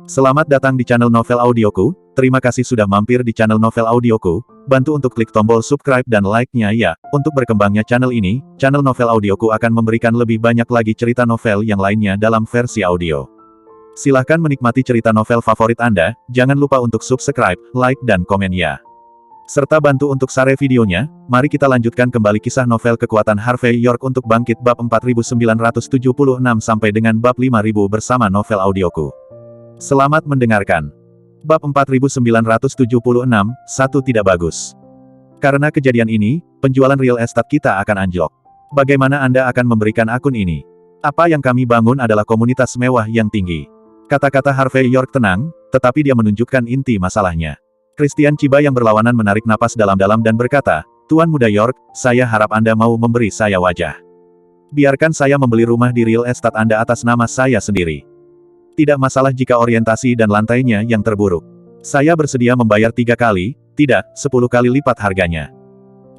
Selamat datang di channel Novel Audioku, terima kasih sudah mampir di channel Novel Audioku, bantu untuk klik tombol subscribe dan like-nya ya, untuk berkembangnya channel ini, channel Novel Audioku akan memberikan lebih banyak lagi cerita novel yang lainnya dalam versi audio. Silahkan menikmati cerita novel favorit Anda, jangan lupa untuk subscribe, like dan komen ya. Serta bantu untuk share videonya, mari kita lanjutkan kembali kisah novel kekuatan Harvey York untuk bangkit bab 4976 sampai dengan bab 5000 bersama Novel Audioku. Selamat mendengarkan. Bab 4976, satu tidak bagus. Karena kejadian ini, penjualan real estate kita akan anjlok. Bagaimana Anda akan memberikan akun ini? Apa yang kami bangun adalah komunitas mewah yang tinggi. Kata-kata Harvey York tenang, tetapi dia menunjukkan inti masalahnya. Christian Chiba yang berlawanan menarik napas dalam-dalam dan berkata, Tuan Muda York, saya harap Anda mau memberi saya wajah. Biarkan saya membeli rumah di real estate Anda atas nama saya sendiri. Tidak masalah jika orientasi dan lantainya yang terburuk. Saya bersedia membayar 3 kali, tidak, 10 kali lipat harganya.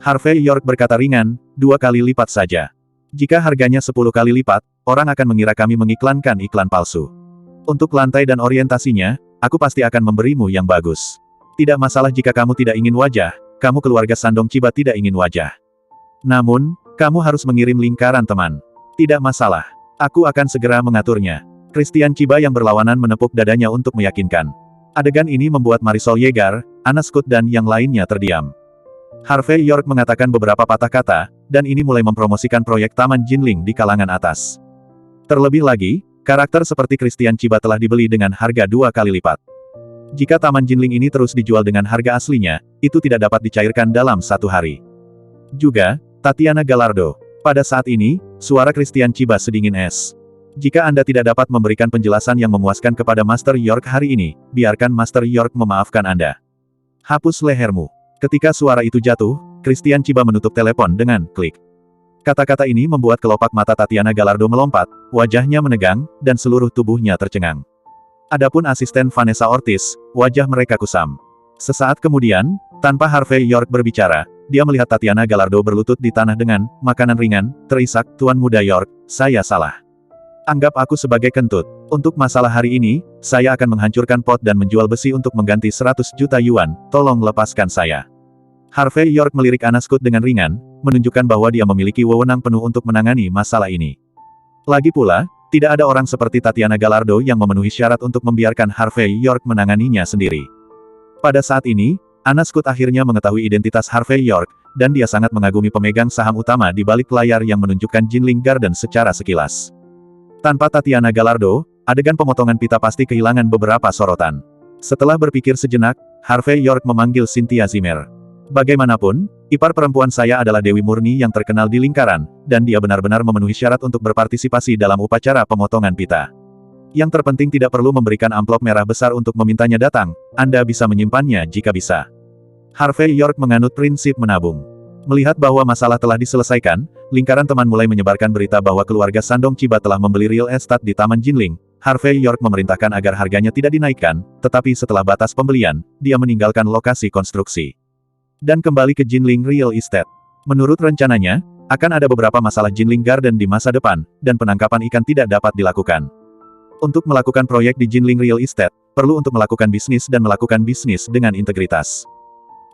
Harvey York berkata ringan, 2 kali lipat saja. Jika harganya 10 kali lipat, orang akan mengira kami mengiklankan iklan palsu. Untuk lantai dan orientasinya, aku pasti akan memberimu yang bagus. Tidak masalah jika kamu tidak ingin wajah, kamu keluarga Sandong Chiba tidak ingin wajah. Namun, kamu harus mengirim lingkaran teman. Tidak masalah. Aku akan segera mengaturnya. Christian Chiba yang berlawanan menepuk dadanya untuk meyakinkan. Adegan ini membuat Marisol Yeager, Anna Scott dan yang lainnya terdiam. Harvey York mengatakan beberapa patah kata, dan ini mulai mempromosikan proyek Taman Jinling di kalangan atas. Terlebih lagi, karakter seperti Christian Chiba telah dibeli dengan harga 2 kali lipat. Jika Taman Jinling ini terus dijual dengan harga aslinya, itu tidak dapat dicairkan dalam 1 hari. Juga, Tatiana Gallardo. Pada saat ini, suara Christian Chiba sedingin es. Jika Anda tidak dapat memberikan penjelasan yang memuaskan kepada Master York hari ini, biarkan Master York memaafkan Anda. Hapus lehermu. Ketika suara itu jatuh, Christian Chiba menutup telepon dengan klik. Kata-kata ini membuat kelopak mata Tatiana Gallardo melompat, wajahnya menegang, dan seluruh tubuhnya tercengang. Adapun asisten Vanessa Ortiz, wajah mereka kusam. Sesaat kemudian, tanpa Harvey York berbicara, dia melihat Tatiana Gallardo berlutut di tanah dengan makanan ringan, terisak, Tuan Muda York, saya salah. Anggap aku sebagai kentut. Untuk masalah hari ini, saya akan menghancurkan pot dan menjual besi untuk mengganti 100 juta yuan, tolong lepaskan saya. Harvey York melirik Anna Scott dengan ringan, menunjukkan bahwa dia memiliki wewenang penuh untuk menangani masalah ini. Lagi pula, tidak ada orang seperti Tatiana Gallardo yang memenuhi syarat untuk membiarkan Harvey York menanganinya sendiri. Pada saat ini, Anna Scott akhirnya mengetahui identitas Harvey York, dan dia sangat mengagumi pemegang saham utama di balik layar yang menunjukkan Jinling Garden secara sekilas. Tanpa Tatiana Gallardo, adegan pemotongan pita pasti kehilangan beberapa sorotan. Setelah berpikir sejenak, Harvey York memanggil Cynthia Zimmer. Bagaimanapun, ipar perempuan saya adalah Dewi Murni yang terkenal di lingkaran, dan dia benar-benar memenuhi syarat untuk berpartisipasi dalam upacara pemotongan pita. Yang terpenting tidak perlu memberikan amplop merah besar untuk memintanya datang, Anda bisa menyimpannya jika bisa. Harvey York menganut prinsip menabung. Melihat bahwa masalah telah diselesaikan, lingkaran teman mulai menyebarkan berita bahwa keluarga Sandong Chiba telah membeli real estate di Taman Jinling. Harvey York memerintahkan agar harganya tidak dinaikkan, tetapi setelah batas pembelian, dia meninggalkan lokasi konstruksi. Dan kembali ke Jinling Real Estate. Menurut rencananya, akan ada beberapa masalah Jinling Garden di masa depan, dan penangkapan ikan tidak dapat dilakukan. Untuk melakukan proyek di Jinling Real Estate, perlu untuk melakukan bisnis dan melakukan bisnis dengan integritas.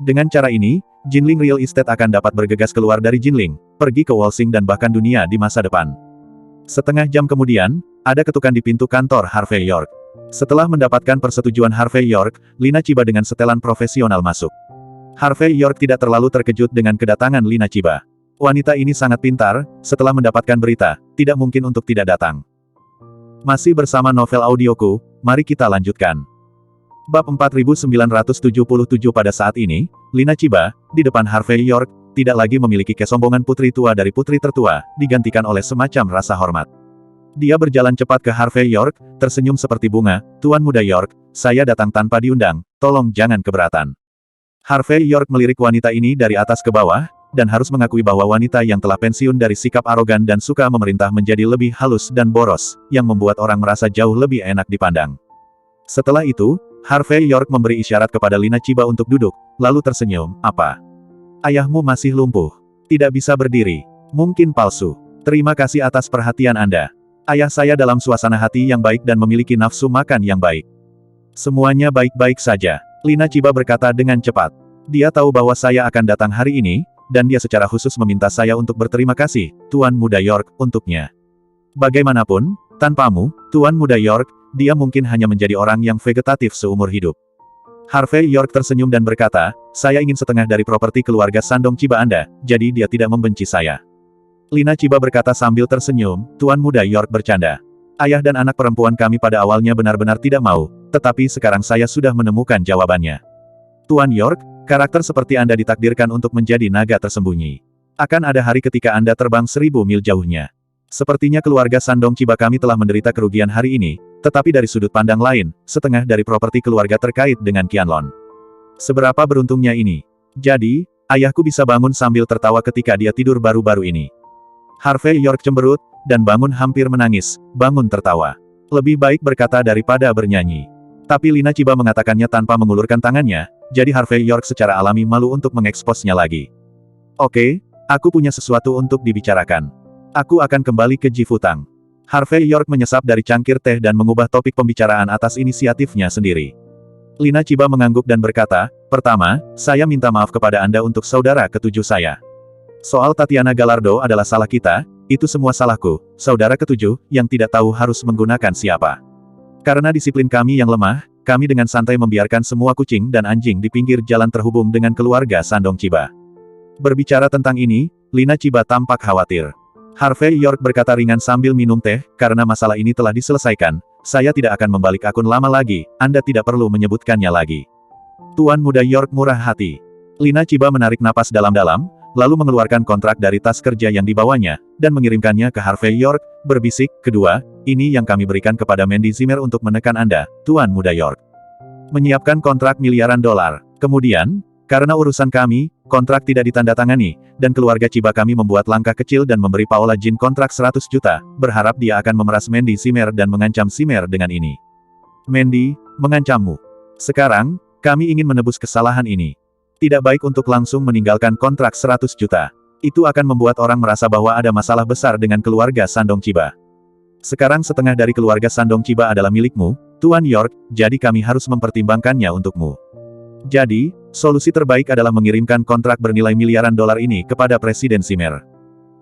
Dengan cara ini, Jinling Real Estate akan dapat bergegas keluar dari Jinling, pergi ke Wolsing dan bahkan dunia di masa depan. Setengah jam kemudian, ada ketukan di pintu kantor Harvey York. Setelah mendapatkan persetujuan Harvey York, Lina Chiba dengan setelan profesional masuk. Harvey York tidak terlalu terkejut dengan kedatangan Lina Chiba. Wanita ini sangat pintar, setelah mendapatkan berita, tidak mungkin untuk tidak datang. Masih bersama Novel Audioku, mari kita lanjutkan. Bab 4977 pada saat ini, Lina Chiba, di depan Harvey York, tidak lagi memiliki kesombongan putri tua dari putri tertua, digantikan oleh semacam rasa hormat. Dia berjalan cepat ke Harvey York, tersenyum seperti bunga, Tuan Muda York, saya datang tanpa diundang, tolong jangan keberatan. Harvey York melirik wanita ini dari atas ke bawah, dan harus mengakui bahwa wanita yang telah pensiun dari sikap arogan dan suka memerintah menjadi lebih halus dan boros, yang membuat orang merasa jauh lebih enak dipandang. Setelah itu, Harvey York memberi isyarat kepada Lina Chiba untuk duduk, lalu tersenyum. Apa? Ayahmu masih lumpuh. Tidak bisa berdiri. Mungkin palsu. Terima kasih atas perhatian Anda. Ayah saya dalam suasana hati yang baik dan memiliki nafsu makan yang baik. Semuanya baik-baik saja. Lina Chiba berkata dengan cepat. Dia tahu bahwa saya akan datang hari ini, dan dia secara khusus meminta saya untuk berterima kasih, Tuan Muda York, untuknya. Bagaimanapun, tanpamu, Tuan Muda York, dia mungkin hanya menjadi orang yang vegetatif seumur hidup. Harvey York tersenyum dan berkata, saya ingin setengah dari properti keluarga Sandong Chiba Anda, jadi dia tidak membenci saya. Lina Chiba berkata sambil tersenyum, Tuan Muda York bercanda. Ayah dan anak perempuan kami pada awalnya benar-benar tidak mau, tetapi sekarang saya sudah menemukan jawabannya. Tuan York, karakter seperti Anda ditakdirkan untuk menjadi naga tersembunyi. Akan ada hari ketika Anda terbang 1000 mil jauhnya. Sepertinya keluarga Sandong Chiba kami telah menderita kerugian hari ini, tetapi dari sudut pandang lain, setengah dari properti keluarga terkait dengan Qianlong. Seberapa beruntungnya ini? Jadi, ayahku bisa bangun sambil tertawa ketika dia tidur baru-baru ini. Harvey York cemberut, dan bangun hampir menangis, bangun tertawa. Lebih baik berkata daripada bernyanyi. Tapi Lina Chiba mengatakannya tanpa mengulurkan tangannya, jadi Harvey York secara alami malu untuk mengeksposnya lagi. Oke, aku punya sesuatu untuk dibicarakan. Aku akan kembali ke Jifutang. Harvey York menyesap dari cangkir teh dan mengubah topik pembicaraan atas inisiatifnya sendiri. Lina Chiba mengangguk dan berkata, pertama, saya minta maaf kepada Anda untuk saudara ketujuh saya. Soal Tatiana Gallardo adalah salah kita, itu semua salahku, saudara ketujuh, yang tidak tahu harus menggunakan siapa. Karena disiplin kami yang lemah, kami dengan santai membiarkan semua kucing dan anjing di pinggir jalan terhubung dengan keluarga Sandong Chiba. Berbicara tentang ini, Lina Chiba tampak khawatir. Harvey York berkata ringan sambil minum teh, karena masalah ini telah diselesaikan, saya tidak akan membalik akun lama lagi, Anda tidak perlu menyebutkannya lagi. Tuan Muda York murah hati. Lina Chiba menarik napas dalam-dalam, lalu mengeluarkan kontrak dari tas kerja yang dibawanya, dan mengirimkannya ke Harvey York, berbisik, kedua, ini yang kami berikan kepada Mandy Zimmer untuk menekan Anda, Tuan Muda York. Menyiapkan kontrak miliaran dolar. Kemudian, karena urusan kami, kontrak tidak ditandatangani, dan keluarga Chiba kami membuat langkah kecil dan memberi Paola Jin kontrak 100 juta, berharap dia akan memeras Mandy Zimmer dan mengancam Zimmer dengan ini. Mandy, mengancammu. Sekarang, kami ingin menebus kesalahan ini. Tidak baik untuk langsung meninggalkan kontrak 100 juta. Itu akan membuat orang merasa bahwa ada masalah besar dengan keluarga Sandong Chiba. Sekarang setengah dari keluarga Sandong Chiba adalah milikmu, Tuan York, jadi kami harus mempertimbangkannya untukmu. Jadi, solusi terbaik adalah mengirimkan kontrak bernilai miliaran dolar ini kepada Presiden Zimmer.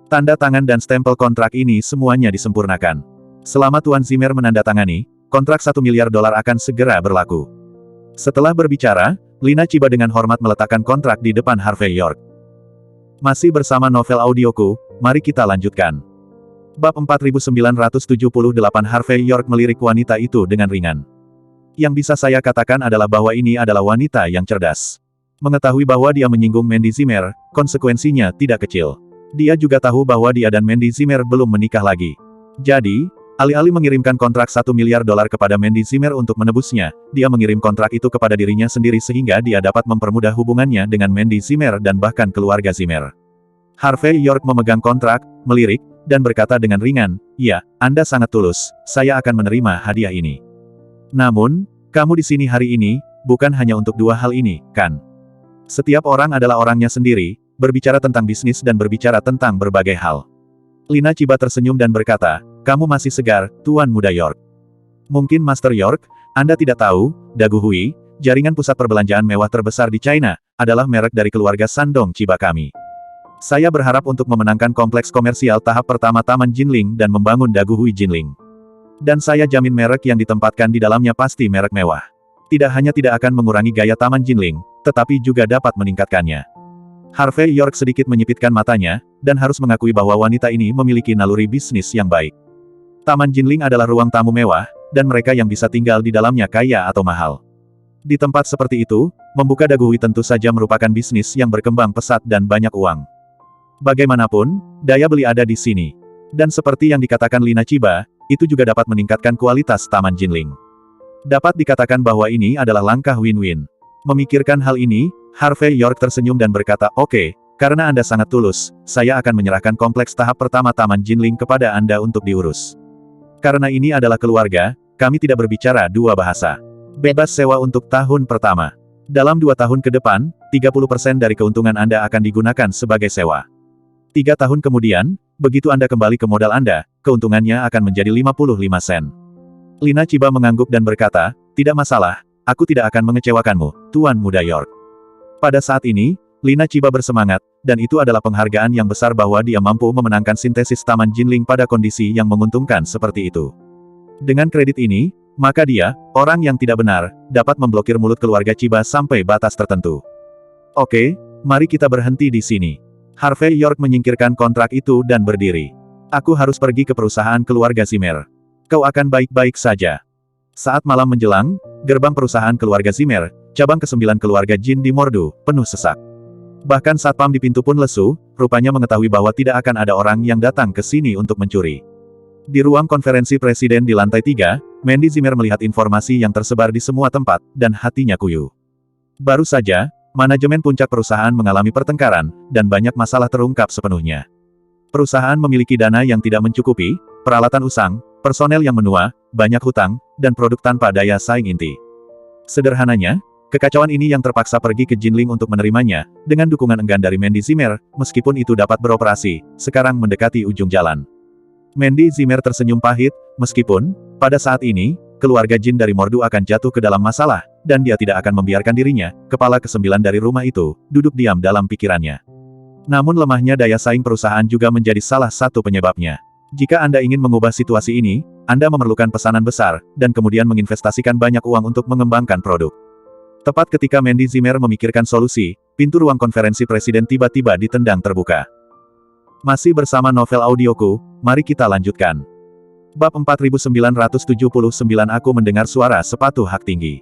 Tanda tangan dan stempel kontrak ini semuanya disempurnakan. Selama Tuan Zimmer menandatangani, kontrak 1 miliar dolar akan segera berlaku. Setelah berbicara, Lina Chiba dengan hormat meletakkan kontrak di depan Harvey York. Masih bersama novel audioku, mari kita lanjutkan. Bab 4978 Harvey York melirik wanita itu dengan ringan. Yang bisa saya katakan adalah bahwa ini adalah wanita yang cerdas. Mengetahui bahwa dia menyinggung Mandy Zimmer, konsekuensinya tidak kecil. Dia juga tahu bahwa dia dan Mandy Zimmer belum menikah lagi. Jadi, alih-alih mengirimkan kontrak 1 miliar dolar kepada Mandy Zimmer untuk menebusnya, dia mengirim kontrak itu kepada dirinya sendiri sehingga dia dapat mempermudah hubungannya dengan Mandy Zimmer dan bahkan keluarga Zimmer. Harvey York memegang kontrak, melirik, dan berkata dengan ringan, ya, Anda sangat tulus, saya akan menerima hadiah ini. Namun, kamu di sini hari ini, bukan hanya untuk dua hal ini, kan? Setiap orang adalah orangnya sendiri, berbicara tentang bisnis dan berbicara tentang berbagai hal. Lina Chiba tersenyum dan berkata, kamu masih segar, Tuan Muda York. Mungkin Master York, Anda tidak tahu, Dagu Hui, jaringan pusat perbelanjaan mewah terbesar di China, adalah merek dari keluarga Sandong Chiba kami. Saya berharap untuk memenangkan kompleks komersial tahap pertama Taman Jinling dan membangun Dagu Hui Jinling. Dan saya jamin merek yang ditempatkan di dalamnya pasti merek mewah. Tidak hanya tidak akan mengurangi gaya Taman Jinling, tetapi juga dapat meningkatkannya. Harvey York sedikit menyipitkan matanya, dan harus mengakui bahwa wanita ini memiliki naluri bisnis yang baik. Taman Jinling adalah ruang tamu mewah, dan mereka yang bisa tinggal di dalamnya kaya atau mahal. Di tempat seperti itu, membuka Dagu Hui tentu saja merupakan bisnis yang berkembang pesat dan banyak uang. Bagaimanapun, daya beli ada di sini. Dan seperti yang dikatakan Lina Chiba, itu juga dapat meningkatkan kualitas Taman Jinling. Dapat dikatakan bahwa ini adalah langkah win-win. Memikirkan hal ini, Harvey York tersenyum dan berkata, oke, karena Anda sangat tulus, saya akan menyerahkan kompleks tahap pertama Taman Jinling kepada Anda untuk diurus. Karena ini adalah keluarga, kami tidak berbicara dua bahasa. Bebas sewa untuk tahun pertama. Dalam 2 tahun ke depan, 30% dari keuntungan Anda akan digunakan sebagai sewa. 3 tahun kemudian, begitu Anda kembali ke modal Anda, keuntungannya akan menjadi 55 sen. Lina Chiba mengangguk dan berkata, tidak masalah, aku tidak akan mengecewakanmu, Tuan Muda York. Pada saat ini, Lina Chiba bersemangat, dan itu adalah penghargaan yang besar bahwa dia mampu memenangkan sintesis Taman Jinling pada kondisi yang menguntungkan seperti itu. Dengan kredit ini, maka dia, orang yang tidak benar, dapat memblokir mulut keluarga Chiba sampai batas tertentu. Oke, mari kita berhenti di sini. Harvey York menyingkirkan kontrak itu dan berdiri. Aku harus pergi ke perusahaan keluarga Zimmer. Kau akan baik-baik saja. Saat malam menjelang, gerbang perusahaan keluarga Zimmer, cabang ke-9 keluarga Jin di Mordu, penuh sesak. Bahkan satpam di pintu pun lesu, rupanya mengetahui bahwa tidak akan ada orang yang datang ke sini untuk mencuri. Di ruang konferensi presiden di lantai 3, Mandy Zimmer melihat informasi yang tersebar di semua tempat, dan hatinya kuyuh. Baru saja, manajemen puncak perusahaan mengalami pertengkaran, dan banyak masalah terungkap sepenuhnya. Perusahaan memiliki dana yang tidak mencukupi, peralatan usang, personel yang menua, banyak hutang, dan produk tanpa daya saing inti. Sederhananya, kekacauan ini yang terpaksa pergi ke Jinling untuk menerimanya, dengan dukungan enggan dari Mandy Zimmer, meskipun itu dapat beroperasi, sekarang mendekati ujung jalan. Mandy Zimmer tersenyum pahit, meskipun, pada saat ini, keluarga Jin dari Mordu akan jatuh ke dalam masalah, dan dia tidak akan membiarkan dirinya, kepala ke-9 dari rumah itu, duduk diam dalam pikirannya. Namun lemahnya daya saing perusahaan juga menjadi salah satu penyebabnya. Jika Anda ingin mengubah situasi ini, Anda memerlukan pesanan besar, dan kemudian menginvestasikan banyak uang untuk mengembangkan produk. Tepat ketika Mandy Zimmer memikirkan solusi, pintu ruang konferensi presiden tiba-tiba ditendang terbuka. Masih bersama novel audioku, mari kita lanjutkan. Bab 4979 Aku mendengar suara sepatu hak tinggi.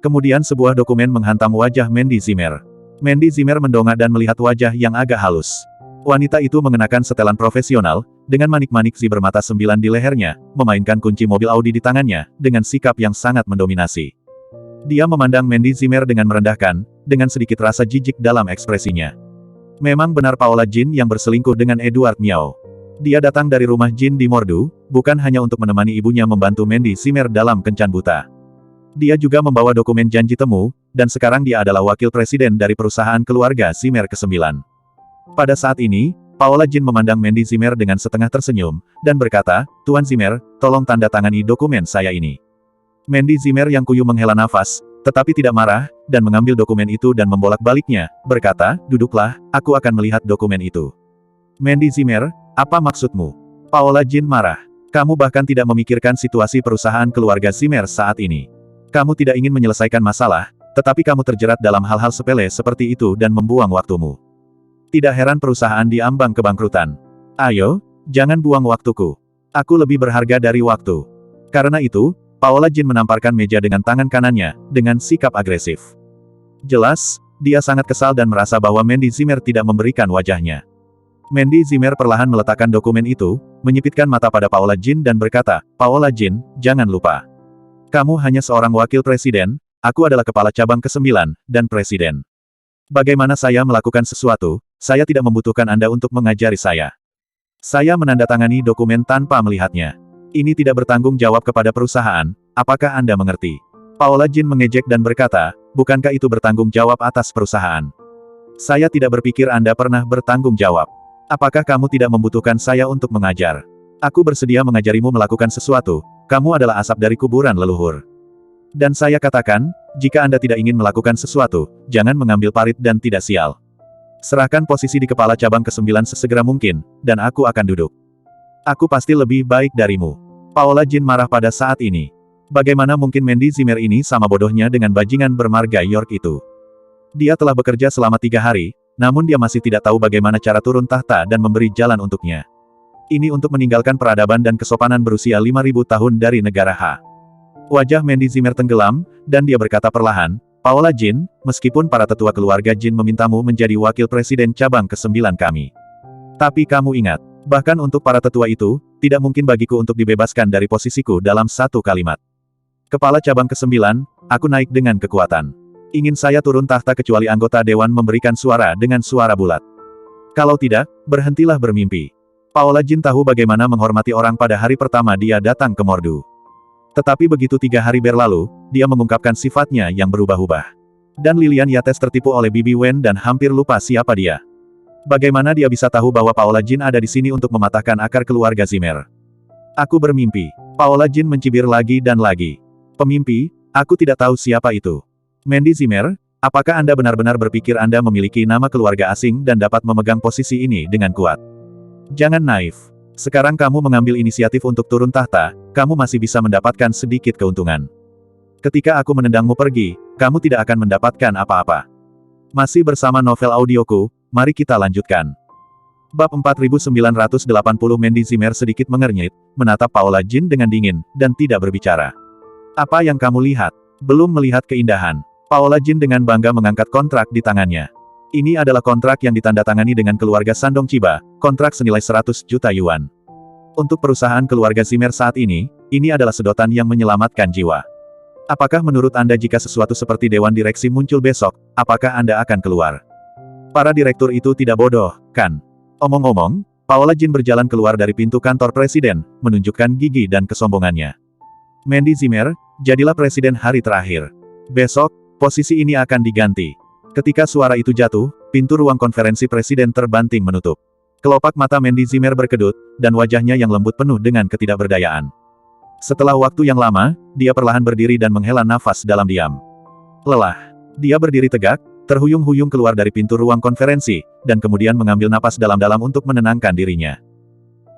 Kemudian sebuah dokumen menghantam wajah Mandy Zimmer. Mandy Zimmer mendongak dan melihat wajah yang agak halus. Wanita itu mengenakan setelan profesional, dengan manik-manik zi bermata 9 di lehernya, memainkan kunci mobil Audi di tangannya, dengan sikap yang sangat mendominasi. Dia memandang Mandy Zimmer dengan merendahkan, dengan sedikit rasa jijik dalam ekspresinya. Memang benar Paola Jin yang berselingkuh dengan Edward Miao. Dia datang dari rumah Jin di Mordu, bukan hanya untuk menemani ibunya membantu Mandy Zimmer dalam kencan buta. Dia juga membawa dokumen janji temu, dan sekarang dia adalah wakil presiden dari perusahaan keluarga Zimmer ke-9. Pada saat ini, Paola Jin memandang Mandy Zimmer dengan setengah tersenyum, dan berkata, Tuan Zimmer, tolong tanda tangani dokumen saya ini. Mandy Zimmer yang kuyuh menghela nafas, tetapi tidak marah, dan mengambil dokumen itu dan membolak-baliknya, berkata, duduklah, aku akan melihat dokumen itu. Mandy Zimmer, apa maksudmu? Paola Jin marah. Kamu bahkan tidak memikirkan situasi perusahaan keluarga Zimmer saat ini. Kamu tidak ingin menyelesaikan masalah, tetapi kamu terjerat dalam hal-hal sepele seperti itu dan membuang waktumu. Tidak heran perusahaan diambang kebangkrutan. Ayo, jangan buang waktuku. Aku lebih berharga dari waktu. Karena itu, Paola Jin menamparkan meja dengan tangan kanannya, dengan sikap agresif. Jelas, dia sangat kesal dan merasa bahwa Mandy Zimmer tidak memberikan wajahnya. Mandy Zimmer perlahan meletakkan dokumen itu, menyipitkan mata pada Paola Jin dan berkata, Paola Jin, jangan lupa. Kamu hanya seorang wakil presiden, aku adalah kepala cabang ke-9, dan presiden. Bagaimana saya melakukan sesuatu, saya tidak membutuhkan Anda untuk mengajari saya. Saya menandatangani dokumen tanpa melihatnya. Ini tidak bertanggung jawab kepada perusahaan, apakah Anda mengerti? Paola Jin mengejek dan berkata, bukankah itu bertanggung jawab atas perusahaan? Saya tidak berpikir Anda pernah bertanggung jawab. Apakah kamu tidak membutuhkan saya untuk mengajar? Aku bersedia mengajarimu melakukan sesuatu, kamu adalah asap dari kuburan leluhur. Dan saya katakan, jika Anda tidak ingin melakukan sesuatu, jangan mengambil parit dan tidak sial. Serahkan posisi di kepala cabang ke-9 sesegera mungkin, dan aku akan duduk. Aku pasti lebih baik darimu. Paola Jin marah pada saat ini. Bagaimana mungkin Mandy Zimmer ini sama bodohnya dengan bajingan bermarga York itu? Dia telah bekerja selama 3 hari, namun dia masih tidak tahu bagaimana cara turun tahta dan memberi jalan untuknya. Ini untuk meninggalkan peradaban dan kesopanan berusia 5.000 tahun dari negara H. Wajah Mandy Zimmer tenggelam, dan dia berkata perlahan, Paola Jin, meskipun para tetua keluarga Jin memintamu menjadi wakil presiden cabang ke-9 kami. Tapi kamu ingat, bahkan untuk para tetua itu, tidak mungkin bagiku untuk dibebaskan dari posisiku dalam satu kalimat. Kepala cabang ke-9, aku naik dengan kekuatan. Ingin saya turun tahta kecuali anggota dewan memberikan suara dengan suara bulat. Kalau tidak, berhentilah bermimpi. Paola Jin tahu bagaimana menghormati orang pada hari pertama dia datang ke Mordu. Tetapi begitu 3 hari berlalu, dia mengungkapkan sifatnya yang berubah-ubah. Dan Lilian Yates tertipu oleh Bibi Wen dan hampir lupa siapa dia. Bagaimana dia bisa tahu bahwa Paola Jin ada di sini untuk mematahkan akar keluarga Zimmer? Aku bermimpi. Paola Jin mencibir lagi dan lagi. Pemimpi, aku tidak tahu siapa itu. Mandy Zimmer, apakah Anda benar-benar berpikir Anda memiliki nama keluarga asing dan dapat memegang posisi ini dengan kuat? Jangan naif. Sekarang kamu mengambil inisiatif untuk turun tahta, kamu masih bisa mendapatkan sedikit keuntungan. Ketika aku menendangmu pergi, kamu tidak akan mendapatkan apa-apa. Masih bersama novel audioku, mari kita lanjutkan. Bab 4980 Mandy Zimmer sedikit mengernyit, menatap Paola Jin dengan dingin, dan tidak berbicara. Apa yang kamu lihat? Belum melihat keindahan. Paola Jin dengan bangga mengangkat kontrak di tangannya. Ini adalah kontrak yang ditandatangani dengan keluarga Shandong Chiba, kontrak senilai 100 juta yuan. Untuk perusahaan keluarga Zimmer saat ini adalah sedotan yang menyelamatkan jiwa. Apakah menurut Anda jika sesuatu seperti dewan direksi muncul besok, apakah Anda akan keluar? Para direktur itu tidak bodoh, kan? Omong-omong, Paola Jin berjalan keluar dari pintu kantor presiden, menunjukkan gigi dan kesombongannya. Mandy Zimmer, jadilah presiden hari terakhir. Besok, posisi ini akan diganti. Ketika suara itu jatuh, pintu ruang konferensi presiden terbanting menutup. Kelopak mata Mandy Zimmer berkedut, dan wajahnya yang lembut penuh dengan ketidakberdayaan. Setelah waktu yang lama, dia perlahan berdiri dan menghela nafas dalam diam. Lelah. Dia berdiri tegak, terhuyung-huyung keluar dari pintu ruang konferensi, dan kemudian mengambil napas dalam-dalam untuk menenangkan dirinya.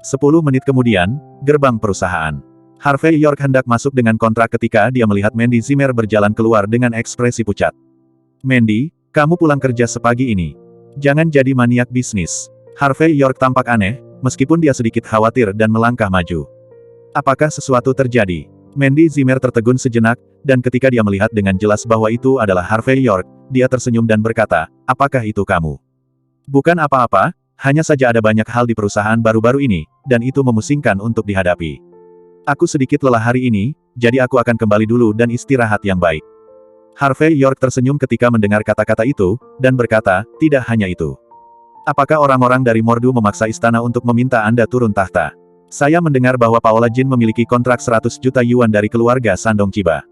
10 menit kemudian, gerbang perusahaan. Harvey York hendak masuk dengan kontrak ketika dia melihat Mandy Zimmer berjalan keluar dengan ekspresi pucat. Mandy, kamu pulang kerja sepagi ini. Jangan jadi maniak bisnis. Harvey York tampak aneh, meskipun dia sedikit khawatir dan melangkah maju. Apakah sesuatu terjadi? Mandy Zimmer tertegun sejenak, dan ketika dia melihat dengan jelas bahwa itu adalah Harvey York, dia tersenyum dan berkata, apakah itu kamu? Bukan apa-apa, hanya saja ada banyak hal di perusahaan baru-baru ini, dan itu memusingkan untuk dihadapi. Aku sedikit lelah hari ini, jadi aku akan kembali dulu dan istirahat yang baik. Harvey York tersenyum ketika mendengar kata-kata itu, dan berkata, tidak hanya itu. Apakah orang-orang dari Mordu memaksa istana untuk meminta Anda turun tahta? Saya mendengar bahwa Paola Jin memiliki kontrak 100 juta yuan dari keluarga Shandong Chiba.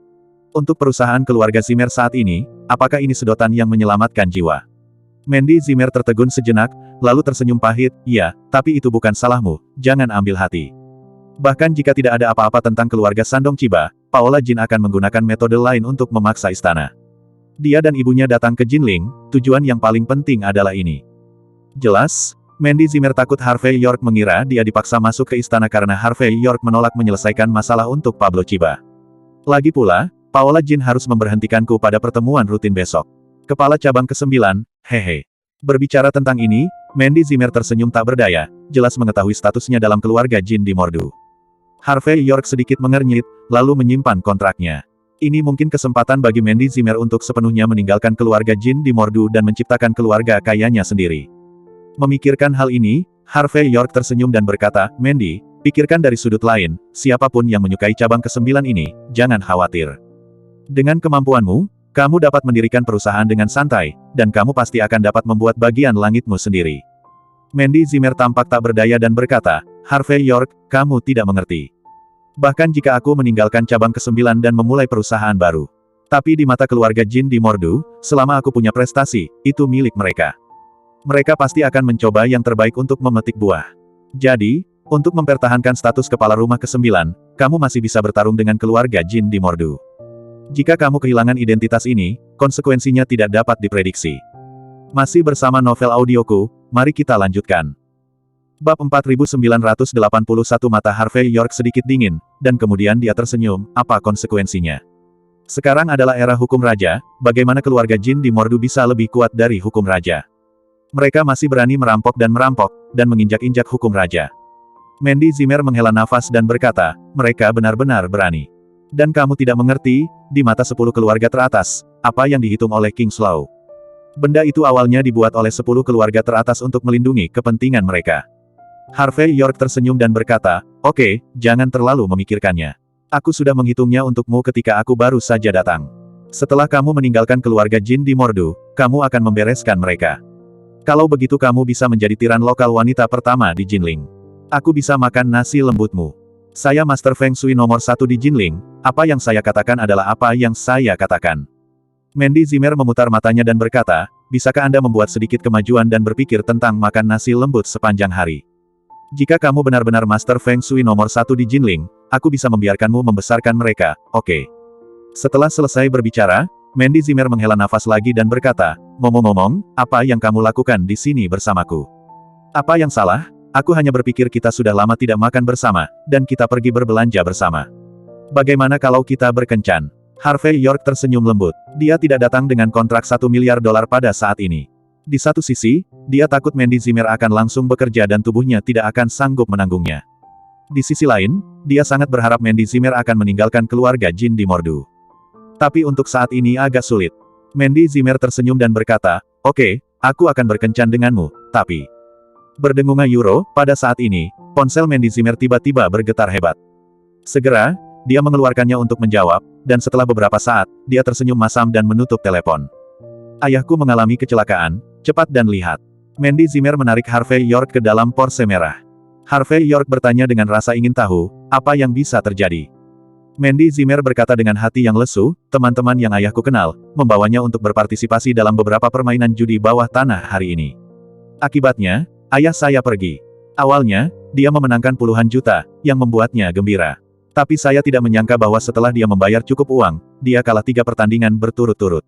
Untuk perusahaan keluarga Zimmer saat ini, apakah ini sedotan yang menyelamatkan jiwa? Mandy Zimmer tertegun sejenak, lalu tersenyum pahit, iya, tapi itu bukan salahmu, jangan ambil hati. Bahkan jika tidak ada apa-apa tentang keluarga Shandong Chiba, Paola Jin akan menggunakan metode lain untuk memaksa istana. Dia dan ibunya datang ke Jinling, tujuan yang paling penting adalah ini. Jelas, Mandy Zimmer takut Harvey York mengira dia dipaksa masuk ke istana karena Harvey York menolak menyelesaikan masalah untuk Pablo Chiba. Lagi pula, Paola Jin harus memberhentikanku pada pertemuan rutin besok. Kepala cabang ke-9, hehe. Berbicara tentang ini, Mandy Zimmer tersenyum tak berdaya, jelas mengetahui statusnya dalam keluarga Jin di Mordu. Harvey York sedikit mengernyit, lalu menyimpan kontraknya. Ini mungkin kesempatan bagi Mandy Zimmer untuk sepenuhnya meninggalkan keluarga Jin di Mordu dan menciptakan keluarga kayanya sendiri. Memikirkan hal ini, Harvey York tersenyum dan berkata, Mandy, pikirkan dari sudut lain, siapapun yang menyukai cabang ke-9 ini, jangan khawatir. Dengan kemampuanmu, kamu dapat mendirikan perusahaan dengan santai, dan kamu pasti akan dapat membuat bagian langitmu sendiri. Mandy Zimmer tampak tak berdaya dan berkata, Harvey York, kamu tidak mengerti. Bahkan jika aku meninggalkan cabang ke-9 dan memulai perusahaan baru. Tapi di mata keluarga Jin di Mordu, selama aku punya prestasi, itu milik mereka. Mereka pasti akan mencoba yang terbaik untuk memetik buah. Jadi, untuk mempertahankan status kepala rumah ke-9, kamu masih bisa bertarung dengan keluarga Jin di Mordu. Jika kamu kehilangan identitas ini, konsekuensinya tidak dapat diprediksi. Masih bersama novel audioku, mari kita lanjutkan. Bab 4981 mata Harvey York sedikit dingin, dan kemudian dia tersenyum, apa konsekuensinya? Sekarang adalah era hukum raja, bagaimana keluarga Jin di Mordu bisa lebih kuat dari hukum raja? Mereka masih berani merampok, dan menginjak-injak hukum raja. Mandy Zimmer menghela nafas dan berkata, mereka benar-benar berani. Dan kamu tidak mengerti, di mata 10 keluarga teratas, apa yang dihitung oleh King Slow. Benda itu awalnya dibuat oleh 10 keluarga teratas untuk melindungi kepentingan mereka. Harvey York tersenyum dan berkata, oke, jangan terlalu memikirkannya. Aku sudah menghitungnya untukmu ketika aku baru saja datang. Setelah kamu meninggalkan keluarga Jin di Mordu, kamu akan membereskan mereka. Kalau begitu kamu bisa menjadi tiran lokal wanita pertama di Jinling. Aku bisa makan nasi lembutmu. Saya Master Feng Shui nomor 1 di Jinling, apa yang saya katakan adalah apa yang saya katakan. Mandy Zimmer memutar matanya dan berkata, bisakah Anda membuat sedikit kemajuan dan berpikir tentang makan nasi lembut sepanjang hari? Jika kamu benar-benar Master Feng Shui nomor 1 di Jinling, aku bisa membiarkanmu membesarkan mereka, oke? Setelah selesai berbicara, Mandy Zimmer menghela nafas lagi dan berkata, ngomong-ngomong, apa yang kamu lakukan di sini bersamaku? Apa yang salah? Aku hanya berpikir kita sudah lama tidak makan bersama, dan kita pergi berbelanja bersama. Bagaimana kalau kita berkencan? Harvey York tersenyum lembut. Dia tidak datang dengan kontrak $1 miliar pada saat ini. Di satu sisi, dia takut Mandy Zimmer akan langsung bekerja dan tubuhnya tidak akan sanggup menanggungnya. Di sisi lain, dia sangat berharap Mandy Zimmer akan meninggalkan keluarga Jin di Mordu. Tapi untuk saat ini agak sulit. Mandy Zimmer tersenyum dan berkata, oke, aku akan berkencan denganmu, tapi... Berdengungan euro, pada saat ini, ponsel Mandy Zimmer tiba-tiba bergetar hebat. Segera, dia mengeluarkannya untuk menjawab, dan setelah beberapa saat, dia tersenyum masam dan menutup telepon. Ayahku mengalami kecelakaan, cepat dan lihat. Mandy Zimmer menarik Harvey York ke dalam Porsche merah. Harvey York bertanya dengan rasa ingin tahu, apa yang bisa terjadi. Mandy Zimmer berkata dengan hati yang lesu, teman-teman yang ayahku kenal, membawanya untuk berpartisipasi dalam beberapa permainan judi bawah tanah hari ini. Akibatnya, ayah saya pergi. Awalnya, dia memenangkan puluhan juta, yang membuatnya gembira. Tapi saya tidak menyangka bahwa setelah dia membayar cukup uang, dia kalah 3 pertandingan berturut-turut.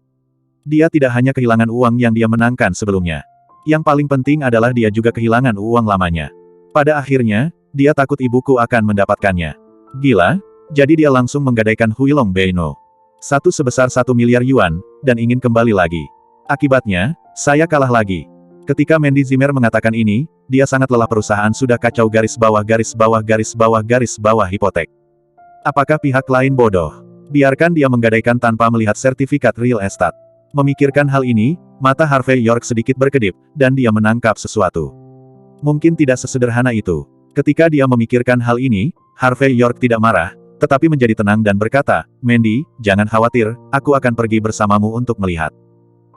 Dia tidak hanya kehilangan uang yang dia menangkan sebelumnya. Yang paling penting adalah dia juga kehilangan uang lamanya. Pada akhirnya, dia takut ibuku akan mendapatkannya. Gila, jadi dia langsung menggadaikan Huilong Beino. Satu sebesar 1 miliar yuan, dan ingin kembali lagi. Akibatnya, saya kalah lagi. Ketika Mandy Zimmer mengatakan ini, dia sangat lelah perusahaan sudah kacau garis bawah garis bawah garis bawah garis bawah hipotek. Apakah pihak lain bodoh? Biarkan dia menggadaikan tanpa melihat sertifikat real estate. Memikirkan hal ini, mata Harvey York sedikit berkedip, dan dia menangkap sesuatu. Mungkin tidak sesederhana itu. Ketika dia memikirkan hal ini, Harvey York tidak marah, tetapi menjadi tenang dan berkata, Mandy, jangan khawatir, aku akan pergi bersamamu untuk melihat.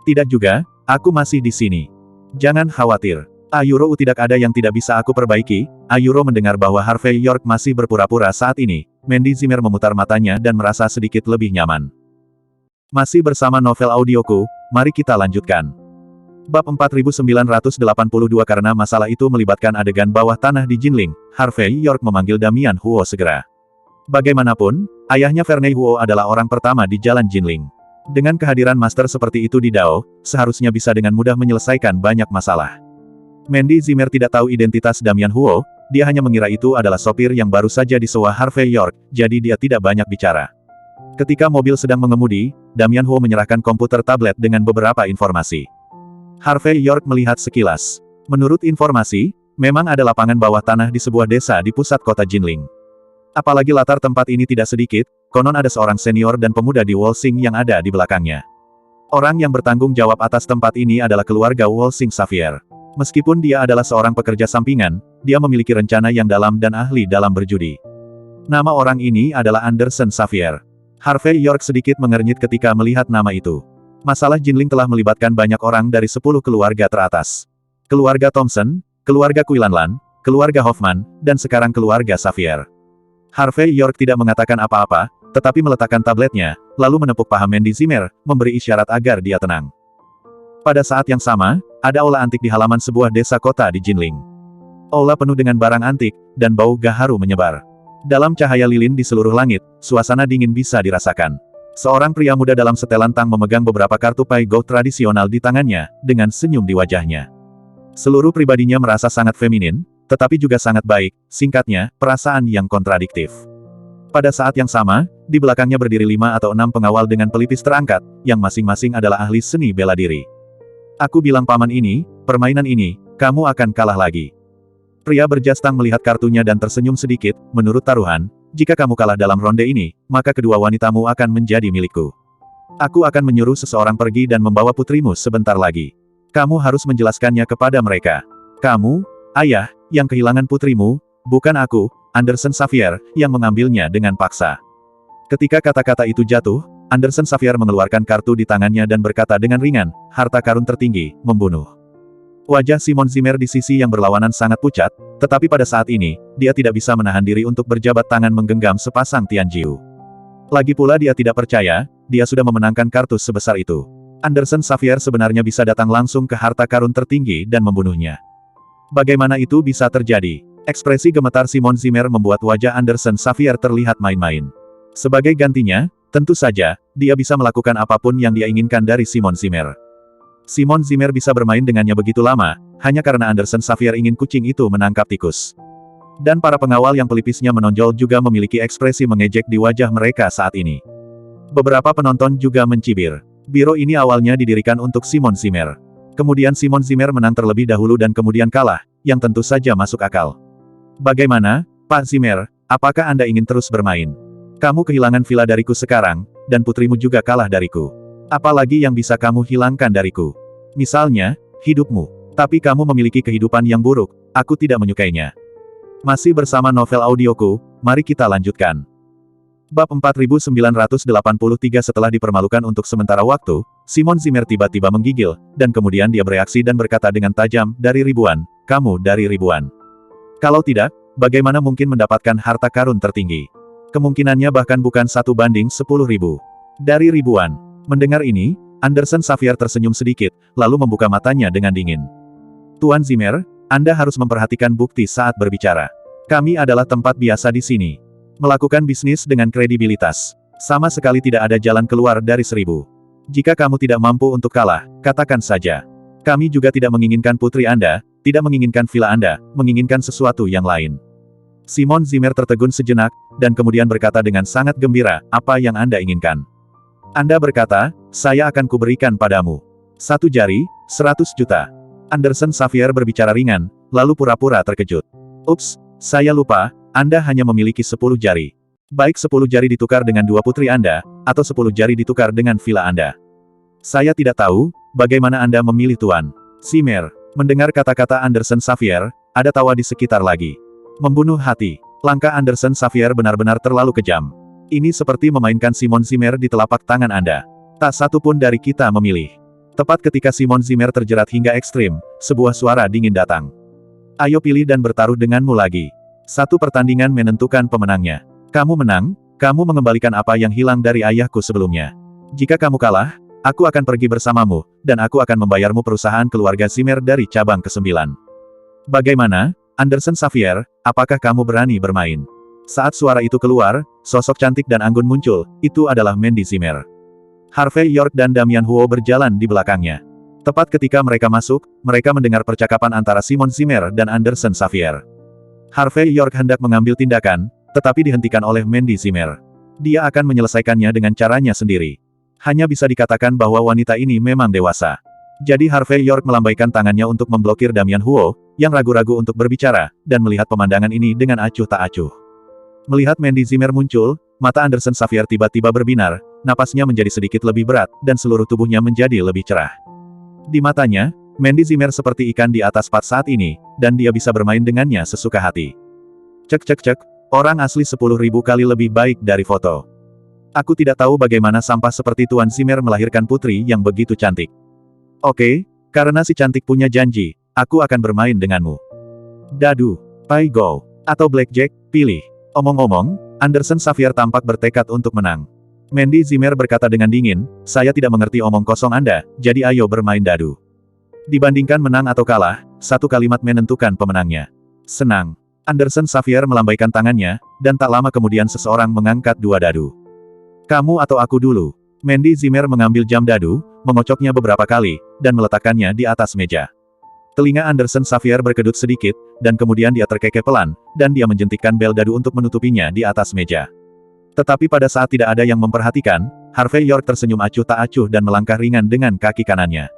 Tidak juga, aku masih di sini. Jangan khawatir. Ayuro tidak ada yang tidak bisa aku perbaiki. Ayuro mendengar bahwa Harvey York masih berpura-pura saat ini. Mandy Zimmer memutar matanya dan merasa sedikit lebih nyaman. Masih bersama novel audioku, mari kita lanjutkan. Bab 4982 karena masalah itu melibatkan adegan bawah tanah di Jinling, Harvey York memanggil Damian Huo segera. Bagaimanapun, ayahnya Vernei Huo adalah orang pertama di jalan Jinling. Dengan kehadiran master seperti itu di Dao, seharusnya bisa dengan mudah menyelesaikan banyak masalah. Mandy Zimmer tidak tahu identitas Damian Huo, dia hanya mengira itu adalah sopir yang baru saja disewa Harvey York, jadi dia tidak banyak bicara. Ketika mobil sedang mengemudi, Damian Huo menyerahkan komputer tablet dengan beberapa informasi. Harvey York melihat sekilas. Menurut informasi, memang ada lapangan bawah tanah di sebuah desa di pusat kota Jinling. Apalagi latar tempat ini tidak sedikit, konon ada seorang senior dan pemuda di Wolsing yang ada di belakangnya. Orang yang bertanggung jawab atas tempat ini adalah keluarga Wolsing Xavier. Meskipun dia adalah seorang pekerja sampingan, dia memiliki rencana yang dalam dan ahli dalam berjudi. Nama orang ini adalah Anderson Xavier. Harvey York sedikit mengernyit ketika melihat nama itu. Masalah Jinling telah melibatkan banyak orang dari 10 keluarga teratas. Keluarga Thompson, keluarga Quilanlan, keluarga Hoffman, dan sekarang keluarga Xavier. Harvey York tidak mengatakan apa-apa, tetapi meletakkan tabletnya, lalu menepuk paha Mandy Zimmer, memberi isyarat agar dia tenang. Pada saat yang sama, ada aula antik di halaman sebuah desa kota di Jinling. Aula penuh dengan barang antik, dan bau gaharu menyebar. Dalam cahaya lilin di seluruh langit, suasana dingin bisa dirasakan. Seorang pria muda dalam setelan tang memegang beberapa kartu pai gold tradisional di tangannya, dengan senyum di wajahnya. Seluruh pribadinya merasa sangat feminin, tetapi juga sangat baik, singkatnya, perasaan yang kontradiktif. Pada saat yang sama, di belakangnya berdiri 5 atau 6 pengawal dengan pelipis terangkat, yang masing-masing adalah ahli seni bela diri. Aku bilang paman ini, permainan ini, kamu akan kalah lagi. Pria berjas tang melihat kartunya dan tersenyum sedikit, menurut taruhan, jika kamu kalah dalam ronde ini, maka kedua wanitamu akan menjadi milikku. Aku akan menyuruh seseorang pergi dan membawa putrimu sebentar lagi. Kamu harus menjelaskannya kepada mereka. Kamu, ayah, yang kehilangan putrimu, bukan aku, Anderson Xavier, yang mengambilnya dengan paksa. Ketika kata-kata itu jatuh, Anderson Xavier mengeluarkan kartu di tangannya dan berkata dengan ringan, harta karun tertinggi, membunuh. Wajah Simon Zimmer di sisi yang berlawanan sangat pucat, tetapi pada saat ini, dia tidak bisa menahan diri untuk berjabat tangan menggenggam sepasang Tianjiu. Lagi pula dia tidak percaya, dia sudah memenangkan kartu sebesar itu. Anderson Xavier sebenarnya bisa datang langsung ke harta karun tertinggi dan membunuhnya. Bagaimana itu bisa terjadi? Ekspresi gemetar Simon Zimmer membuat wajah Anderson Xavier terlihat main-main. Sebagai gantinya, tentu saja, dia bisa melakukan apapun yang dia inginkan dari Simon Zimmer. Simon Zimmer bisa bermain dengannya begitu lama, hanya karena Anderson Xavier ingin kucing itu menangkap tikus. Dan para pengawal yang pelipisnya menonjol juga memiliki ekspresi mengejek di wajah mereka saat ini. Beberapa penonton juga mencibir. Biro ini awalnya didirikan untuk Simon Zimmer. Kemudian Simon Zimmer menang terlebih dahulu dan kemudian kalah, yang tentu saja masuk akal. Bagaimana, Pak Zimmer, apakah Anda ingin terus bermain? Kamu kehilangan villa dariku sekarang, dan putrimu juga kalah dariku. Apalagi yang bisa kamu hilangkan dariku? Misalnya, hidupmu. Tapi kamu memiliki kehidupan yang buruk, aku tidak menyukainya. Masih bersama novel audioku, mari kita lanjutkan. Bab 4983. Setelah dipermalukan untuk sementara waktu, Simon Zimmer tiba-tiba menggigil, dan kemudian dia bereaksi dan berkata dengan tajam, dari ribuan, kamu dari ribuan. Kalau tidak, bagaimana mungkin mendapatkan harta karun tertinggi? Kemungkinannya bahkan bukan 1:10.000. Dari ribuan. Mendengar ini, Anderson Xavier tersenyum sedikit, lalu membuka matanya dengan dingin. Tuan Zimmer, Anda harus memperhatikan bukti saat berbicara. Kami adalah tempat biasa di sini. Melakukan bisnis dengan kredibilitas. Sama sekali tidak ada jalan keluar dari 1000. Jika kamu tidak mampu untuk kalah, katakan saja. Kami juga tidak menginginkan putri Anda, tidak menginginkan villa Anda, menginginkan sesuatu yang lain. Simon Zimmer tertegun sejenak, dan kemudian berkata dengan sangat gembira, apa yang Anda inginkan? Anda berkata, saya akan kuberikan padamu. 1 jari, 100 juta. Anderson Xavier berbicara ringan, lalu pura-pura terkejut. Ups, saya lupa, Anda hanya memiliki 10 jari. Baik 10 jari ditukar dengan 2 putri Anda, atau 10 jari ditukar dengan villa Anda. Saya tidak tahu, bagaimana Anda memilih Tuan Zimmer. Mendengar kata-kata Anderson Xavier, ada tawa di sekitar lagi. Membunuh hati. Langkah Anderson Xavier benar-benar terlalu kejam. Ini seperti memainkan Simon Zimmer di telapak tangan Anda. Tak satu pun dari kita memilih. Tepat ketika Simon Zimmer terjerat hingga ekstrim, sebuah suara dingin datang. Ayo pilih dan bertaruh denganmu lagi. Satu pertandingan menentukan pemenangnya. Kamu menang, kamu mengembalikan apa yang hilang dari ayahku sebelumnya. Jika kamu kalah, aku akan pergi bersamamu, dan aku akan membayarmu perusahaan keluarga Zimmer dari cabang ke-9. Bagaimana, Anderson Xavier, apakah kamu berani bermain? Saat suara itu keluar, sosok cantik dan anggun muncul, itu adalah Mandy Zimmer. Harvey York dan Damian Huo berjalan di belakangnya. Tepat ketika mereka masuk, mereka mendengar percakapan antara Simon Zimmer dan Anderson Xavier. Harvey York hendak mengambil tindakan, tetapi dihentikan oleh Mandy Zimmer. Dia akan menyelesaikannya dengan caranya sendiri. Hanya bisa dikatakan bahwa wanita ini memang dewasa. Jadi Harvey York melambaikan tangannya untuk memblokir Damian Huo, yang ragu-ragu untuk berbicara, dan melihat pemandangan ini dengan acuh tak acuh. Melihat Mandy Zimmer muncul, mata Anderson Xavier tiba-tiba berbinar, napasnya menjadi sedikit lebih berat, dan seluruh tubuhnya menjadi lebih cerah. Di matanya, Mandy Zimmer seperti ikan di atas pat saat ini, dan dia bisa bermain dengannya sesuka hati. Cek cek cek, orang asli 10.000 kali lebih baik dari foto. Aku tidak tahu bagaimana sampah seperti Tuan Zimmer melahirkan putri yang begitu cantik. Oke, karena si cantik punya janji, aku akan bermain denganmu. Dadu, Pai Go, atau Blackjack, pilih. Omong-omong, Anderson Xavier tampak bertekad untuk menang. Mandy Zimmer berkata dengan dingin, saya tidak mengerti omong kosong Anda, jadi ayo bermain dadu. Dibandingkan menang atau kalah, satu kalimat menentukan pemenangnya. Senang. Anderson Xavier melambaikan tangannya, dan tak lama kemudian seseorang mengangkat 2 dadu. Kamu atau aku dulu? Mandy Zimmer mengambil jam dadu, mengocoknya beberapa kali, dan meletakkannya di atas meja. Telinga Anderson Xavier berkedut sedikit, dan kemudian dia terkekeh pelan, dan dia menjentikkan bel dadu untuk menutupinya di atas meja. Tetapi pada saat tidak ada yang memperhatikan, Harvey York tersenyum acuh tak acuh dan melangkah ringan dengan kaki kanannya.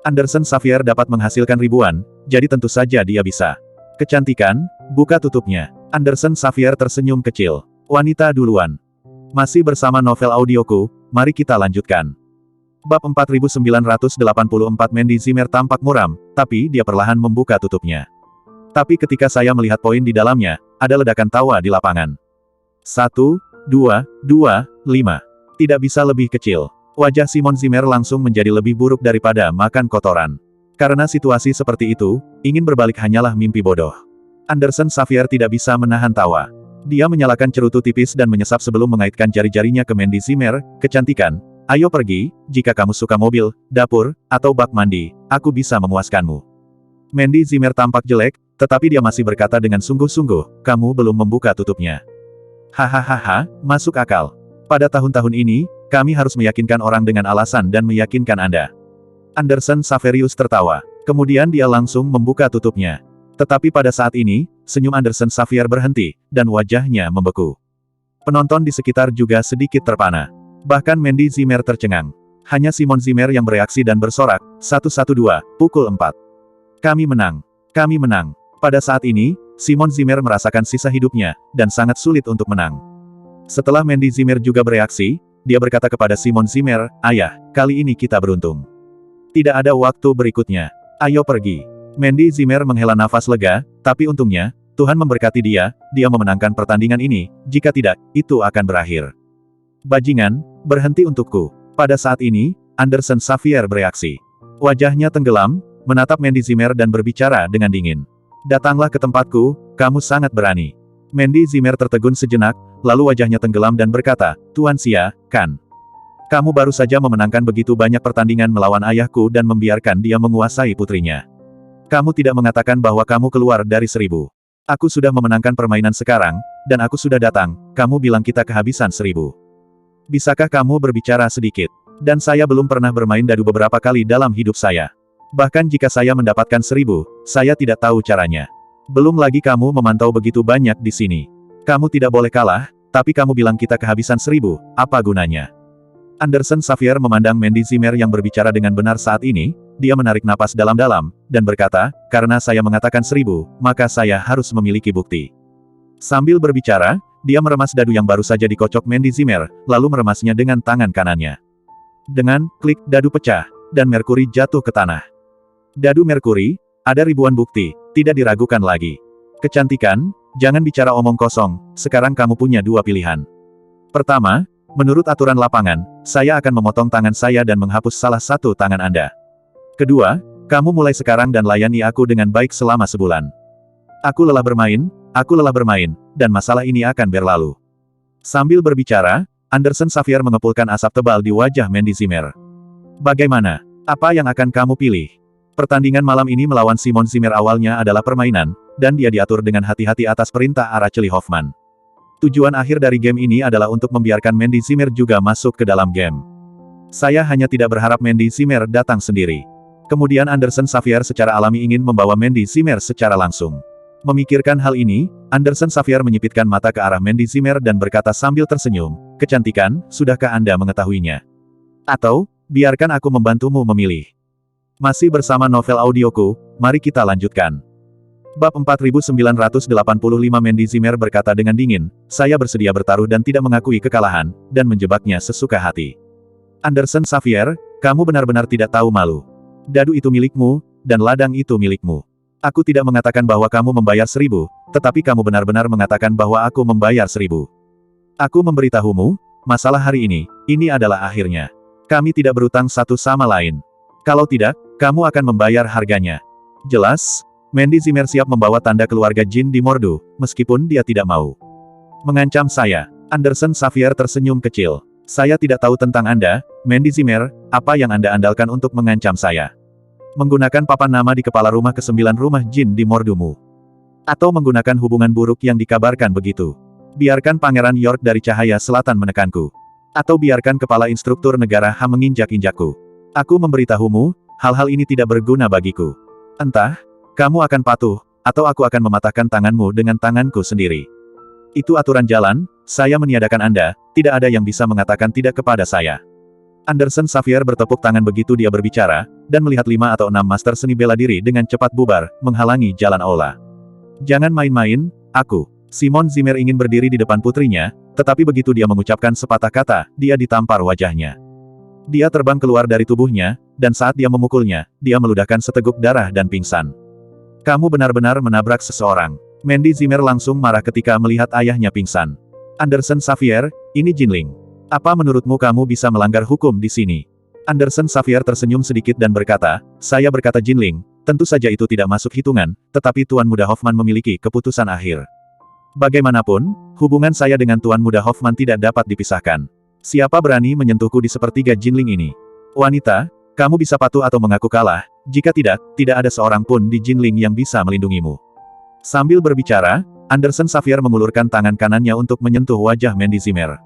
Anderson Xavier dapat menghasilkan ribuan, jadi tentu saja dia bisa. Kecantikan, buka tutupnya. Anderson Xavier tersenyum kecil. Wanita duluan. Masih bersama novel audioku, mari kita lanjutkan. Bab 4984. Mandy Zimmer tampak muram, tapi dia perlahan membuka tutupnya. Tapi ketika saya melihat poin di dalamnya, ada ledakan tawa di lapangan. 1, 2, 2, 5. Tidak bisa lebih kecil. Wajah Simon Zimmer langsung menjadi lebih buruk daripada makan kotoran. Karena situasi seperti itu, ingin berbalik hanyalah mimpi bodoh. Anderson Xavier tidak bisa menahan tawa. Dia menyalakan cerutu tipis dan menyesap sebelum mengaitkan jari-jarinya ke Mandy Zimmer. Kecantikan, ayo pergi, jika kamu suka mobil, dapur, atau bak mandi, aku bisa memuaskanmu. Mandy Zimmer tampak jelek, tetapi dia masih berkata dengan sungguh-sungguh, kamu belum membuka tutupnya. Hahaha, masuk akal. Pada tahun-tahun ini, kami harus meyakinkan orang dengan alasan dan meyakinkan Anda. Anderson Saverius tertawa. Kemudian dia langsung membuka tutupnya. Tetapi pada saat ini, senyum Anderson Xavier berhenti, dan wajahnya membeku. Penonton di sekitar juga sedikit terpana. Bahkan Mandy Zimmer tercengang. Hanya Simon Zimmer yang bereaksi dan bersorak, 112, pukul 4. Kami menang. Kami menang. Pada saat ini, Simon Zimmer merasakan sisa hidupnya, dan sangat sulit untuk menang. Setelah Mandy Zimmer juga bereaksi, dia berkata kepada Simon Zimmer, ayah, kali ini kita beruntung. Tidak ada waktu berikutnya. Ayo pergi. Mandy Zimmer menghela nafas lega, tapi untungnya, Tuhan memberkati dia memenangkan pertandingan ini, jika tidak, itu akan berakhir. Bajingan, berhenti untukku. Pada saat ini, Anderson Xavier bereaksi. Wajahnya tenggelam, menatap Mandy Zimmer dan berbicara dengan dingin. Datanglah ke tempatku, kamu sangat berani. Mandy Zimmer tertegun sejenak, lalu wajahnya tenggelam dan berkata, Tuan Xia, kan? Kamu baru saja memenangkan begitu banyak pertandingan melawan ayahku dan membiarkan dia menguasai putrinya. Kamu tidak mengatakan bahwa kamu keluar dari 1000. Aku sudah memenangkan permainan sekarang, dan aku sudah datang, kamu bilang kita kehabisan 1000. Bisakah kamu berbicara sedikit? Dan saya belum pernah bermain dadu beberapa kali dalam hidup saya. Bahkan jika saya mendapatkan 1000, saya tidak tahu caranya. Belum lagi kamu memantau begitu banyak di sini. Kamu tidak boleh kalah, tapi kamu bilang kita kehabisan 1000, apa gunanya? Anderson Xavier memandang Mandy Zimmer yang berbicara dengan benar saat ini, dia menarik napas dalam-dalam, dan berkata, karena saya mengatakan 1000, maka saya harus memiliki bukti. Sambil berbicara, dia meremas dadu yang baru saja dikocok Mandy Zimmer, lalu meremasnya dengan tangan kanannya. Dengan klik, dadu pecah, dan Merkuri jatuh ke tanah. Dadu Merkuri, ada ribuan bukti, tidak diragukan lagi. Kecantikan, jangan bicara omong kosong, sekarang kamu punya dua pilihan. Pertama, menurut aturan lapangan, saya akan memotong tangan saya dan menghapus salah satu tangan Anda. Kedua, kamu mulai sekarang dan layani aku dengan baik selama sebulan. Aku lelah bermain, dan masalah ini akan berlalu. Sambil berbicara, Anderson Xavier mengepulkan asap tebal di wajah Mandy Zimmer. Bagaimana? Apa yang akan kamu pilih? Pertandingan malam ini melawan Simon Zimmer awalnya adalah permainan, dan dia diatur dengan hati-hati atas perintah Araceli Hoffman. Tujuan akhir dari game ini adalah untuk membiarkan Mandy Zimmer juga masuk ke dalam game. Saya hanya tidak berharap Mandy Zimmer datang sendiri. Kemudian Anderson Xavier secara alami ingin membawa Mandy Zimmer secara langsung. Memikirkan hal ini, Anderson Xavier menyipitkan mata ke arah Mandy Zimmer dan berkata sambil tersenyum, kecantikan, sudahkah Anda mengetahuinya? Atau, biarkan aku membantumu memilih. Masih bersama novel audioku, mari kita lanjutkan. Bab 4985 Mandy Zimmer berkata dengan dingin, saya bersedia bertaruh dan tidak mengakui kekalahan, dan menjebaknya sesuka hati. Anderson Xavier, kamu benar-benar tidak tahu malu. Dadu itu milikmu, dan ladang itu milikmu. Aku tidak mengatakan bahwa kamu membayar 1000, tetapi kamu benar-benar mengatakan bahwa aku membayar 1000. Aku memberitahumu, masalah hari ini adalah akhirnya. Kami tidak berutang satu sama lain. Kalau tidak, kamu akan membayar harganya. Jelas? Mandy Zimmer siap membawa tanda keluarga Jin di Mordu, meskipun dia tidak mau. Mengancam saya. Anderson Xavier tersenyum kecil. Saya tidak tahu tentang Anda, Mandy Zimmer, apa yang Anda andalkan untuk mengancam saya? Menggunakan papan nama di kepala rumah ke-9 rumah Jin di Mordumu. Atau menggunakan hubungan buruk yang dikabarkan begitu. Biarkan Pangeran York dari Cahaya Selatan menekanku. Atau biarkan kepala instruktur negara Ha menginjak-injakku. Aku memberitahumu, hal-hal ini tidak berguna bagiku. Entah, kamu akan patuh, atau aku akan mematahkan tanganmu dengan tanganku sendiri. Itu aturan jalan, saya meniadakan Anda, tidak ada yang bisa mengatakan tidak kepada saya. Anderson Xavier bertepuk tangan begitu dia berbicara, dan melihat 5 atau 6 master seni bela diri dengan cepat bubar, menghalangi jalan aula. Jangan main-main, aku. Simon Zimmer ingin berdiri di depan putrinya, tetapi begitu dia mengucapkan sepatah kata, dia ditampar wajahnya. Dia terbang keluar dari tubuhnya, dan saat dia memukulnya, dia meludahkan seteguk darah dan pingsan. Kamu benar-benar menabrak seseorang. Mandy Zimmer langsung marah ketika melihat ayahnya pingsan. Anderson Xavier, ini Jinling. Apa menurutmu kamu bisa melanggar hukum di sini? Anderson Xavier tersenyum sedikit dan berkata, saya berkata Jinling, tentu saja itu tidak masuk hitungan, tetapi Tuan Muda Hoffman memiliki keputusan akhir. Bagaimanapun, hubungan saya dengan Tuan Muda Hoffman tidak dapat dipisahkan. Siapa berani menyentuhku di sepertiga Jinling ini? Wanita, kamu bisa patuh atau mengaku kalah, jika tidak, tidak ada seorang pun di Jinling yang bisa melindungimu. Sambil berbicara, Anderson Xavier mengulurkan tangan kanannya untuk menyentuh wajah Mandy Zimmer.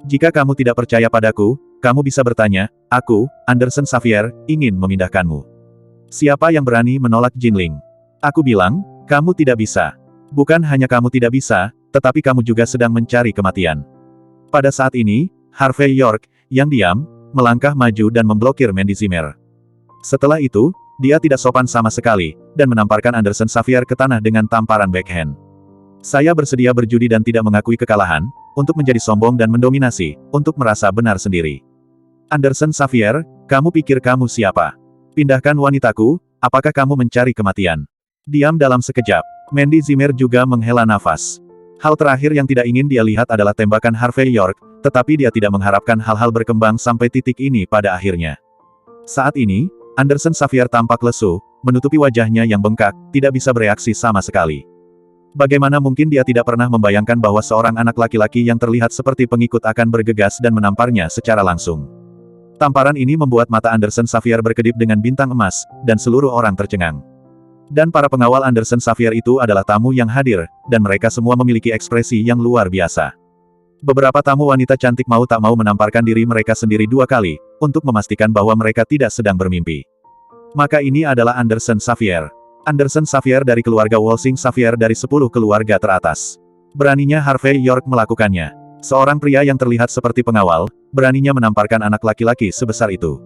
Jika kamu tidak percaya padaku, kamu bisa bertanya, aku, Anderson Xavier, ingin memindahkanmu. Siapa yang berani menolak Jinling? Aku bilang, kamu tidak bisa. Bukan hanya kamu tidak bisa, tetapi kamu juga sedang mencari kematian. Pada saat ini, Harvey York, yang diam, melangkah maju dan memblokir Mandy Zimmer. Setelah itu, dia tidak sopan sama sekali, dan menamparkan Anderson Xavier ke tanah dengan tamparan backhand. Saya bersedia berjudi dan tidak mengakui kekalahan, untuk menjadi sombong dan mendominasi, untuk merasa benar sendiri. Anderson Xavier, kamu pikir kamu siapa? Pindahkan wanitaku, apakah kamu mencari kematian? Diam dalam sekejap. Mandy Zimmer juga menghela nafas. Hal terakhir yang tidak ingin dia lihat adalah tembakan Harvey York, tetapi dia tidak mengharapkan hal-hal berkembang sampai titik ini pada akhirnya. Saat ini, Anderson Xavier tampak lesu, menutupi wajahnya yang bengkak, tidak bisa bereaksi sama sekali. Bagaimana mungkin dia tidak pernah membayangkan bahwa seorang anak laki-laki yang terlihat seperti pengikut akan bergegas dan menamparnya secara langsung. Tamparan ini membuat mata Anderson Xavier berkedip dengan bintang emas, dan seluruh orang tercengang. Dan para pengawal Anderson Xavier itu adalah tamu yang hadir, dan mereka semua memiliki ekspresi yang luar biasa. Beberapa tamu wanita cantik mau tak mau menamparkan diri mereka sendiri 2 kali, untuk memastikan bahwa mereka tidak sedang bermimpi. Maka ini adalah Anderson Xavier. Anderson Xavier dari keluarga Walsing Xavier dari 10 keluarga teratas. Beraninya Harvey York melakukannya. Seorang pria yang terlihat seperti pengawal, beraninya menamparkan anak laki-laki sebesar itu.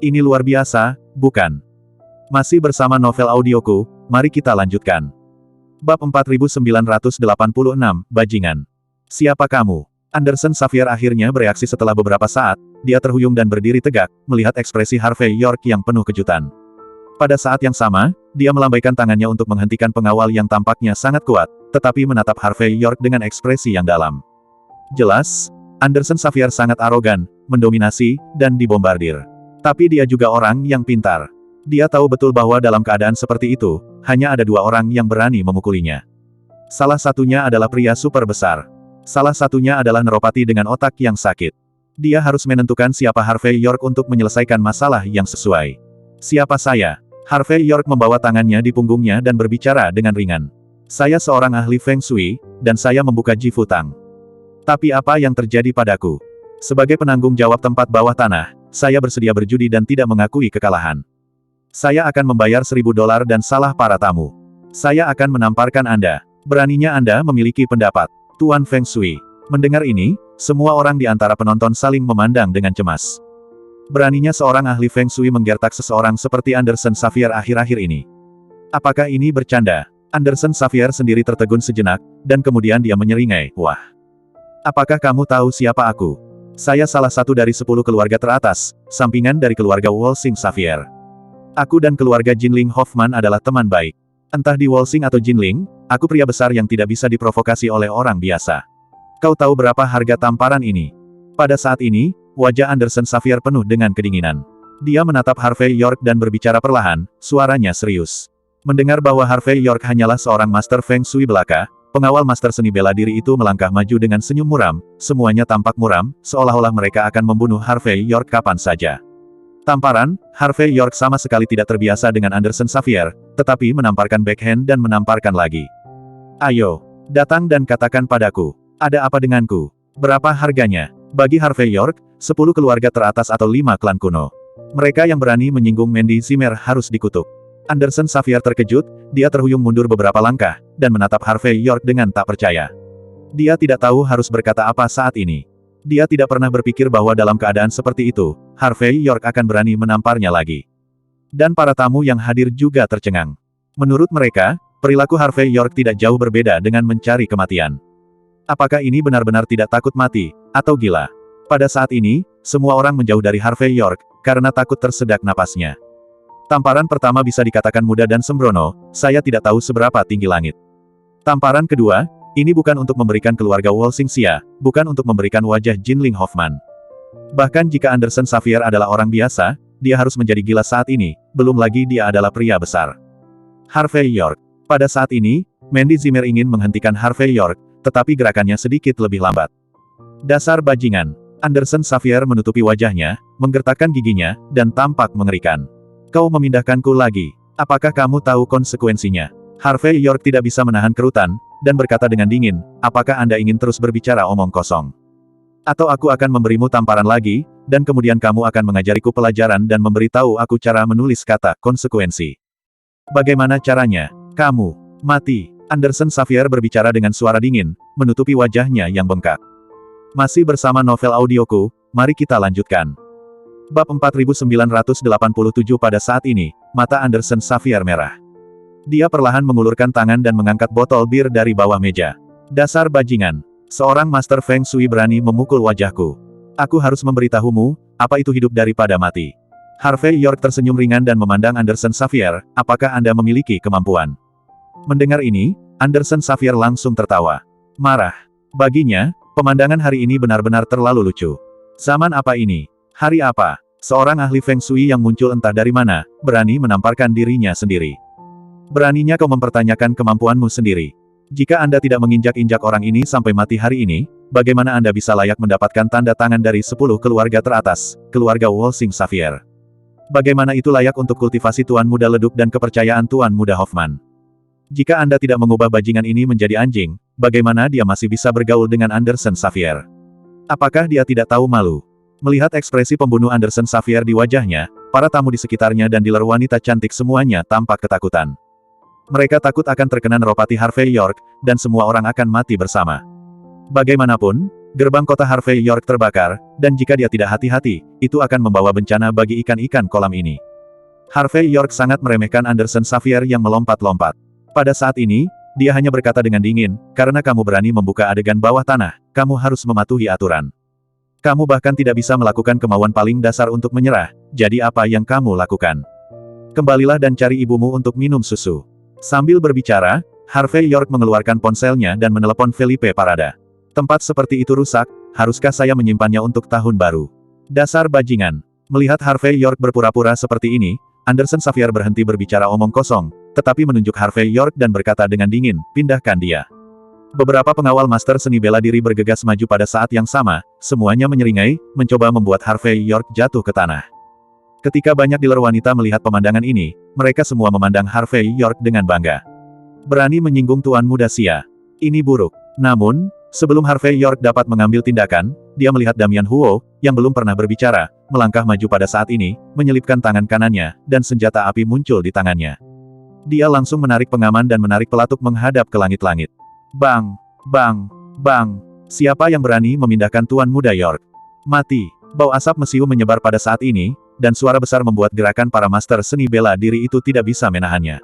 Ini luar biasa, bukan? Masih bersama novel audioku, mari kita lanjutkan. Bab 4986, Bajingan. Siapa kamu? Anderson Xavier akhirnya bereaksi setelah beberapa saat, dia terhuyung dan berdiri tegak, melihat ekspresi Harvey York yang penuh kejutan. Pada saat yang sama, dia melambaikan tangannya untuk menghentikan pengawal yang tampaknya sangat kuat, tetapi menatap Harvey York dengan ekspresi yang dalam. Jelas, Anderson Xavier sangat arogan, mendominasi, dan dibombardir. Tapi dia juga orang yang pintar. Dia tahu betul bahwa dalam keadaan seperti itu, hanya ada 2 orang yang berani memukulinya. Salah satunya adalah pria super besar. Salah satunya adalah Neropati dengan otak yang sakit. Dia harus menentukan siapa Harvey York untuk menyelesaikan masalah yang sesuai. Siapa saya? Harvey York membawa tangannya di punggungnya dan berbicara dengan ringan. Saya seorang ahli Feng Shui, dan saya membuka Jifu Tang. Tapi apa yang terjadi padaku? Sebagai penanggung jawab tempat bawah tanah, saya bersedia berjudi dan tidak mengakui kekalahan. Saya akan membayar $1000 dan salah para tamu. Saya akan menamparkan Anda. Beraninya Anda memiliki pendapat. Tuan Feng Shui. Mendengar ini, semua orang di antara penonton saling memandang dengan cemas. Beraninya seorang ahli Feng Shui menggertak seseorang seperti Anderson Xavier akhir-akhir ini. Apakah ini bercanda? Anderson Xavier sendiri tertegun sejenak, dan kemudian dia menyeringai, wah. Apakah kamu tahu siapa aku? Saya salah satu dari 10 keluarga teratas, sampingan dari keluarga Walsing Xavier. Aku dan keluarga Jinling Hoffman adalah teman baik. Entah di Walsing atau Jinling, aku pria besar yang tidak bisa diprovokasi oleh orang biasa. Kau tahu berapa harga tamparan ini? Pada saat ini, wajah Anderson Xavier penuh dengan kedinginan. Dia menatap Harvey York dan berbicara perlahan, suaranya serius. Mendengar bahwa Harvey York hanyalah seorang master Feng Shui belaka, pengawal master seni bela diri itu melangkah maju dengan senyum muram, semuanya tampak muram, seolah-olah mereka akan membunuh Harvey York kapan saja. Tamparan, Harvey York sama sekali tidak terbiasa dengan Anderson Xavier, tetapi menamparkan backhand dan menamparkan lagi. Ayo, datang dan katakan padaku, ada apa denganku? Berapa harganya? Bagi Harvey York, 10 keluarga teratas atau 5 klan kuno. Mereka yang berani menyinggung Mandy Zimmer harus dikutuk. Anderson Xavier terkejut, dia terhuyung mundur beberapa langkah, dan menatap Harvey York dengan tak percaya. Dia tidak tahu harus berkata apa saat ini. Dia tidak pernah berpikir bahwa dalam keadaan seperti itu, Harvey York akan berani menamparnya lagi. Dan para tamu yang hadir juga tercengang. Menurut mereka, perilaku Harvey York tidak jauh berbeda dengan mencari kematian. Apakah ini benar-benar tidak takut mati, atau gila? Pada saat ini, semua orang menjauh dari Harvey York, karena takut tersedak napasnya. Tamparan pertama bisa dikatakan mudah dan sembrono, saya tidak tahu seberapa tinggi langit. Tamparan kedua, ini bukan untuk memberikan keluarga Walsing Xia, bukan untuk memberikan wajah Jinling Hoffman. Bahkan jika Anderson Xavier adalah orang biasa, dia harus menjadi gila saat ini, belum lagi dia adalah pria besar. Harvey York. Pada saat ini, Mandy Zimmer ingin menghentikan Harvey York, tetapi gerakannya sedikit lebih lambat. Dasar bajingan. Anderson Xavier menutupi wajahnya, menggertakkan giginya, dan tampak mengerikan. Kau memindahkanku lagi. Apakah kamu tahu konsekuensinya? Harvey York tidak bisa menahan kerutan, dan berkata dengan dingin, apakah Anda ingin terus berbicara omong kosong? Atau aku akan memberimu tamparan lagi, dan kemudian kamu akan mengajariku pelajaran dan memberitahu aku cara menulis kata konsekuensi. Bagaimana caranya? Kamu mati. Anderson Xavier berbicara dengan suara dingin, menutupi wajahnya yang bengkak. Masih bersama novel audioku, mari kita lanjutkan. Bab 4987. Pada saat ini, mata Anderson Xavier merah. Dia perlahan mengulurkan tangan dan mengangkat botol bir dari bawah meja. Dasar bajingan. Seorang Master Feng Shui berani memukul wajahku. Aku harus memberitahumu, apa itu hidup daripada mati. Harvey York tersenyum ringan dan memandang Anderson Xavier, apakah Anda memiliki kemampuan? Mendengar ini, Anderson Xavier langsung tertawa. Marah. Baginya, pemandangan hari ini benar-benar terlalu lucu. Zaman apa ini? Hari apa? Seorang ahli Feng Shui yang muncul entah dari mana, berani menamparkan dirinya sendiri. Beraninya kau mempertanyakan kemampuanmu sendiri. Jika Anda tidak menginjak-injak orang ini sampai mati hari ini, bagaimana Anda bisa layak mendapatkan tanda tangan dari 10 keluarga teratas, keluarga Wolsing Xavier? Bagaimana itu layak untuk kultivasi Tuan Muda Leduk dan kepercayaan Tuan Muda Hoffman? Jika Anda tidak mengubah bajingan ini menjadi anjing, bagaimana dia masih bisa bergaul dengan Anderson Xavier? Apakah dia tidak tahu malu? Melihat ekspresi pembunuh Anderson Xavier di wajahnya, para tamu di sekitarnya dan dealer wanita cantik semuanya tampak ketakutan. Mereka takut akan terkena neropati Harvey York, dan semua orang akan mati bersama. Bagaimanapun, gerbang kota Harvey York terbakar, dan jika dia tidak hati-hati, itu akan membawa bencana bagi ikan-ikan kolam ini. Harvey York sangat meremehkan Anderson Xavier yang melompat-lompat. Pada saat ini, dia hanya berkata dengan dingin, karena kamu berani membuka adegan bawah tanah, kamu harus mematuhi aturan. Kamu bahkan tidak bisa melakukan kemauan paling dasar untuk menyerah, jadi apa yang kamu lakukan? Kembalilah dan cari ibumu untuk minum susu. Sambil berbicara, Harvey York mengeluarkan ponselnya dan menelepon Felipe Parada. Tempat seperti itu rusak, haruskah saya menyimpannya untuk tahun baru? Dasar bajingan. Melihat Harvey York berpura-pura seperti ini, Anderson Xavier berhenti berbicara omong kosong, tetapi menunjuk Harvey York dan berkata dengan dingin, pindahkan dia. Beberapa pengawal master seni bela diri bergegas maju pada saat yang sama, semuanya menyeringai, mencoba membuat Harvey York jatuh ke tanah. Ketika banyak dealer wanita melihat pemandangan ini, mereka semua memandang Harvey York dengan bangga. Berani menyinggung Tuan Muda Xia. Ini buruk. Namun, sebelum Harvey York dapat mengambil tindakan, dia melihat Damian Huo, yang belum pernah berbicara, melangkah maju pada saat ini, menyelipkan tangan kanannya, dan senjata api muncul di tangannya. Dia langsung menarik pengaman dan menarik pelatuk menghadap ke langit-langit. Bang! Bang! Bang! Siapa yang berani memindahkan Tuan Muda York? Mati! Bau asap mesiu menyebar pada saat ini, dan suara besar membuat gerakan para master seni bela diri itu tidak bisa menahannya.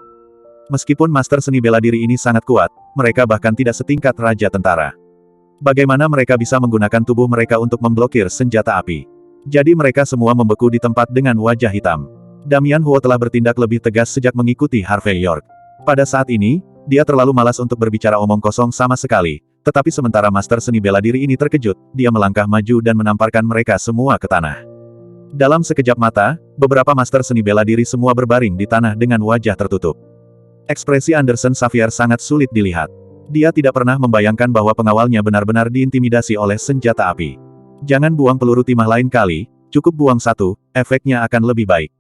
Meskipun master seni bela diri ini sangat kuat, mereka bahkan tidak setingkat raja tentara. Bagaimana mereka bisa menggunakan tubuh mereka untuk memblokir senjata api? Jadi mereka semua membeku di tempat dengan wajah hitam. Damian Huo telah bertindak lebih tegas sejak mengikuti Harvey York. Pada saat ini, dia terlalu malas untuk berbicara omong kosong sama sekali, tetapi sementara master seni bela diri ini terkejut, dia melangkah maju dan menamparkan mereka semua ke tanah. Dalam sekejap mata, beberapa master seni bela diri semua berbaring di tanah dengan wajah tertutup. Ekspresi Anderson Xavier sangat sulit dilihat. Dia tidak pernah membayangkan bahwa pengawalnya benar-benar diintimidasi oleh senjata api. Jangan buang peluru timah lain kali, cukup buang satu, efeknya akan lebih baik.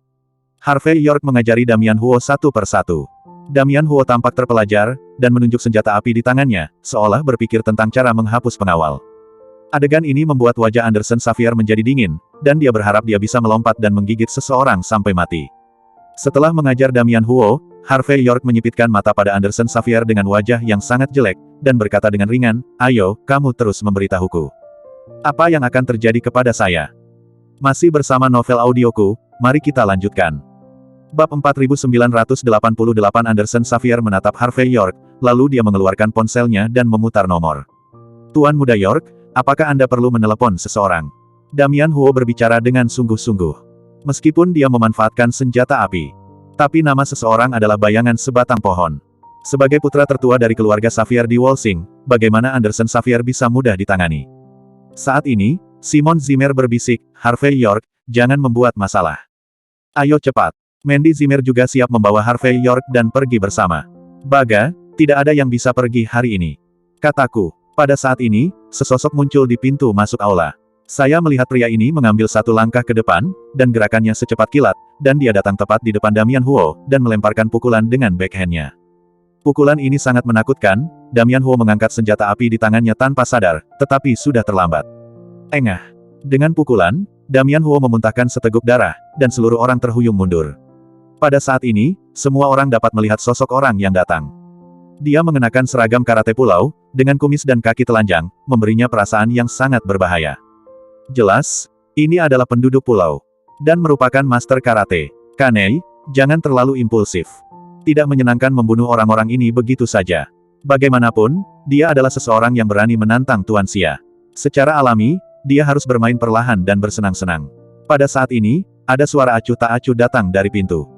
Harvey York mengajari Damian Huo satu per satu. Damian Huo tampak terpelajar, dan menunjuk senjata api di tangannya, seolah berpikir tentang cara menghapus pengawal. Adegan ini membuat wajah Anderson Xavier menjadi dingin, dan dia berharap dia bisa melompat dan menggigit seseorang sampai mati. Setelah mengajar Damian Huo, Harvey York menyipitkan mata pada Anderson Xavier dengan wajah yang sangat jelek, dan berkata dengan ringan, ayo, kamu terus memberitahuku. Apa yang akan terjadi kepada saya? Masih bersama novel audioku, mari kita lanjutkan. Bab 4988. Anderson Xavier menatap Harvey York, lalu dia mengeluarkan ponselnya dan memutar nomor. Tuan Muda York, apakah Anda perlu menelepon seseorang? Damian Huo berbicara dengan sungguh-sungguh. Meskipun dia memanfaatkan senjata api, tapi nama seseorang adalah bayangan sebatang pohon. Sebagai putra tertua dari keluarga Xavier di Wolsing, bagaimana Anderson Xavier bisa mudah ditangani? Saat ini, Simon Zimmer berbisik, Harvey York, jangan membuat masalah. Ayo cepat. Mandy Zimmer juga siap membawa Harvey York dan pergi bersama. Baga, Tidak ada yang bisa pergi hari ini. Kataku. Pada saat ini, sesosok muncul di pintu masuk aula. Saya melihat pria ini mengambil satu langkah ke depan, dan gerakannya secepat kilat, dan dia datang tepat di depan Damian Huo, dan melemparkan pukulan dengan backhand-nya. Pukulan ini sangat menakutkan, Damian Huo mengangkat senjata api di tangannya tanpa sadar, tetapi sudah terlambat. Engah. Dengan pukulan, Damian Huo memuntahkan seteguk darah, dan seluruh orang terhuyung mundur. Pada saat ini, semua orang dapat melihat sosok orang yang datang. Dia mengenakan seragam karate pulau, dengan kumis dan kaki telanjang, memberinya perasaan yang sangat berbahaya. Jelas, ini adalah penduduk pulau. Dan merupakan master karate. Kanei, jangan terlalu impulsif. Tidak menyenangkan membunuh orang-orang ini begitu saja. Bagaimanapun, dia adalah seseorang yang berani menantang Tuan Xia. Secara alami, dia harus bermain perlahan dan bersenang-senang. Pada saat ini, ada suara acuh tak acuh datang dari pintu.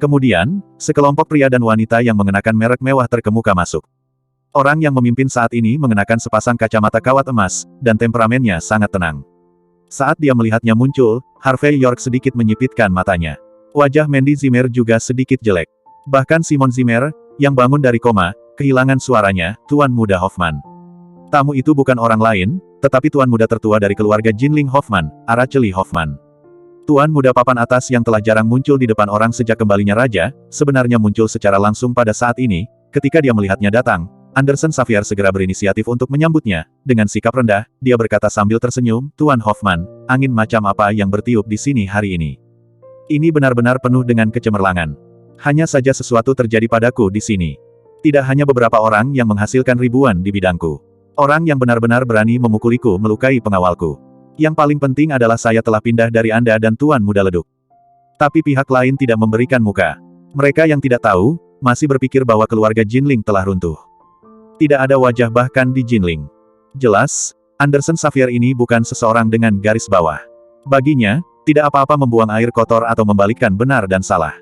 Kemudian, sekelompok pria dan wanita yang mengenakan merek mewah terkemuka masuk. Orang yang memimpin saat ini mengenakan sepasang kacamata kawat emas, dan temperamennya sangat tenang. Saat dia melihatnya muncul, Harvey York sedikit menyipitkan matanya. Wajah Mandy Zimmer juga sedikit jelek. Bahkan Simon Zimmer, yang bangun dari koma, kehilangan suaranya, Tuan Muda Hoffman. Tamu itu bukan orang lain, tetapi Tuan Muda tertua dari keluarga Jinling Hoffman, Araceli Hoffman. Tuan Muda papan atas yang telah jarang muncul di depan orang sejak kembalinya raja, sebenarnya muncul secara langsung pada saat ini. Ketika dia melihatnya datang, Anderson Xavier segera berinisiatif untuk menyambutnya. Dengan sikap rendah, dia berkata sambil tersenyum, Tuan Hoffman, angin macam apa yang bertiup di sini hari ini? Ini benar-benar penuh dengan kecemerlangan. Hanya saja sesuatu terjadi padaku di sini. Tidak hanya beberapa orang yang menghasilkan ribuan di bidangku. Orang yang benar-benar berani memukuliku melukai pengawalku. Yang paling penting adalah saya telah pindah dari Anda dan Tuan Muda Leduk. Tapi pihak lain tidak memberikan muka. Mereka yang tidak tahu, masih berpikir bahwa keluarga Jinling telah runtuh. Tidak ada wajah bahkan di Jinling. Jelas, Anderson Xavier ini bukan seseorang dengan garis bawah. Baginya, tidak apa-apa membuang air kotor atau membalikkan benar dan salah.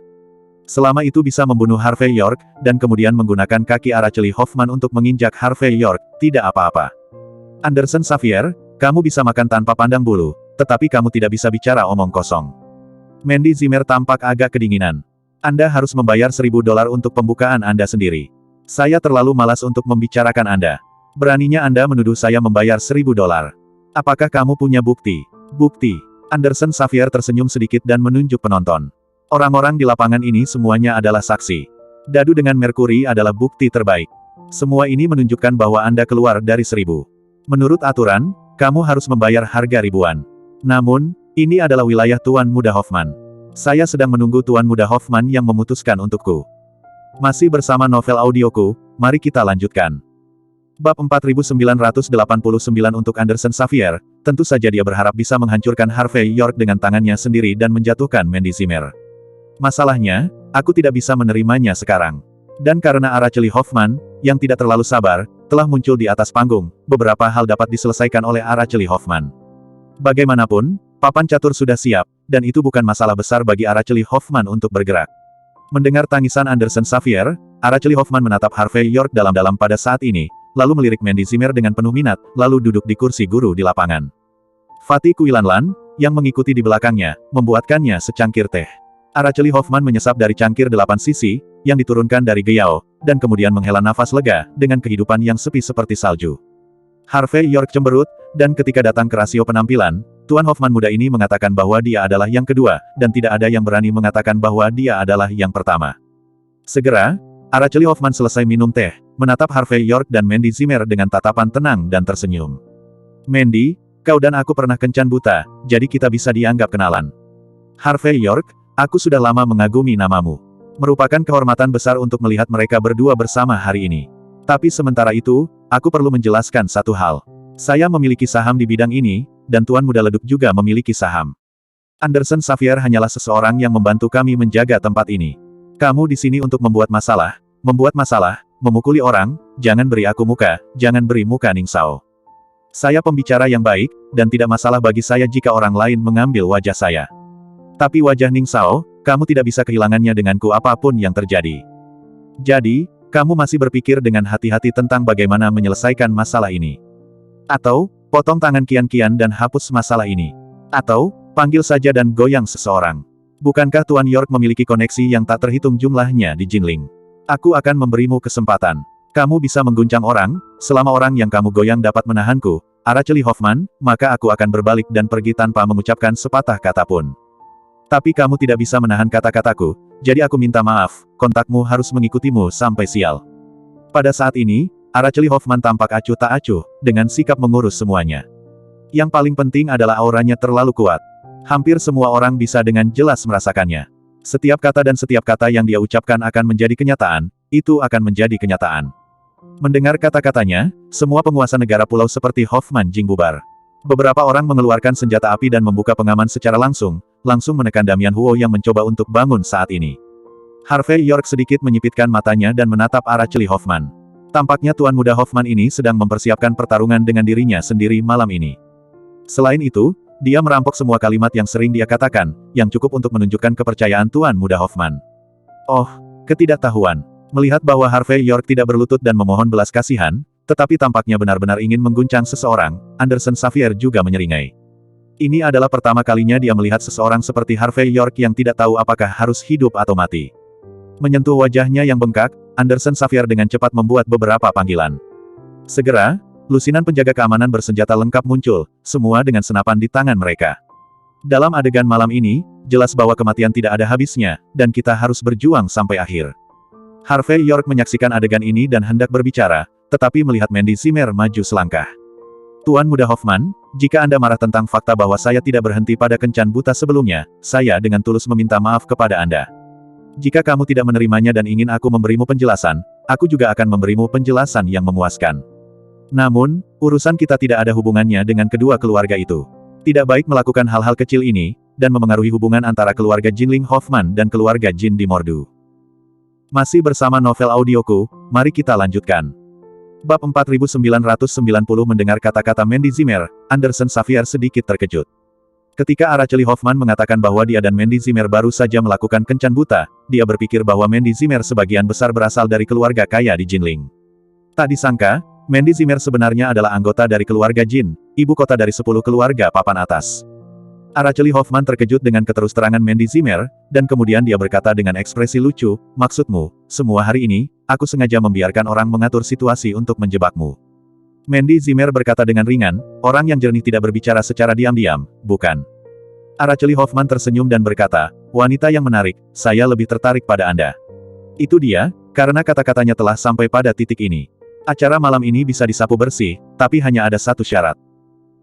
Selama itu bisa membunuh Harvey York, dan kemudian menggunakan kaki Araceli Hoffman untuk menginjak Harvey York, tidak apa-apa. Anderson Xavier, kamu bisa makan tanpa pandang bulu, tetapi kamu tidak bisa bicara omong kosong. Mandy Zimmer tampak agak kedinginan. Anda harus membayar $1.000 untuk pembukaan Anda sendiri. Saya terlalu malas untuk membicarakan Anda. Beraninya Anda menuduh saya membayar $1.000. Apakah kamu punya bukti? Bukti. Anderson Xavier tersenyum sedikit dan menunjuk penonton. Orang-orang di lapangan ini semuanya adalah saksi. Dadu dengan Merkuri adalah bukti terbaik. Semua ini menunjukkan bahwa Anda keluar dari 1000. Menurut aturan, kamu harus membayar harga ribuan. Namun, ini adalah wilayah Tuan Muda Hoffman. Saya sedang menunggu Tuan Muda Hoffman yang memutuskan untukku. Masih bersama novel audioku, mari kita lanjutkan. Bab 4989 untuk Anderson Xavier, tentu saja dia berharap bisa menghancurkan Harvey York dengan tangannya sendiri dan menjatuhkan Mandy Zimmer. Masalahnya, aku tidak bisa menerimanya sekarang. Dan karena Araceli Hoffman, yang tidak terlalu sabar, telah muncul di atas panggung, beberapa hal dapat diselesaikan oleh Araceli Hoffman. Bagaimanapun, papan catur sudah siap, dan itu bukan masalah besar bagi Araceli Hoffman untuk bergerak. Mendengar tangisan Anderson Xavier, Araceli Hoffman menatap Harvey York dalam-dalam pada saat ini, lalu melirik Mandy Zimmer dengan penuh minat, lalu duduk di kursi guru di lapangan. Fatih Kuilanlan, yang mengikuti di belakangnya, membuatkannya secangkir teh. Araceli Hoffman menyesap dari cangkir 8 sisi, yang diturunkan dari Geyao, dan kemudian menghela nafas lega, dengan kehidupan yang sepi seperti salju. Harvey York cemberut, dan ketika datang ke rasio penampilan, Tuan Hoffman muda ini mengatakan bahwa dia adalah yang kedua, dan tidak ada yang berani mengatakan bahwa dia adalah yang pertama. Segera, Araceli Hoffman selesai minum teh, menatap Harvey York dan Mandy Zimmer dengan tatapan tenang dan tersenyum. Mandy, kau dan aku pernah kencan buta, jadi kita bisa dianggap kenalan. Harvey York, aku sudah lama mengagumi namamu. Merupakan kehormatan besar untuk melihat mereka berdua bersama hari ini. Tapi sementara itu, aku perlu menjelaskan satu hal. Saya memiliki saham di bidang ini, dan Tuan Muda Leduk juga memiliki saham. Anderson Xavier hanyalah seseorang yang membantu kami menjaga tempat ini. Kamu di sini untuk membuat masalah, memukuli orang, jangan beri aku muka, jangan beri muka Ning Sao. Saya pembicara yang baik, dan tidak masalah bagi saya jika orang lain mengambil wajah saya. Tapi wajah Ning Sao, kamu tidak bisa kehilangannya denganku apapun yang terjadi. Jadi, kamu masih berpikir dengan hati-hati tentang bagaimana menyelesaikan masalah ini. Atau, potong tangan Kian-Kian dan hapus masalah ini. Atau, panggil saja dan goyang seseorang. Bukankah Tuan York memiliki koneksi yang tak terhitung jumlahnya di Jinling? Aku akan memberimu kesempatan. Kamu bisa mengguncang orang, selama orang yang kamu goyang dapat menahanku, Araceli Hoffman, maka aku akan berbalik dan pergi tanpa mengucapkan sepatah kata pun. Tapi kamu tidak bisa menahan kata-kataku, jadi aku minta maaf, kontakmu harus mengikutimu sampai sial. Pada saat ini, Araceli Hoffman tampak acuh tak acuh, dengan sikap mengurus semuanya. Yang paling penting adalah auranya terlalu kuat. Hampir semua orang bisa dengan jelas merasakannya. Setiap kata dan setiap kata yang dia ucapkan akan menjadi kenyataan, itu akan menjadi kenyataan. Mendengar kata-katanya, semua penguasa negara pulau seperti Hoffman Jing bubar. Beberapa orang mengeluarkan senjata api dan membuka pengaman secara langsung menekan Damian Huo yang mencoba untuk bangun saat ini. Harvey York sedikit menyipitkan matanya dan menatap Araceli Hoffman. Tampaknya tuan muda Hoffman ini sedang mempersiapkan pertarungan dengan dirinya sendiri malam ini. Selain itu, dia merampok semua kalimat yang sering dia katakan, yang cukup untuk menunjukkan kepercayaan tuan muda Hoffman. Oh, ketidaktahuan. Melihat bahwa Harvey York tidak berlutut dan memohon belas kasihan, tetapi tampaknya benar-benar ingin mengguncang seseorang, Anderson Xavier juga menyeringai. Ini adalah pertama kalinya dia melihat seseorang seperti Harvey York yang tidak tahu apakah harus hidup atau mati. Menyentuh wajahnya yang bengkak, Anderson Xavier dengan cepat membuat beberapa panggilan. Segera, lusinan penjaga keamanan bersenjata lengkap muncul, semua dengan senapan di tangan mereka. Dalam adegan malam ini, jelas bahwa kematian tidak ada habisnya, dan kita harus berjuang sampai akhir. Harvey York menyaksikan adegan ini dan hendak berbicara, tetapi melihat Mandy Zimmer maju selangkah. Tuan muda Hoffman, jika Anda marah tentang fakta bahwa saya tidak berhenti pada kencan buta sebelumnya, saya dengan tulus meminta maaf kepada Anda. Jika kamu tidak menerimanya dan ingin aku memberimu penjelasan, aku juga akan memberimu penjelasan yang memuaskan. Namun, urusan kita tidak ada hubungannya dengan kedua keluarga itu. Tidak baik melakukan hal-hal kecil ini, dan memengaruhi hubungan antara keluarga Jinling Hoffman dan keluarga Jin di Mordu. Masih bersama novel audioku, mari kita lanjutkan. Bab 4990 mendengar kata-kata Mandy Zimmer, Anderson Xavier sedikit terkejut. Ketika Araceli Hoffman mengatakan bahwa dia dan Mandy Zimmer baru saja melakukan kencan buta, dia berpikir bahwa Mandy Zimmer sebagian besar berasal dari keluarga kaya di Jinling. Tak disangka, Mandy Zimmer sebenarnya adalah anggota dari keluarga Jin, ibu kota dari 10 keluarga papan atas. Araceli Hoffman terkejut dengan keterus-terangan Mandy Zimmer, dan kemudian dia berkata dengan ekspresi lucu, maksudmu, semua hari ini, aku sengaja membiarkan orang mengatur situasi untuk menjebakmu. Mandy Zimmer berkata dengan ringan, orang yang jernih tidak berbicara secara diam-diam, bukan? Araceli Hoffman tersenyum dan berkata, wanita yang menarik, saya lebih tertarik pada Anda. Itu dia, karena kata-katanya telah sampai pada titik ini. Acara malam ini bisa disapu bersih, tapi hanya ada satu syarat.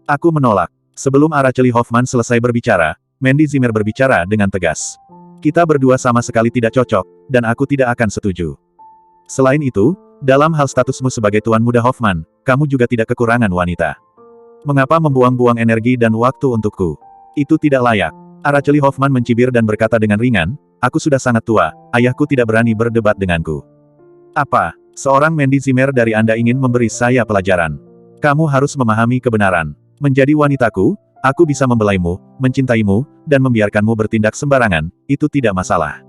Aku menolak. Sebelum Araceli Hoffman selesai berbicara, Mandy Zimmer berbicara dengan tegas. Kita berdua sama sekali tidak cocok, dan aku tidak akan setuju. Selain itu, dalam hal statusmu sebagai tuan muda Hoffman, kamu juga tidak kekurangan wanita. Mengapa membuang-buang energi dan waktu untukku? Itu tidak layak. Araceli Hoffman mencibir dan berkata dengan ringan, aku sudah sangat tua, ayahku tidak berani berdebat denganku. Apa? Seorang Mandy Zimmer dari Anda ingin memberi saya pelajaran. Kamu harus memahami kebenaran. Menjadi wanitaku, aku bisa membelaimu, mencintaimu, dan membiarkanmu bertindak sembarangan, itu tidak masalah.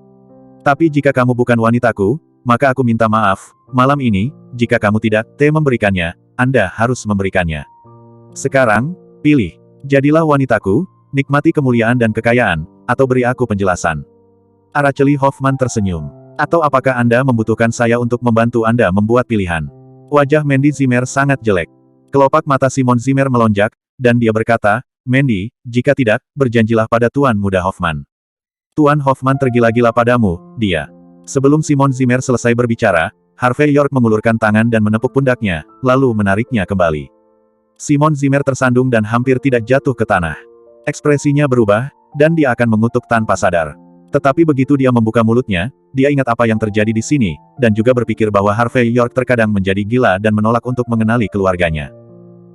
Tapi jika kamu bukan wanitaku, maka aku minta maaf, malam ini, jika kamu tidak memberikannya, Anda harus memberikannya. Sekarang, pilih. Jadilah wanitaku, nikmati kemuliaan dan kekayaan, atau beri aku penjelasan. Araceli Hoffman tersenyum. Atau apakah Anda membutuhkan saya untuk membantu Anda membuat pilihan? Wajah Mandy Zimmer sangat jelek. Kelopak mata Simon Zimmer melonjak, dan dia berkata, Mandy, jika tidak, berjanjilah pada Tuan Muda Hoffman. Tuan Hoffman tergila-gila padamu, dia. Sebelum Simon Zimmer selesai berbicara, Harvey York mengulurkan tangan dan menepuk pundaknya, lalu menariknya kembali. Simon Zimmer tersandung dan hampir tidak jatuh ke tanah. Ekspresinya berubah, dan dia akan mengutuk tanpa sadar. Tetapi begitu dia membuka mulutnya, dia ingat apa yang terjadi di sini, dan juga berpikir bahwa Harvey York terkadang menjadi gila dan menolak untuk mengenali keluarganya.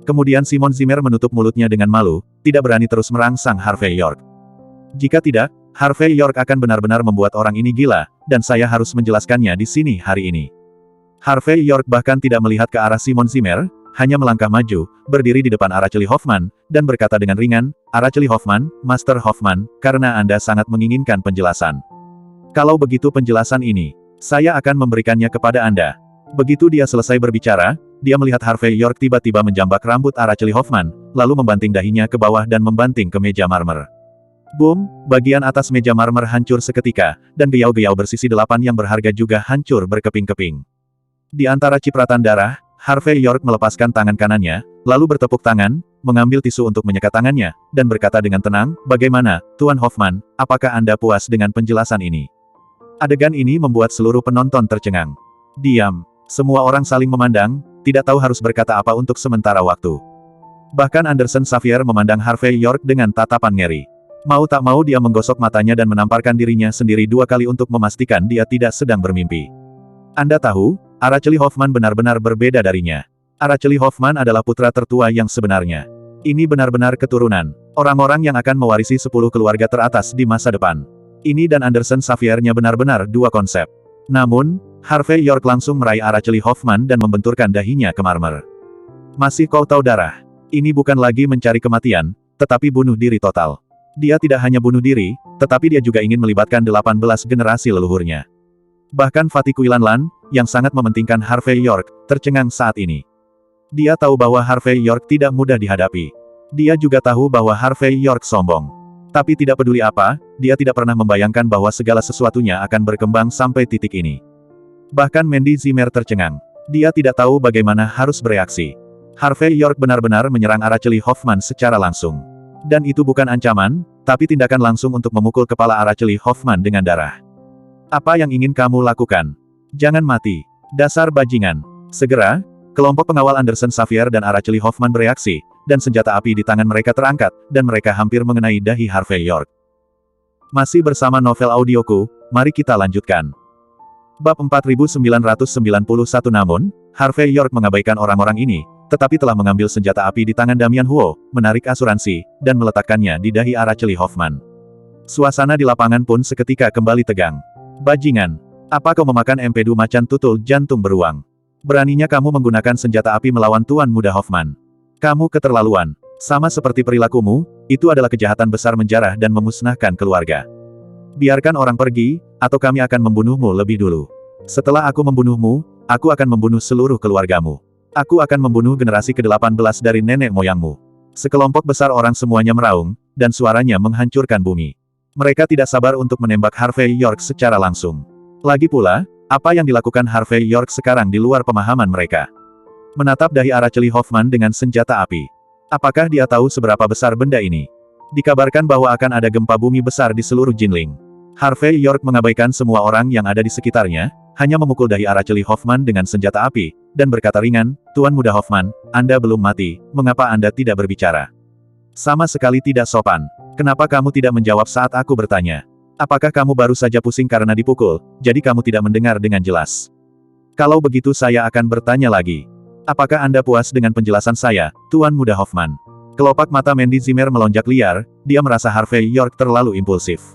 Kemudian Simon Zimmer menutup mulutnya dengan malu, tidak berani terus merangsang Harvey York. Jika tidak, Harvey York akan benar-benar membuat orang ini gila, dan saya harus menjelaskannya di sini hari ini. Harvey York bahkan tidak melihat ke arah Simon Zimmer, hanya melangkah maju, berdiri di depan Araceli Hoffman, dan berkata dengan ringan, Araceli Hoffman, Master Hoffman, karena Anda sangat menginginkan penjelasan. Kalau begitu penjelasan ini, saya akan memberikannya kepada Anda. Begitu dia selesai berbicara, dia melihat Harvey York tiba-tiba menjambak rambut Araceli Hoffman, lalu membanting dahinya ke bawah dan membanting ke meja marmer. Boom, bagian atas meja marmer hancur seketika, dan geyaw-geyaw bersisi 8 yang berharga juga hancur berkeping-keping. Di antara cipratan darah, Harvey York melepaskan tangan kanannya, lalu bertepuk tangan, mengambil tisu untuk menyekat tangannya, dan berkata dengan tenang, "Bagaimana, Tuan Hoffman, apakah Anda puas dengan penjelasan ini?" Adegan ini membuat seluruh penonton tercengang. Diam. Semua orang saling memandang, tidak tahu harus berkata apa untuk sementara waktu. Bahkan Anderson Xavier memandang Harvey York dengan tatapan ngeri. Mau tak mau dia menggosok matanya dan menamparkan dirinya sendiri 2 kali untuk memastikan dia tidak sedang bermimpi. Anda tahu, Araceli Hoffman benar-benar berbeda darinya. Araceli Hoffman adalah putra tertua yang sebenarnya. Ini benar-benar keturunan. Orang-orang yang akan mewarisi 10 keluarga teratas di masa depan. Ini dan Anderson Xaviernya benar-benar 2 konsep. Namun, Harvey York langsung meraih Araceli Hoffman dan membenturkan dahinya ke marmer. "Masih kau tahu darah? Ini bukan lagi mencari kematian, tetapi bunuh diri total." Dia tidak hanya bunuh diri, tetapi dia juga ingin melibatkan 18 generasi leluhurnya. Bahkan Fatih Kuilanlan, yang sangat mementingkan Harvey York, tercengang saat ini. Dia tahu bahwa Harvey York tidak mudah dihadapi. Dia juga tahu bahwa Harvey York sombong. Tapi tidak peduli apa, dia tidak pernah membayangkan bahwa segala sesuatunya akan berkembang sampai titik ini. Bahkan Mandy Zimmer tercengang. Dia tidak tahu bagaimana harus bereaksi. Harvey York benar-benar menyerang Araceli Hoffman secara langsung. Dan itu bukan ancaman, tapi tindakan langsung untuk memukul kepala Araceli Hoffman dengan darah. "Apa yang ingin kamu lakukan? Jangan mati. Dasar bajingan." Segera, kelompok pengawal Anderson Xavier dan Araceli Hoffman bereaksi, dan senjata api di tangan mereka terangkat, dan mereka hampir mengenai dahi Harvey York. Masih bersama novel audioku, mari kita lanjutkan. Bab 4991. Namun, Harvey York mengabaikan orang-orang ini, tetapi telah mengambil senjata api di tangan Damian Huo, menarik asuransi, dan meletakkannya di dahi Araceli Hoffman. Suasana di lapangan pun seketika kembali tegang. "Bajingan! Apa kau memakan empedu macan tutul jantung beruang? Beraninya kamu menggunakan senjata api melawan Tuan Muda Hoffman. Kamu keterlaluan. Sama seperti perilakumu, itu adalah kejahatan besar menjarah dan memusnahkan keluarga. Biarkan orang pergi, atau kami akan membunuhmu lebih dulu. Setelah aku membunuhmu, aku akan membunuh seluruh keluargamu. Aku akan membunuh generasi ke-18 dari nenek moyangmu." Sekelompok besar orang semuanya meraung, dan suaranya menghancurkan bumi. Mereka tidak sabar untuk menembak Harvey York secara langsung. Lagi pula, apa yang dilakukan Harvey York sekarang di luar pemahaman mereka. Menatap dahi Araceli Hoffman dengan senjata api. Apakah dia tahu seberapa besar benda ini? Dikabarkan bahwa akan ada gempa bumi besar di seluruh Jinling. Harvey York mengabaikan semua orang yang ada di sekitarnya, hanya memukul dahi Araceli Hoffman dengan senjata api, dan berkata ringan, "Tuan Muda Hoffman, Anda belum mati, mengapa Anda tidak berbicara? Sama sekali tidak sopan. Kenapa kamu tidak menjawab saat aku bertanya? Apakah kamu baru saja pusing karena dipukul, jadi kamu tidak mendengar dengan jelas? Kalau begitu saya akan bertanya lagi. Apakah Anda puas dengan penjelasan saya, Tuan Muda Hoffman?" Kelopak mata Mandy Zimmer melonjak liar, dia merasa Harvey York terlalu impulsif.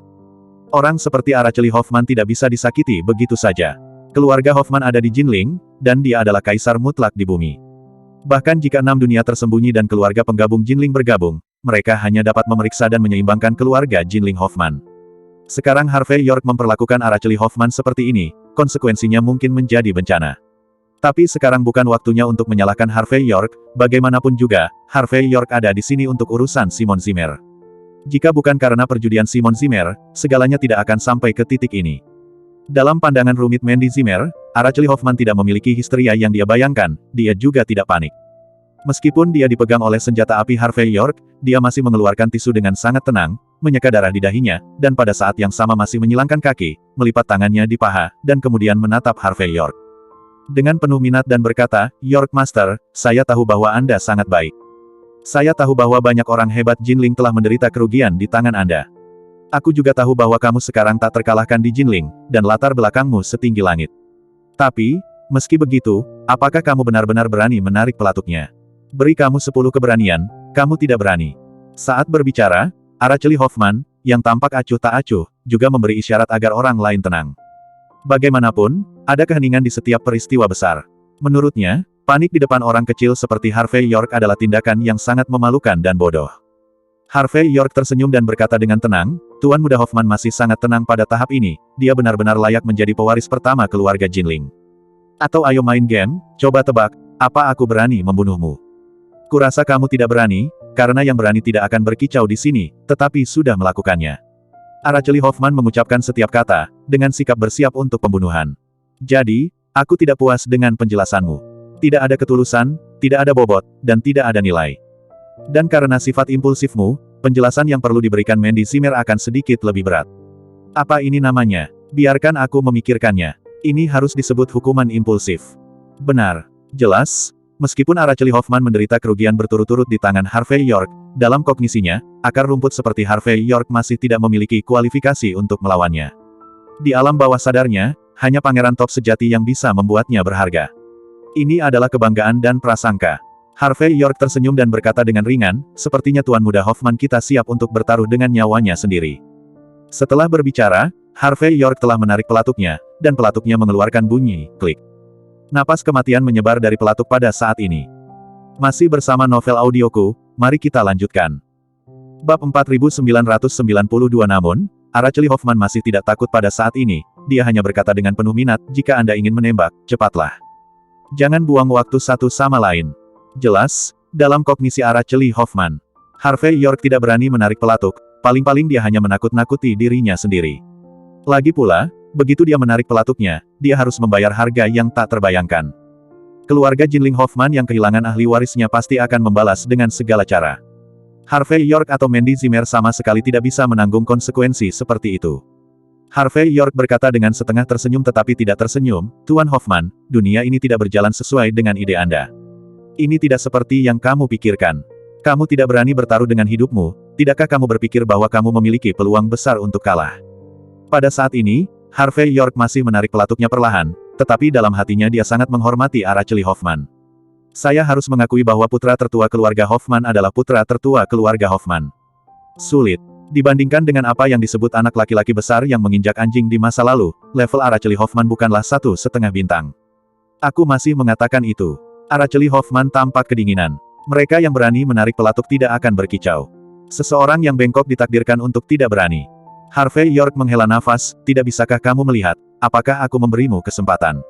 Orang seperti Araceli Hoffman tidak bisa disakiti begitu saja. Keluarga Hoffman ada di Jinling, dan dia adalah kaisar mutlak di bumi. Bahkan jika 6 dunia tersembunyi dan keluarga penggabung Jinling bergabung, mereka hanya dapat memeriksa dan menyeimbangkan keluarga Jinling Hoffman. Sekarang Harvey York memperlakukan Araceli Hoffman seperti ini, konsekuensinya mungkin menjadi bencana. Tapi sekarang bukan waktunya untuk menyalahkan Harvey York, bagaimanapun juga, Harvey York ada di sini untuk urusan Simon Zimmer. Jika bukan karena perjudian Simon Zimmer, segalanya tidak akan sampai ke titik ini. Dalam pandangan rumit Mandy Zimmer, Araceli Hoffman tidak memiliki histeria yang dia bayangkan, dia juga tidak panik. Meskipun dia dipegang oleh senjata api Harvey York, dia masih mengeluarkan tisu dengan sangat tenang, menyeka darah di dahinya, dan pada saat yang sama masih menyilangkan kaki, melipat tangannya di paha, dan kemudian menatap Harvey York. Dengan penuh minat dan berkata, "York Master, saya tahu bahwa Anda sangat baik. Saya tahu bahwa banyak orang hebat Jinling telah menderita kerugian di tangan Anda. Aku juga tahu bahwa kamu sekarang tak terkalahkan di Jinling, dan latar belakangmu setinggi langit. Tapi, meski begitu, apakah kamu benar-benar berani menarik pelatuknya? Beri kamu 10 keberanian, kamu tidak berani." Saat berbicara, Araceli Hoffman, yang tampak acuh tak acuh, juga memberi isyarat agar orang lain tenang. Bagaimanapun, ada keheningan di setiap peristiwa besar. Menurutnya, panik di depan orang kecil seperti Harvey York adalah tindakan yang sangat memalukan dan bodoh. Harvey York tersenyum dan berkata dengan tenang, "Tuan Muda Hoffman masih sangat tenang pada tahap ini, dia benar-benar layak menjadi pewaris pertama keluarga Jinling. Atau ayo main game, coba tebak, apa aku berani membunuhmu?" Kurasa kamu tidak berani, karena yang berani tidak akan berkicau di sini, tetapi sudah melakukannya. Araceli Hoffman mengucapkan setiap kata, dengan sikap bersiap untuk pembunuhan. Jadi, aku tidak puas dengan penjelasanmu. Tidak ada ketulusan, tidak ada bobot, dan tidak ada nilai. Dan karena sifat impulsifmu, penjelasan yang perlu diberikan Mandy Zimmer akan sedikit lebih berat. Apa ini namanya? Biarkan aku memikirkannya. Ini harus disebut hukuman impulsif. Benar. Jelas. Meskipun Araceli Hoffman menderita kerugian berturut-turut di tangan Harvey York, dalam kognisinya, akar rumput seperti Harvey York masih tidak memiliki kualifikasi untuk melawannya. Di alam bawah sadarnya, hanya pangeran top sejati yang bisa membuatnya berharga. Ini adalah kebanggaan dan prasangka. Harvey York tersenyum dan berkata dengan ringan, sepertinya Tuan Muda Hoffman kita siap untuk bertaruh dengan nyawanya sendiri. Setelah berbicara, Harvey York telah menarik pelatuknya, dan pelatuknya mengeluarkan bunyi, klik. Napas kematian menyebar dari pelatuk pada saat ini. Masih bersama novel audioku, mari kita lanjutkan. Bab 4992 namun, Araceli Hoffman masih tidak takut pada saat ini, dia hanya berkata dengan penuh minat, jika Anda ingin menembak, cepatlah. Jangan buang waktu satu sama lain. Jelas, dalam kognisi Araceli Hoffman, Harvey York tidak berani menarik pelatuk, paling-paling dia hanya menakut-nakuti dirinya sendiri. Lagi pula, begitu dia menarik pelatuknya, dia harus membayar harga yang tak terbayangkan. Keluarga Jinling Hoffman yang kehilangan ahli warisnya pasti akan membalas dengan segala cara. Harvey York atau Mandy Zimmer sama sekali tidak bisa menanggung konsekuensi seperti itu. Harvey York berkata dengan setengah tersenyum tetapi tidak tersenyum, Tuan Hoffman, dunia ini tidak berjalan sesuai dengan ide Anda. Ini tidak seperti yang kamu pikirkan. Kamu tidak berani bertaruh dengan hidupmu, tidakkah kamu berpikir bahwa kamu memiliki peluang besar untuk kalah? Pada saat ini, Harvey York masih menarik pelatuknya perlahan, tetapi dalam hatinya dia sangat menghormati Araceli Hoffman. Saya harus mengakui bahwa putra tertua keluarga Hoffman adalah putra tertua keluarga Hoffman. Sulit. Dibandingkan dengan apa yang disebut anak laki-laki besar yang menginjak anjing di masa lalu, level Araceli Hoffman bukanlah 1,5 bintang. Aku masih mengatakan itu. Araceli Hoffman tampak kedinginan. Mereka yang berani menarik pelatuk tidak akan berkicau. Seseorang yang bengkok ditakdirkan untuk tidak berani. Harvey York menghela nafas, tidak bisakah kamu melihat, apakah aku memberimu kesempatan?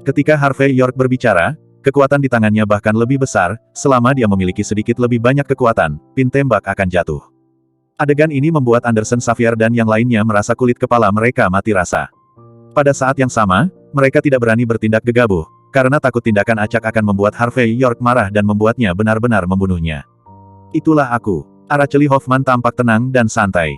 Ketika Harvey York berbicara, kekuatan di tangannya bahkan lebih besar, selama dia memiliki sedikit lebih banyak kekuatan, pin tembak akan jatuh. Adegan ini membuat Anderson Xavier dan yang lainnya merasa kulit kepala mereka mati rasa. Pada saat yang sama, mereka tidak berani bertindak gegabah, karena takut tindakan acak akan membuat Harvey York marah dan membuatnya benar-benar membunuhnya. Itulah aku. Araceli Hoffman tampak tenang dan santai.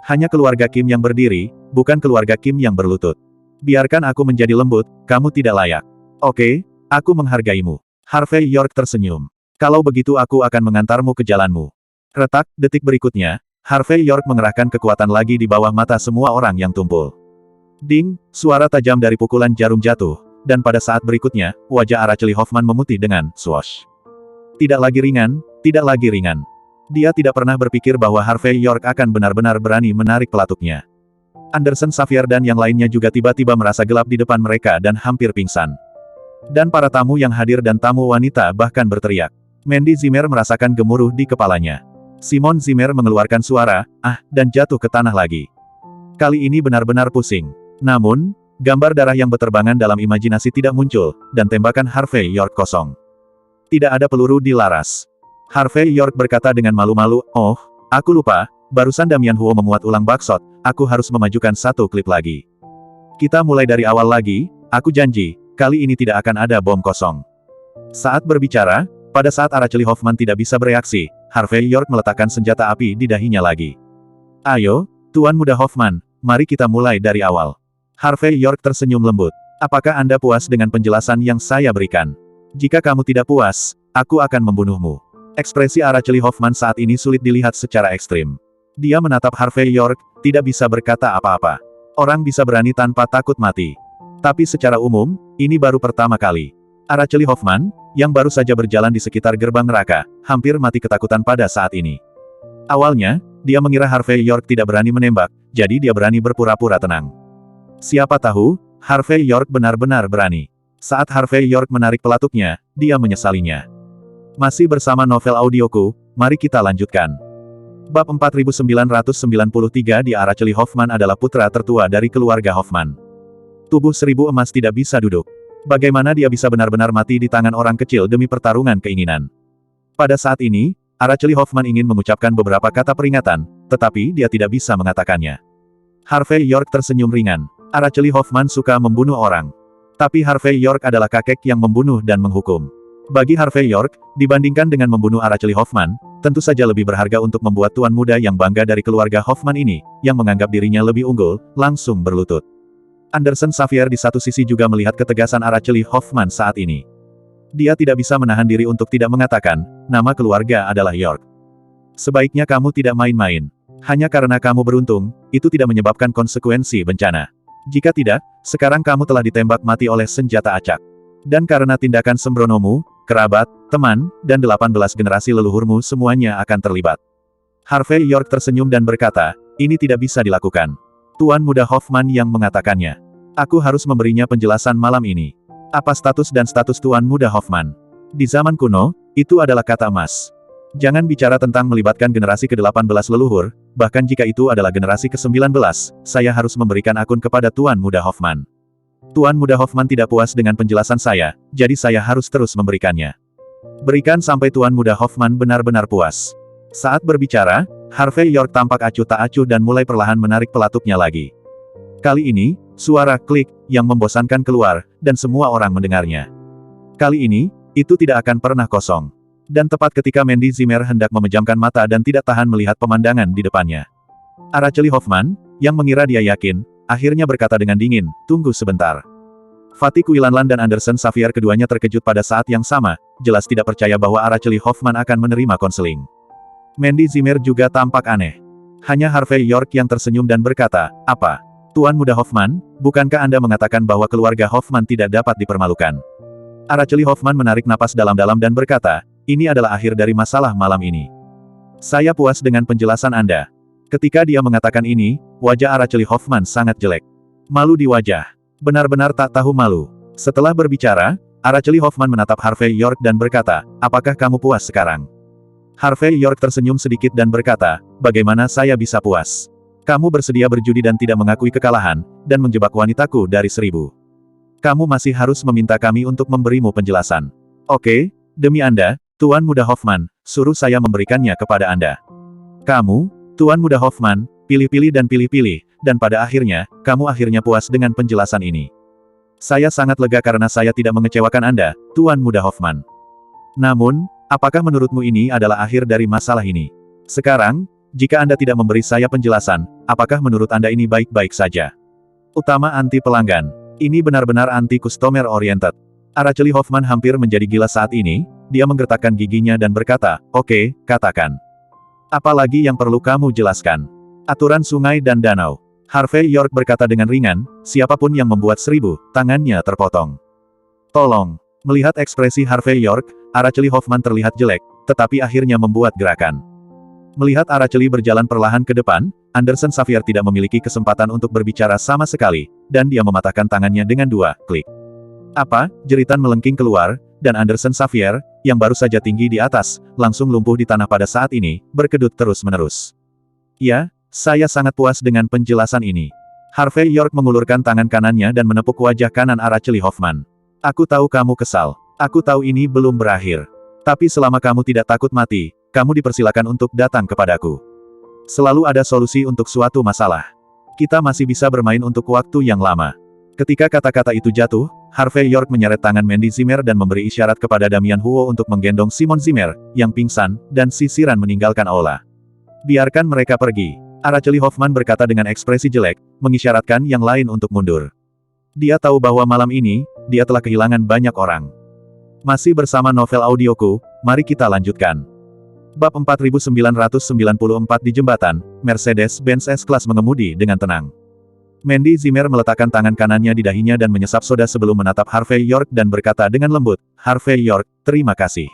Hanya keluarga Kim yang berdiri, bukan keluarga Kim yang berlutut. Biarkan aku menjadi lembut, kamu tidak layak. Oke, aku menghargaimu. Harvey York tersenyum. Kalau begitu aku akan mengantarmu ke jalanmu. Retak, detik berikutnya, Harvey York mengerahkan kekuatan lagi di bawah mata semua orang yang tumpul. Ding, suara tajam dari pukulan jarum jatuh, dan pada saat berikutnya, wajah Araceli Hoffman memutih dengan swoosh. Tidak lagi ringan, tidak lagi ringan. Dia tidak pernah berpikir bahwa Harvey York akan benar-benar berani menarik pelatuknya. Anderson Xavier dan yang lainnya juga tiba-tiba merasa gelap di depan mereka dan hampir pingsan. Dan para tamu yang hadir dan tamu wanita bahkan berteriak. Mandy Zimmer merasakan gemuruh di kepalanya. Simon Zimmer mengeluarkan suara, dan jatuh ke tanah lagi. Kali ini benar-benar pusing. Namun, gambar darah yang berterbangan dalam imajinasi tidak muncul, dan tembakan Harvey York kosong. Tidak ada peluru di laras. Harvey York berkata dengan malu-malu, oh, aku lupa, barusan Damian Huo memuat ulang bakshot, aku harus memajukan satu klip lagi. Kita mulai dari awal lagi, aku janji, kali ini tidak akan ada bom kosong. Saat berbicara, pada saat Araceli Hoffman tidak bisa bereaksi, Harvey York meletakkan senjata api di dahinya lagi. Ayo, Tuan Muda Hoffman, mari kita mulai dari awal. Harvey York tersenyum lembut. Apakah Anda puas dengan penjelasan yang saya berikan? Jika kamu tidak puas, aku akan membunuhmu. Ekspresi Araceli Hoffman saat ini sulit dilihat secara ekstrim. Dia menatap Harvey York, tidak bisa berkata apa-apa. Orang bisa berani tanpa takut mati. Tapi secara umum, ini baru pertama kali. Araceli Hoffman, yang baru saja berjalan di sekitar gerbang neraka, hampir mati ketakutan pada saat ini. Awalnya, dia mengira Harvey York tidak berani menembak, jadi dia berani berpura-pura tenang. Siapa tahu, Harvey York benar-benar berani. Saat Harvey York menarik pelatuknya, dia menyesalinya. Masih bersama novel audioku, mari kita lanjutkan. Bab 4993 di Araceli Hoffman adalah putra tertua dari keluarga Hoffman. Tubuh 1000 emas tidak bisa duduk. Bagaimana dia bisa benar-benar mati di tangan orang kecil demi pertarungan keinginan? Pada saat ini, Araceli Hoffman ingin mengucapkan beberapa kata peringatan, tetapi dia tidak bisa mengatakannya. Harvey York tersenyum ringan. Araceli Hoffman suka membunuh orang. Tapi Harvey York adalah kakek yang membunuh dan menghukum. Bagi Harvey York, dibandingkan dengan membunuh Araceli Hoffman, tentu saja lebih berharga untuk membuat tuan muda yang bangga dari keluarga Hoffman ini, yang menganggap dirinya lebih unggul, langsung berlutut. Anderson Xavier di satu sisi juga melihat ketegasan Araceli Hoffman saat ini. Dia tidak bisa menahan diri untuk tidak mengatakan, nama keluarga adalah York. Sebaiknya kamu tidak main-main. Hanya karena kamu beruntung, itu tidak menyebabkan konsekuensi bencana. Jika tidak, sekarang kamu telah ditembak mati oleh senjata acak. Dan karena tindakan sembronomu, kerabat, teman, dan 18 generasi leluhurmu semuanya akan terlibat. Harvey York tersenyum dan berkata, ini tidak bisa dilakukan. Tuan muda Hoffman yang mengatakannya. Aku harus memberinya penjelasan malam ini. Apa status dan status Tuan muda Hoffman? Di zaman kuno, itu adalah kata emas. Jangan bicara tentang melibatkan generasi ke-18 leluhur, bahkan jika itu adalah generasi ke-19, saya harus memberikan akun kepada Tuan muda Hoffman. Tuan muda Hoffman tidak puas dengan penjelasan saya, jadi saya harus terus memberikannya. Berikan sampai Tuan muda Hoffman benar-benar puas. Saat berbicara, Harvey York tampak acuh tak acuh dan mulai perlahan menarik pelatupnya lagi. Kali ini, suara klik yang membosankan keluar, dan semua orang mendengarnya. Kali ini, itu tidak akan pernah kosong. Dan tepat ketika Mandy Zimmer hendak memejamkan mata dan tidak tahan melihat pemandangan di depannya. Araceli Hoffman, yang mengira dia yakin, akhirnya berkata dengan dingin, tunggu sebentar. Fatih Quilanland dan Anderson Xavier keduanya terkejut pada saat yang sama, jelas tidak percaya bahwa Araceli Hoffman akan menerima konseling. Mandy Zimmer juga tampak aneh. Hanya Harvey York yang tersenyum dan berkata, apa? Tuan muda Hoffman, bukankah Anda mengatakan bahwa keluarga Hoffman tidak dapat dipermalukan? Araceli Hoffman menarik napas dalam-dalam dan berkata, ini adalah akhir dari masalah malam ini. Saya puas dengan penjelasan Anda. Ketika dia mengatakan ini, wajah Araceli Hoffman sangat jelek. Malu di wajah. Benar-benar tak tahu malu. Setelah berbicara, Araceli Hoffman menatap Harvey York dan berkata, apakah kamu puas sekarang? Harvey York tersenyum sedikit dan berkata, bagaimana saya bisa puas? Kamu bersedia berjudi dan tidak mengakui kekalahan, dan menjebak wanitaku dari 1000. Kamu masih harus meminta kami untuk memberimu penjelasan. Oke, demi Anda, Tuan muda Hoffman, suruh saya memberikannya kepada Anda. Kamu, Tuan muda Hoffman, pilih-pilih dan pilih-pilih, dan pada akhirnya, kamu akhirnya puas dengan penjelasan ini. Saya sangat lega karena saya tidak mengecewakan Anda, Tuan muda Hoffman. Namun, apakah menurutmu ini adalah akhir dari masalah ini? Sekarang, jika Anda tidak memberi saya penjelasan, apakah menurut Anda ini baik-baik saja? Utama anti-pelanggan. Ini benar-benar anti-customer oriented. Araceli Hoffman hampir menjadi gila saat ini, dia menggertakkan giginya dan berkata, oke, katakan. Apalagi yang perlu kamu jelaskan? Aturan sungai dan danau. Harvey York berkata dengan ringan, siapapun yang membuat 1000, tangannya terpotong. Tolong. Melihat ekspresi Harvey York, Araceli Hoffman terlihat jelek, tetapi akhirnya membuat gerakan. Melihat Araceli berjalan perlahan ke depan, Anderson Xavier tidak memiliki kesempatan untuk berbicara sama sekali, dan dia mematahkan tangannya dengan 2 klik. Apa? Jeritan melengking keluar, dan Anderson Xavier, yang baru saja tinggi di atas, langsung lumpuh di tanah pada saat ini, berkedut terus-menerus. Ya, saya sangat puas dengan penjelasan ini. Harvey York mengulurkan tangan kanannya dan menepuk wajah kanan Araceli Hoffman. Aku tahu kamu kesal. Aku tahu ini belum berakhir. Tapi selama kamu tidak takut mati, kamu dipersilakan untuk datang kepadaku. Selalu ada solusi untuk suatu masalah. Kita masih bisa bermain untuk waktu yang lama. Ketika kata-kata itu jatuh, Harvey York menyeret tangan Mandy Zimmer dan memberi isyarat kepada Damian Huo untuk menggendong Simon Zimmer, yang pingsan, dan sisiran meninggalkan aula. Biarkan mereka pergi. Araceli Hoffman berkata dengan ekspresi jelek, mengisyaratkan yang lain untuk mundur. Dia tahu bahwa malam ini, dia telah kehilangan banyak orang. Masih bersama novel audioku, mari kita lanjutkan. Bab 4994 di jembatan, Mercedes-Benz S-Class mengemudi dengan tenang. Mandy Zimmer meletakkan tangan kanannya di dahinya dan menyesap soda sebelum menatap Harvey York dan berkata dengan lembut, Harvey York, terima kasih.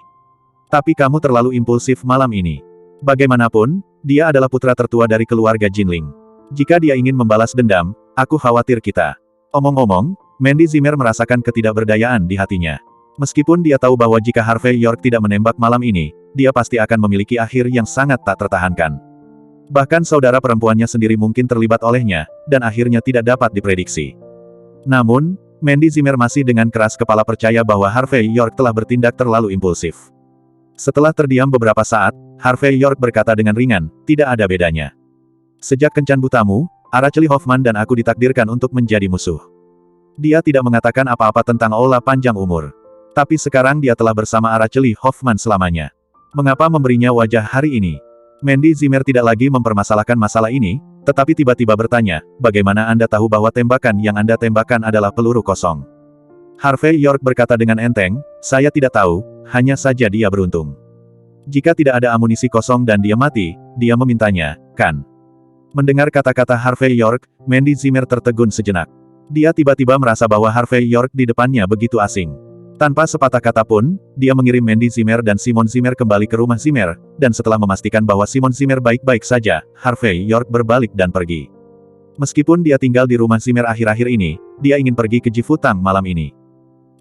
Tapi kamu terlalu impulsif malam ini. Bagaimanapun, dia adalah putra tertua dari keluarga Jinling. Jika dia ingin membalas dendam, aku khawatir kita. Omong-omong, Mandy Zimmer merasakan ketidakberdayaan di hatinya. Meskipun dia tahu bahwa jika Harvey York tidak menembak malam ini, dia pasti akan memiliki akhir yang sangat tak tertahankan. Bahkan saudara perempuannya sendiri mungkin terlibat olehnya, dan akhirnya tidak dapat diprediksi. Namun, Mandy Zimmer masih dengan keras kepala percaya bahwa Harvey York telah bertindak terlalu impulsif. Setelah terdiam beberapa saat, Harvey York berkata dengan ringan, tidak ada bedanya. Sejak kencan butamu, Araceli Hoffman dan aku ditakdirkan untuk menjadi musuh. Dia tidak mengatakan apa-apa tentang Aula panjang umur. Tapi sekarang dia telah bersama Araceli Hoffman selamanya. Mengapa memberinya wajah hari ini? Mandy Zimmer tidak lagi mempermasalahkan masalah ini, tetapi tiba-tiba bertanya, bagaimana Anda tahu bahwa tembakan yang Anda tembakan adalah peluru kosong? Harvey York berkata dengan enteng, saya tidak tahu, hanya saja dia beruntung. Jika tidak ada amunisi kosong dan dia mati, dia memintanya, kan? Mendengar kata-kata Harvey York, Mandy Zimmer tertegun sejenak. Dia tiba-tiba merasa bahwa Harvey York di depannya begitu asing. Tanpa sepatah kata pun, dia mengirim Mandy Zimmer dan Simon Zimmer kembali ke rumah Zimmer, dan setelah memastikan bahwa Simon Zimmer baik-baik saja, Harvey York berbalik dan pergi. Meskipun dia tinggal di rumah Zimmer akhir-akhir ini, dia ingin pergi ke Jifutang malam ini.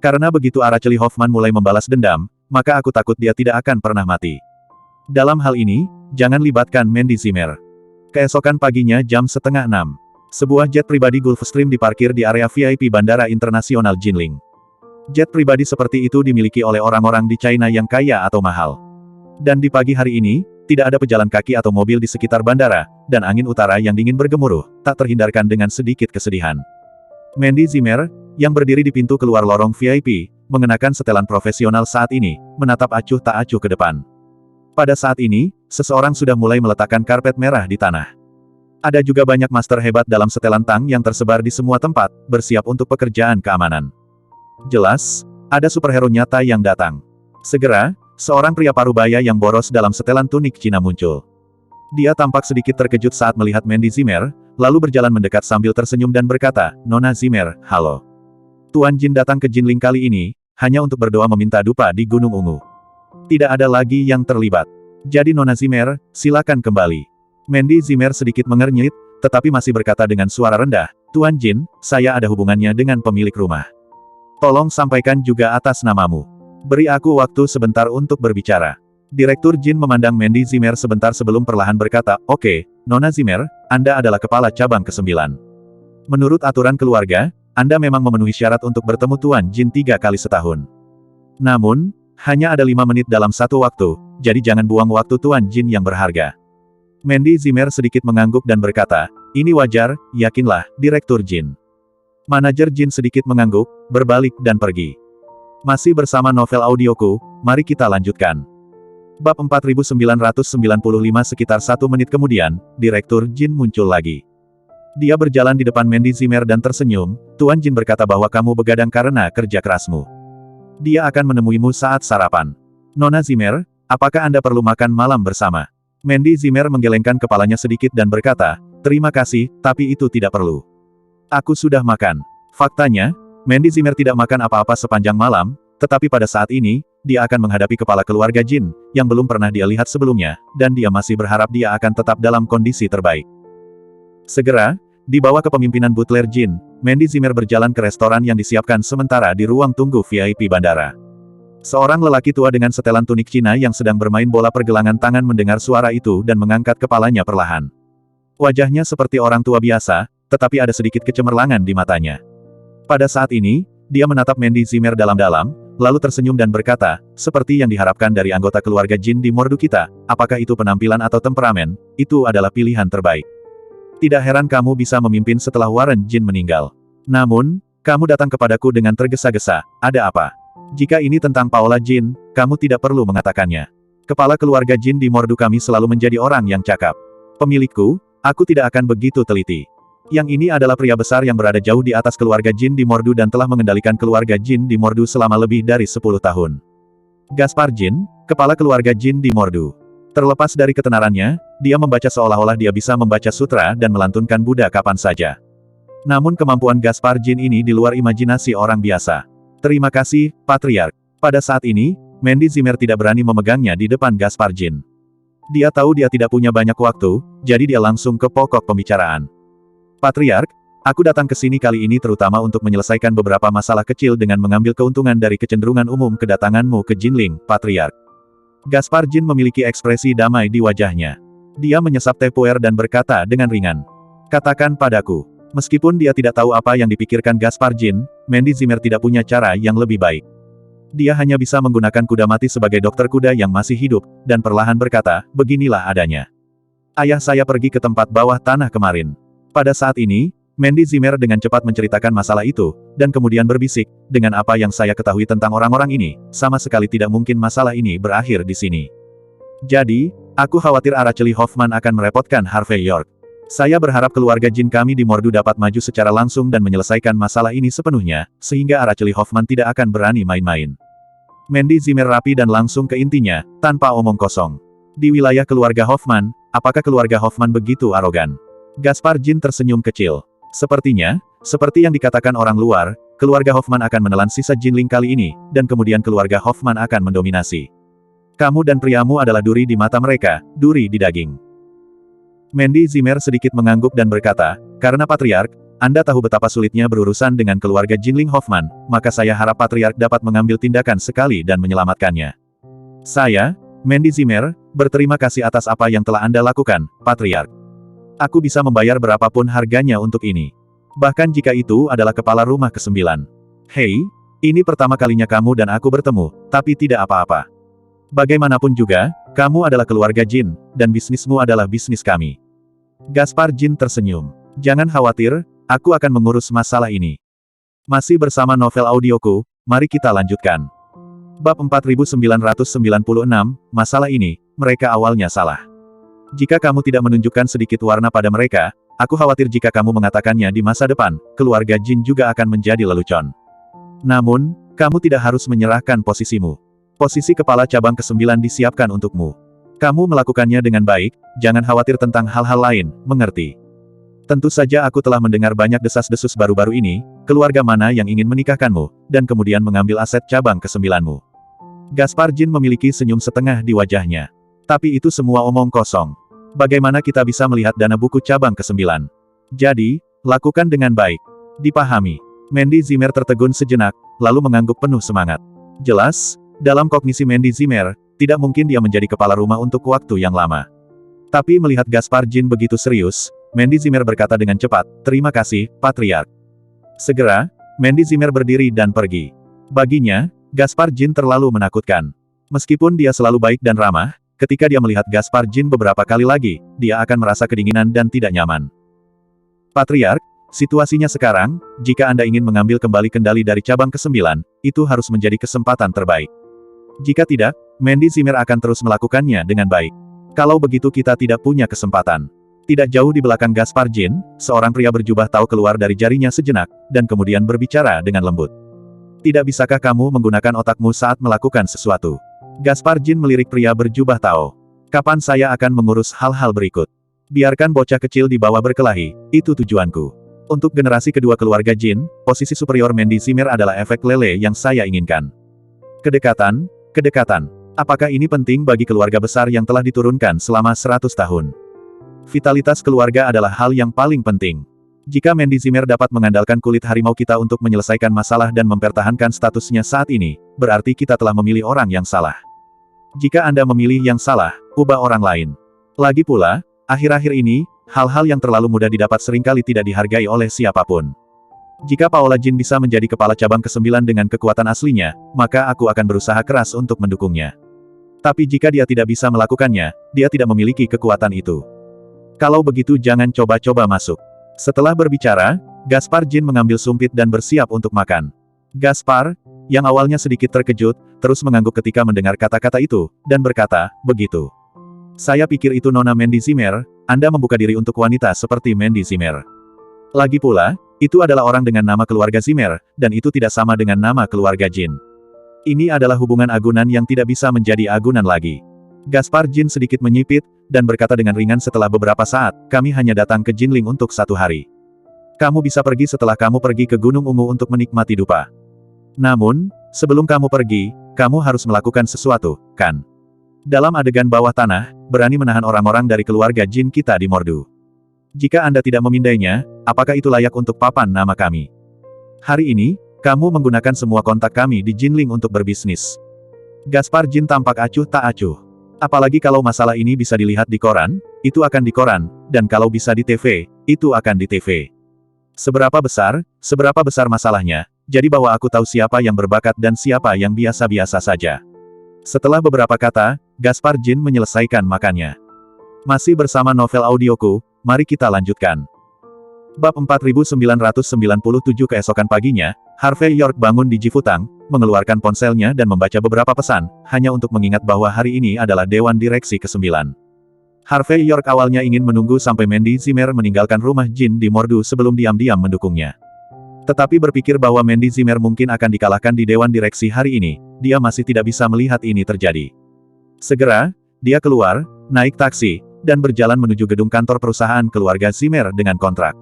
Karena begitu Araceli Hoffman mulai membalas dendam, maka aku takut dia tidak akan pernah mati. Dalam hal ini, jangan libatkan Mandy Zimmer. Keesokan paginya jam 5:30. Sebuah jet pribadi Gulfstream diparkir di area VIP Bandara Internasional Jinling. Jet pribadi seperti itu dimiliki oleh orang-orang di China yang kaya atau mahal. Dan di pagi hari ini, tidak ada pejalan kaki atau mobil di sekitar bandara, dan angin utara yang dingin bergemuruh, tak terhindarkan dengan sedikit kesedihan. Mandy Zimmer, yang berdiri di pintu keluar lorong VIP, mengenakan setelan profesional saat ini, menatap acuh tak acuh ke depan. Pada saat ini, seseorang sudah mulai meletakkan karpet merah di tanah. Ada juga banyak master hebat dalam setelan tang yang tersebar di semua tempat, bersiap untuk pekerjaan keamanan. Jelas, ada superhero nyata yang datang. Segera, seorang pria parubaya yang boros dalam setelan tunik Cina muncul. Dia tampak sedikit terkejut saat melihat Mandy Zimmer, lalu berjalan mendekat sambil tersenyum dan berkata, Nona Zimmer, halo. Tuan Jin datang ke Jinling kali ini, hanya untuk berdoa meminta dupa di Gunung Ungu. Tidak ada lagi yang terlibat. Jadi Nona Zimmer, silakan kembali. Mandy Zimmer sedikit mengernyit, tetapi masih berkata dengan suara rendah, Tuan Jin, saya ada hubungannya dengan pemilik rumah. Tolong sampaikan juga atas namamu. Beri aku waktu sebentar untuk berbicara. Direktur Jin memandang Mandy Zimmer sebentar sebelum perlahan berkata, Oke, Nona Zimmer, Anda adalah kepala cabang ke-9. Menurut aturan keluarga, Anda memang memenuhi syarat untuk bertemu Tuan Jin 3 kali setahun. Namun, hanya ada 5 menit dalam satu waktu, jadi jangan buang waktu Tuan Jin yang berharga. Mandy Zimmer sedikit mengangguk dan berkata, ini wajar, yakinlah, Direktur Jin. Manajer Jin sedikit mengangguk, berbalik dan pergi. Masih bersama novel audioku, mari kita lanjutkan. Bab 4995 sekitar 1 menit kemudian, Direktur Jin muncul lagi. Dia berjalan di depan Mandy Zimmer dan tersenyum, Tuan Jin berkata bahwa kamu begadang karena kerja kerasmu. Dia akan menemuimu saat sarapan. Nona Zimmer, apakah Anda perlu makan malam bersama? Mandy Zimmer menggelengkan kepalanya sedikit dan berkata, terima kasih, tapi itu tidak perlu. Aku sudah makan. Faktanya, Mandy Zimmer tidak makan apa-apa sepanjang malam, tetapi pada saat ini, dia akan menghadapi kepala keluarga Jin, yang belum pernah dia lihat sebelumnya, dan dia masih berharap dia akan tetap dalam kondisi terbaik. Segera, di bawah kepemimpinan Butler Jin, Mandy Zimmer berjalan ke restoran yang disiapkan sementara di ruang tunggu VIP bandara. Seorang lelaki tua dengan setelan tunik Cina yang sedang bermain bola pergelangan tangan mendengar suara itu dan mengangkat kepalanya perlahan. Wajahnya seperti orang tua biasa, tetapi ada sedikit kecemerlangan di matanya. Pada saat ini, dia menatap Mandy Zimmer dalam-dalam, lalu tersenyum dan berkata, seperti yang diharapkan dari anggota keluarga Jin di Mordu kita, apakah itu penampilan atau temperamen, itu adalah pilihan terbaik. Tidak heran kamu bisa memimpin setelah Warren Jin meninggal. Namun, kamu datang kepadaku dengan tergesa-gesa, ada apa? Jika ini tentang Paula Jin, kamu tidak perlu mengatakannya. Kepala keluarga Jin di Mordu kami selalu menjadi orang yang cakap. Pemilikku, aku tidak akan begitu teliti. Yang ini adalah pria besar yang berada jauh di atas keluarga Jin di Mordu dan telah mengendalikan keluarga Jin di Mordu selama lebih dari 10 tahun. Gaspar Jin, kepala keluarga Jin di Mordu. Terlepas dari ketenarannya, dia membaca seolah-olah dia bisa membaca sutra dan melantunkan Buddha kapan saja. Namun kemampuan Gaspar Jin ini di luar imajinasi orang biasa. Terima kasih, Patriark. Pada saat ini, Mandy Zimmer tidak berani memegangnya di depan Gaspar Jin. Dia tahu dia tidak punya banyak waktu, jadi dia langsung ke pokok pembicaraan. Patriark, aku datang ke sini kali ini terutama untuk menyelesaikan beberapa masalah kecil dengan mengambil keuntungan dari kecenderungan umum kedatanganmu ke Jinling, Patriark. Gaspar Jin memiliki ekspresi damai di wajahnya. Dia menyesap teh puer dan berkata dengan ringan. Katakan padaku. Meskipun dia tidak tahu apa yang dipikirkan Gaspar Jin, Mandy Zimmer tidak punya cara yang lebih baik. Dia hanya bisa menggunakan kuda mati sebagai dokter kuda yang masih hidup, dan perlahan berkata, beginilah adanya. Ayah saya pergi ke tempat bawah tanah kemarin. Pada saat ini, Mandy Zimmer dengan cepat menceritakan masalah itu, dan kemudian berbisik, dengan apa yang saya ketahui tentang orang-orang ini, sama sekali tidak mungkin masalah ini berakhir di sini. Jadi, aku khawatir Araceli Hoffman akan merepotkan Harvey York. Saya berharap keluarga Jin kami di Mordu dapat maju secara langsung dan menyelesaikan masalah ini sepenuhnya, sehingga Araceli Hoffman tidak akan berani main-main. Mandy Zimmer rapi dan langsung ke intinya, tanpa omong kosong. Di wilayah keluarga Hoffman, apakah keluarga Hoffman begitu arogan? Gaspar Jin tersenyum kecil. Sepertinya, seperti yang dikatakan orang luar, keluarga Hoffman akan menelan sisa Jinling kali ini, dan kemudian keluarga Hoffman akan mendominasi. Kamu dan priamu adalah duri di mata mereka, duri di daging. Mandy Zimmer sedikit mengangguk dan berkata, karena Patriark, Anda tahu betapa sulitnya berurusan dengan keluarga Jinling Hoffman, maka saya harap Patriark dapat mengambil tindakan sekali dan menyelamatkannya. Saya, Mandy Zimmer, berterima kasih atas apa yang telah Anda lakukan, Patriark. Aku bisa membayar berapapun harganya untuk ini. Bahkan jika itu adalah kepala rumah ke-9. Hei, ini pertama kalinya kamu dan aku bertemu, tapi tidak apa-apa. Bagaimanapun juga, kamu adalah keluarga Jin, dan bisnismu adalah bisnis kami. Gaspar Jin tersenyum. Jangan khawatir, aku akan mengurus masalah ini. Masih bersama novel audioku, mari kita lanjutkan. Bab 4996, masalah ini, mereka awalnya salah. Jika kamu tidak menunjukkan sedikit warna pada mereka, aku khawatir jika kamu mengatakannya di masa depan, keluarga Jin juga akan menjadi lelucon. Namun, kamu tidak harus menyerahkan posisimu. Posisi kepala cabang ke-9 disiapkan untukmu. Kamu melakukannya dengan baik, jangan khawatir tentang hal-hal lain, mengerti? Tentu saja aku telah mendengar banyak desas-desus baru-baru ini, keluarga mana yang ingin menikahkanmu, dan kemudian mengambil aset cabang ke-9mu. Gaspar Jin memiliki senyum setengah di wajahnya. Tapi itu semua omong kosong. Bagaimana kita bisa melihat dana buku cabang ke-9? Jadi, lakukan dengan baik. Dipahami. Mandy Zimmer tertegun sejenak, lalu mengangguk penuh semangat. Jelas, dalam kognisi Mandy Zimmer, tidak mungkin dia menjadi kepala rumah untuk waktu yang lama. Tapi melihat Gaspar Jin begitu serius, Mandy Zimmer berkata dengan cepat, terima kasih, Patriark. Segera, Mandy Zimmer berdiri dan pergi. Baginya, Gaspar Jin terlalu menakutkan. Meskipun dia selalu baik dan ramah, ketika dia melihat Gaspar Jin beberapa kali lagi, dia akan merasa kedinginan dan tidak nyaman. Patriark, situasinya sekarang, jika Anda ingin mengambil kembali kendali dari cabang ke-9, itu harus menjadi kesempatan terbaik. Jika tidak, Mandy Zimmer akan terus melakukannya dengan baik. Kalau begitu kita tidak punya kesempatan. Tidak jauh di belakang Gaspar Jin, seorang pria berjubah tahu keluar dari jarinya sejenak, dan kemudian berbicara dengan lembut. Tidak bisakah kamu menggunakan otakmu saat melakukan sesuatu? Gaspar Jin melirik pria berjubah tahu. Kapan saya akan mengurus hal-hal berikut? Biarkan bocah kecil di bawah berkelahi, itu tujuanku. Untuk generasi kedua keluarga Jin, posisi superior Mandy Zimmer adalah efek lele yang saya inginkan. Kedekatan. Apakah ini penting bagi keluarga besar yang telah diturunkan selama 100 tahun? Vitalitas keluarga adalah hal yang paling penting. Jika Mandy Zimmer dapat mengandalkan kulit harimau kita untuk menyelesaikan masalah dan mempertahankan statusnya saat ini, berarti kita telah memilih orang yang salah. Jika Anda memilih yang salah, ubah orang lain. Lagi pula, akhir-akhir ini, hal-hal yang terlalu mudah didapat seringkali tidak dihargai oleh siapapun. Jika Paola Jin bisa menjadi kepala cabang ke-9 dengan kekuatan aslinya, maka aku akan berusaha keras untuk mendukungnya. Tapi jika dia tidak bisa melakukannya, dia tidak memiliki kekuatan itu. Kalau begitu jangan coba-coba masuk. Setelah berbicara, Gaspar Jin mengambil sumpit dan bersiap untuk makan. Gaspar, yang awalnya sedikit terkejut, terus mengangguk ketika mendengar kata-kata itu, dan berkata, begitu. Saya pikir itu Nona Mandy Zimmer, Anda membuka diri untuk wanita seperti Mandy Zimmer. Lagi pula, itu adalah orang dengan nama keluarga Zimmer, dan itu tidak sama dengan nama keluarga Jin. Ini adalah hubungan agunan yang tidak bisa menjadi agunan lagi. Gaspar Jin sedikit menyipit, dan berkata dengan ringan setelah beberapa saat, kami hanya datang ke Jinling untuk 1 hari. Kamu bisa pergi setelah kamu pergi ke Gunung Ungu untuk menikmati dupa. Namun, sebelum kamu pergi, kamu harus melakukan sesuatu, kan? Dalam adegan bawah tanah, berani menahan orang-orang dari keluarga Jin kita di Mordu. Jika Anda tidak memindainya, apakah itu layak untuk papan nama kami? Hari ini, kamu menggunakan semua kontak kami di Jinling untuk berbisnis. Gaspar Jin tampak acuh tak acuh. Apalagi kalau masalah ini bisa dilihat di koran, itu akan di koran, dan kalau bisa di TV, itu akan di TV. Seberapa besar masalahnya, jadi bahwa aku tahu siapa yang berbakat dan siapa yang biasa-biasa saja. Setelah beberapa kata, Gaspar Jin menyelesaikan makannya. Masih bersama novel audioku, mari kita lanjutkan. Bab 4997. Keesokan paginya, Harvey York bangun di Jifutang, mengeluarkan ponselnya dan membaca beberapa pesan, hanya untuk mengingat bahwa hari ini adalah Dewan Direksi ke-9. Harvey York awalnya ingin menunggu sampai Mandy Zimmer meninggalkan rumah Jin di Mordu sebelum diam-diam mendukungnya. Tetapi berpikir bahwa Mandy Zimmer mungkin akan dikalahkan di Dewan Direksi hari ini, dia masih tidak bisa melihat ini terjadi. Segera, dia keluar, naik taksi, dan berjalan menuju gedung kantor perusahaan keluarga Zimmer dengan kontrak.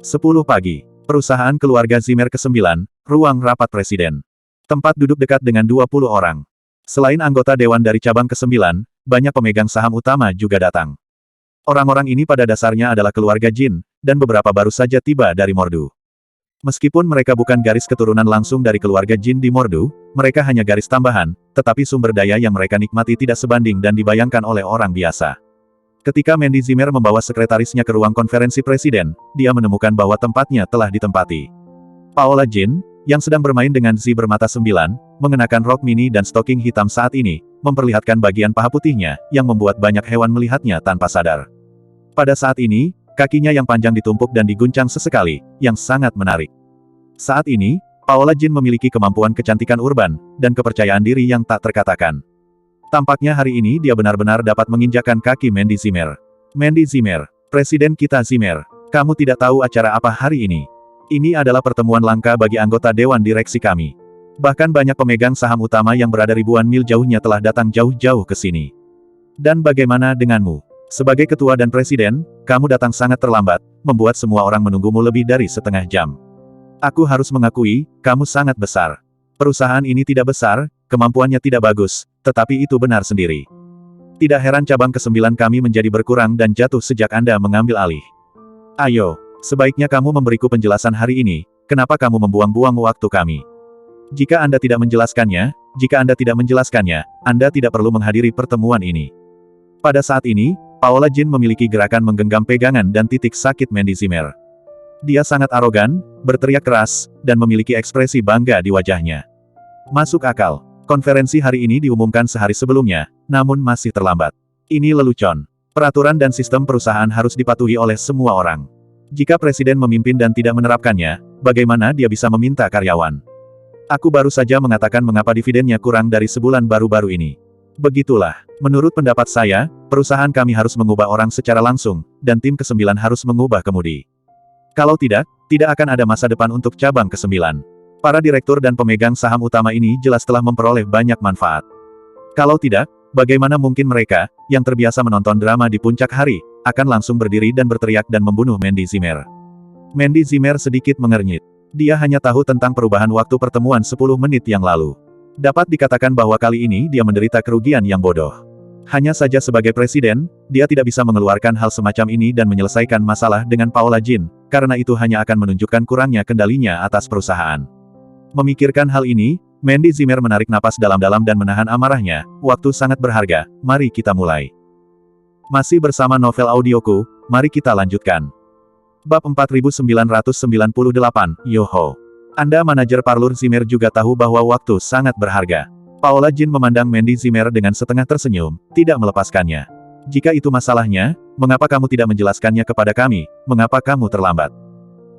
10 pagi. Perusahaan keluarga Zimmer ke-9, ruang rapat presiden. Tempat duduk dekat dengan 20 orang. Selain anggota dewan dari cabang ke-9, banyak pemegang saham utama juga datang. Orang-orang ini pada dasarnya adalah keluarga Jin, dan beberapa baru saja tiba dari Mordu. Meskipun mereka bukan garis keturunan langsung dari keluarga Jin di Mordu, mereka hanya garis tambahan, tetapi sumber daya yang mereka nikmati tidak sebanding dan dibayangkan oleh orang biasa. Ketika Mandy Zimmer membawa sekretarisnya ke ruang konferensi presiden, dia menemukan bahwa tempatnya telah ditempati. Paola Jin, yang sedang bermain dengan Z bermata 9, mengenakan rok mini dan stoking hitam saat ini, memperlihatkan bagian paha putihnya, yang membuat banyak hewan melihatnya tanpa sadar. Pada saat ini, kakinya yang panjang ditumpuk dan diguncang sesekali, yang sangat menarik. Saat ini, Paola Jin memiliki kemampuan kecantikan urban, dan kepercayaan diri yang tak terkatakan. Tampaknya hari ini dia benar-benar dapat menginjakkan kaki Mandy Zimmer. Mandy Zimmer, Presiden kita Zimmer, kamu tidak tahu acara apa hari ini. Ini adalah pertemuan langka bagi anggota Dewan Direksi kami. Bahkan banyak pemegang saham utama yang berada ribuan mil jauhnya telah datang jauh-jauh ke sini. Dan bagaimana denganmu? Sebagai ketua dan presiden, kamu datang sangat terlambat, membuat semua orang menunggumu lebih dari setengah jam. Aku harus mengakui, kamu sangat besar. Perusahaan ini tidak besar, kemampuannya tidak bagus, tetapi itu benar sendiri. Tidak heran cabang ke-9 kami menjadi berkurang dan jatuh sejak Anda mengambil alih. Ayo, sebaiknya kamu memberiku penjelasan hari ini, kenapa kamu membuang-buang waktu kami. Jika Anda tidak menjelaskannya, Anda tidak perlu menghadiri pertemuan ini. Pada saat ini, Paola Jin memiliki gerakan menggenggam pegangan dan titik sakit Mandy Zimmer. Dia sangat arogan, berteriak keras, dan memiliki ekspresi bangga di wajahnya. Masuk akal. Konferensi hari ini diumumkan sehari sebelumnya, namun masih terlambat. Ini lelucon. Peraturan dan sistem perusahaan harus dipatuhi oleh semua orang. Jika presiden memimpin dan tidak menerapkannya, bagaimana dia bisa meminta karyawan? Aku baru saja mengatakan mengapa dividennya kurang dari sebulan baru-baru ini. Begitulah. Menurut pendapat saya, perusahaan kami harus mengubah orang secara langsung, dan tim ke-9 harus mengubah kemudi. Kalau tidak akan ada masa depan untuk cabang ke-9. Para direktur dan pemegang saham utama ini jelas telah memperoleh banyak manfaat. Kalau tidak, bagaimana mungkin mereka, yang terbiasa menonton drama di puncak hari, akan langsung berdiri dan berteriak dan membunuh Mandy Zimmer. Mandy Zimmer sedikit mengernyit. Dia hanya tahu tentang perubahan waktu pertemuan 10 menit yang lalu. Dapat dikatakan bahwa kali ini dia menderita kerugian yang bodoh. Hanya saja sebagai presiden, dia tidak bisa mengeluarkan hal semacam ini dan menyelesaikan masalah dengan Paola Jin, karena itu hanya akan menunjukkan kurangnya kendalinya atas perusahaan. Memikirkan hal ini, Mandy Zimmer menarik napas dalam-dalam dan menahan amarahnya. Waktu sangat berharga, mari kita mulai. Masih bersama novel audioku, mari kita lanjutkan. Bab 4998, Yoho. Anda manajer parlur Zimmer juga tahu bahwa waktu sangat berharga. Paola Jin memandang Mandy Zimmer dengan setengah tersenyum, tidak melepaskannya. Jika itu masalahnya, mengapa kamu tidak menjelaskannya kepada kami, mengapa kamu terlambat?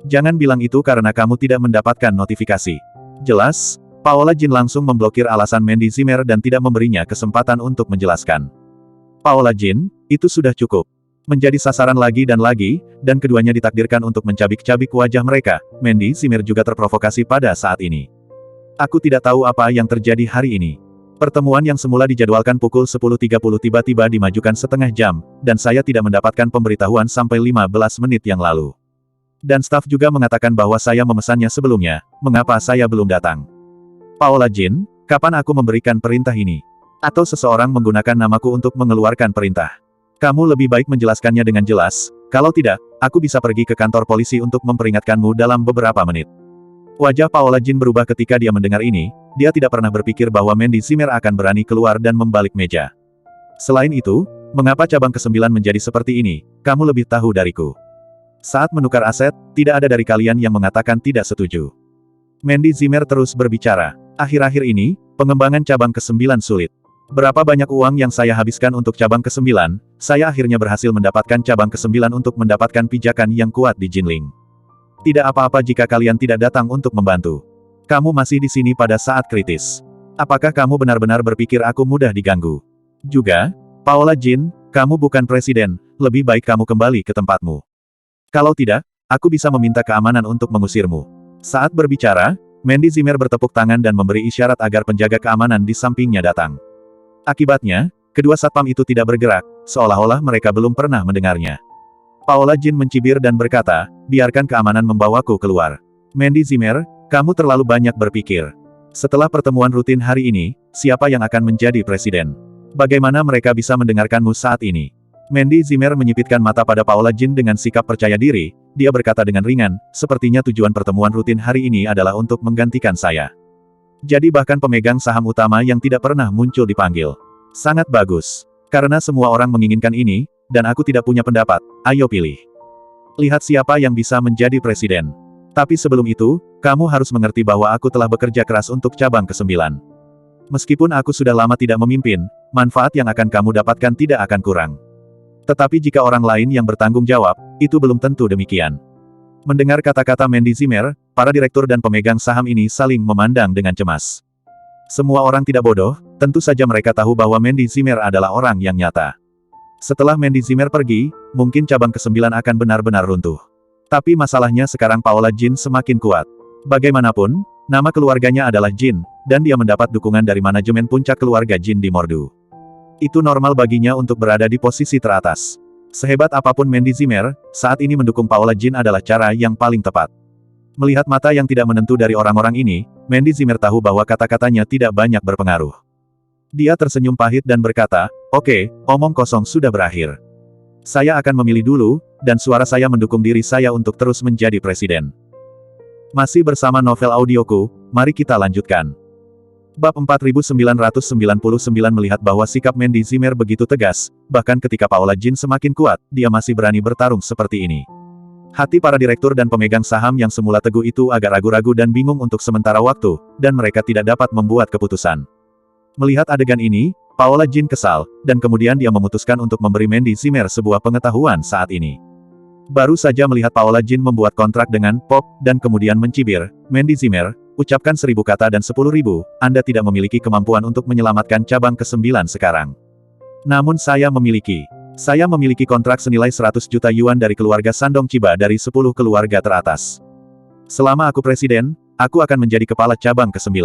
Jangan bilang itu karena kamu tidak mendapatkan notifikasi. Jelas, Paola Jin langsung memblokir alasan Mandy Zimmer dan tidak memberinya kesempatan untuk menjelaskan. Paola Jin, itu sudah cukup. Menjadi sasaran lagi, dan keduanya ditakdirkan untuk mencabik-cabik wajah mereka. Mandy Zimmer juga terprovokasi pada saat ini. Aku tidak tahu apa yang terjadi hari ini. Pertemuan yang semula dijadwalkan pukul 10.30 tiba-tiba dimajukan setengah jam, dan saya tidak mendapatkan pemberitahuan sampai 15 menit yang lalu. Dan staf juga mengatakan bahwa saya memesannya sebelumnya, mengapa saya belum datang? Paola Jin, kapan aku memberikan perintah ini? Atau seseorang menggunakan namaku untuk mengeluarkan perintah? Kamu lebih baik menjelaskannya dengan jelas, kalau tidak, aku bisa pergi ke kantor polisi untuk memperingatkanmu dalam beberapa menit. Wajah Paola Jin berubah ketika dia mendengar ini, dia tidak pernah berpikir bahwa Mandy Zimmer akan berani keluar dan membalik meja. Selain itu, mengapa cabang ke-9 menjadi seperti ini, kamu lebih tahu dariku. Saat menukar aset, tidak ada dari kalian yang mengatakan tidak setuju. Mandy Zimmer terus berbicara. Akhir-akhir ini, pengembangan cabang ke-9 sulit. Berapa banyak uang yang saya habiskan untuk cabang ke-9, saya akhirnya berhasil mendapatkan cabang ke-9 untuk mendapatkan pijakan yang kuat di Jinling. Tidak apa-apa jika kalian tidak datang untuk membantu. Kamu masih di sini pada saat kritis. Apakah kamu benar-benar berpikir aku mudah diganggu? Juga, Paola Jin, kamu bukan presiden, lebih baik kamu kembali ke tempatmu. Kalau tidak, aku bisa meminta keamanan untuk mengusirmu. Saat berbicara, Mandy Zimmer bertepuk tangan dan memberi isyarat agar penjaga keamanan di sampingnya datang. Akibatnya, kedua satpam itu tidak bergerak, seolah-olah mereka belum pernah mendengarnya. Paola Jin mencibir dan berkata, biarkan keamanan membawaku keluar. Mandy Zimmer, kamu terlalu banyak berpikir. Setelah pertemuan rutin hari ini, siapa yang akan menjadi presiden? Bagaimana mereka bisa mendengarkanmu saat ini? Mandy Zimmer menyipitkan mata pada Paola Jin dengan sikap percaya diri, dia berkata dengan ringan, sepertinya tujuan pertemuan rutin hari ini adalah untuk menggantikan saya. Jadi bahkan pemegang saham utama yang tidak pernah muncul dipanggil. Sangat bagus. Karena semua orang menginginkan ini, dan aku tidak punya pendapat, ayo pilih. Lihat siapa yang bisa menjadi presiden. Tapi sebelum itu, kamu harus mengerti bahwa aku telah bekerja keras untuk cabang ke-9. Meskipun aku sudah lama tidak memimpin, manfaat yang akan kamu dapatkan tidak akan kurang. Tetapi jika orang lain yang bertanggung jawab, itu belum tentu demikian. Mendengar kata-kata Mandy Zimmer, para direktur dan pemegang saham ini saling memandang dengan cemas. Semua orang tidak bodoh, tentu saja mereka tahu bahwa Mandy Zimmer adalah orang yang nyata. Setelah Mandy Zimmer pergi, mungkin cabang ke-9 akan benar-benar runtuh. Tapi masalahnya sekarang Paola Jin semakin kuat. Bagaimanapun, nama keluarganya adalah Jin, dan dia mendapat dukungan dari manajemen puncak keluarga Jin di Mordu. Itu normal baginya untuk berada di posisi teratas. Sehebat apapun Mandy Zimmer, saat ini mendukung Paola Jin adalah cara yang paling tepat. Melihat mata yang tidak menentu dari orang-orang ini, Mandy Zimmer tahu bahwa kata-katanya tidak banyak berpengaruh. Dia tersenyum pahit dan berkata, oke, omong kosong sudah berakhir. Saya akan memilih dulu, dan suara saya mendukung diri saya untuk terus menjadi presiden. Masih bersama novel audioku, mari kita lanjutkan. Bab 4999 melihat bahwa sikap Mandy Zimmer begitu tegas, bahkan ketika Paola Jin semakin kuat, dia masih berani bertarung seperti ini. Hati para direktur dan pemegang saham yang semula teguh itu agak ragu-ragu dan bingung untuk sementara waktu, dan mereka tidak dapat membuat keputusan. Melihat adegan ini, Paola Jin kesal, dan kemudian dia memutuskan untuk memberi Mandy Zimmer sebuah pengetahuan saat ini. Baru saja melihat Paola Jin membuat kontrak dengan Pop, dan kemudian mencibir, Mandy Zimmer, ucapkan 1000 kata dan 10.000, Anda tidak memiliki kemampuan untuk menyelamatkan cabang ke-9 sekarang. Namun saya memiliki. Saya memiliki kontrak senilai 100 juta yuan dari keluarga Sandong Chiba dari 10 keluarga teratas. Selama aku presiden, aku akan menjadi kepala cabang ke-9.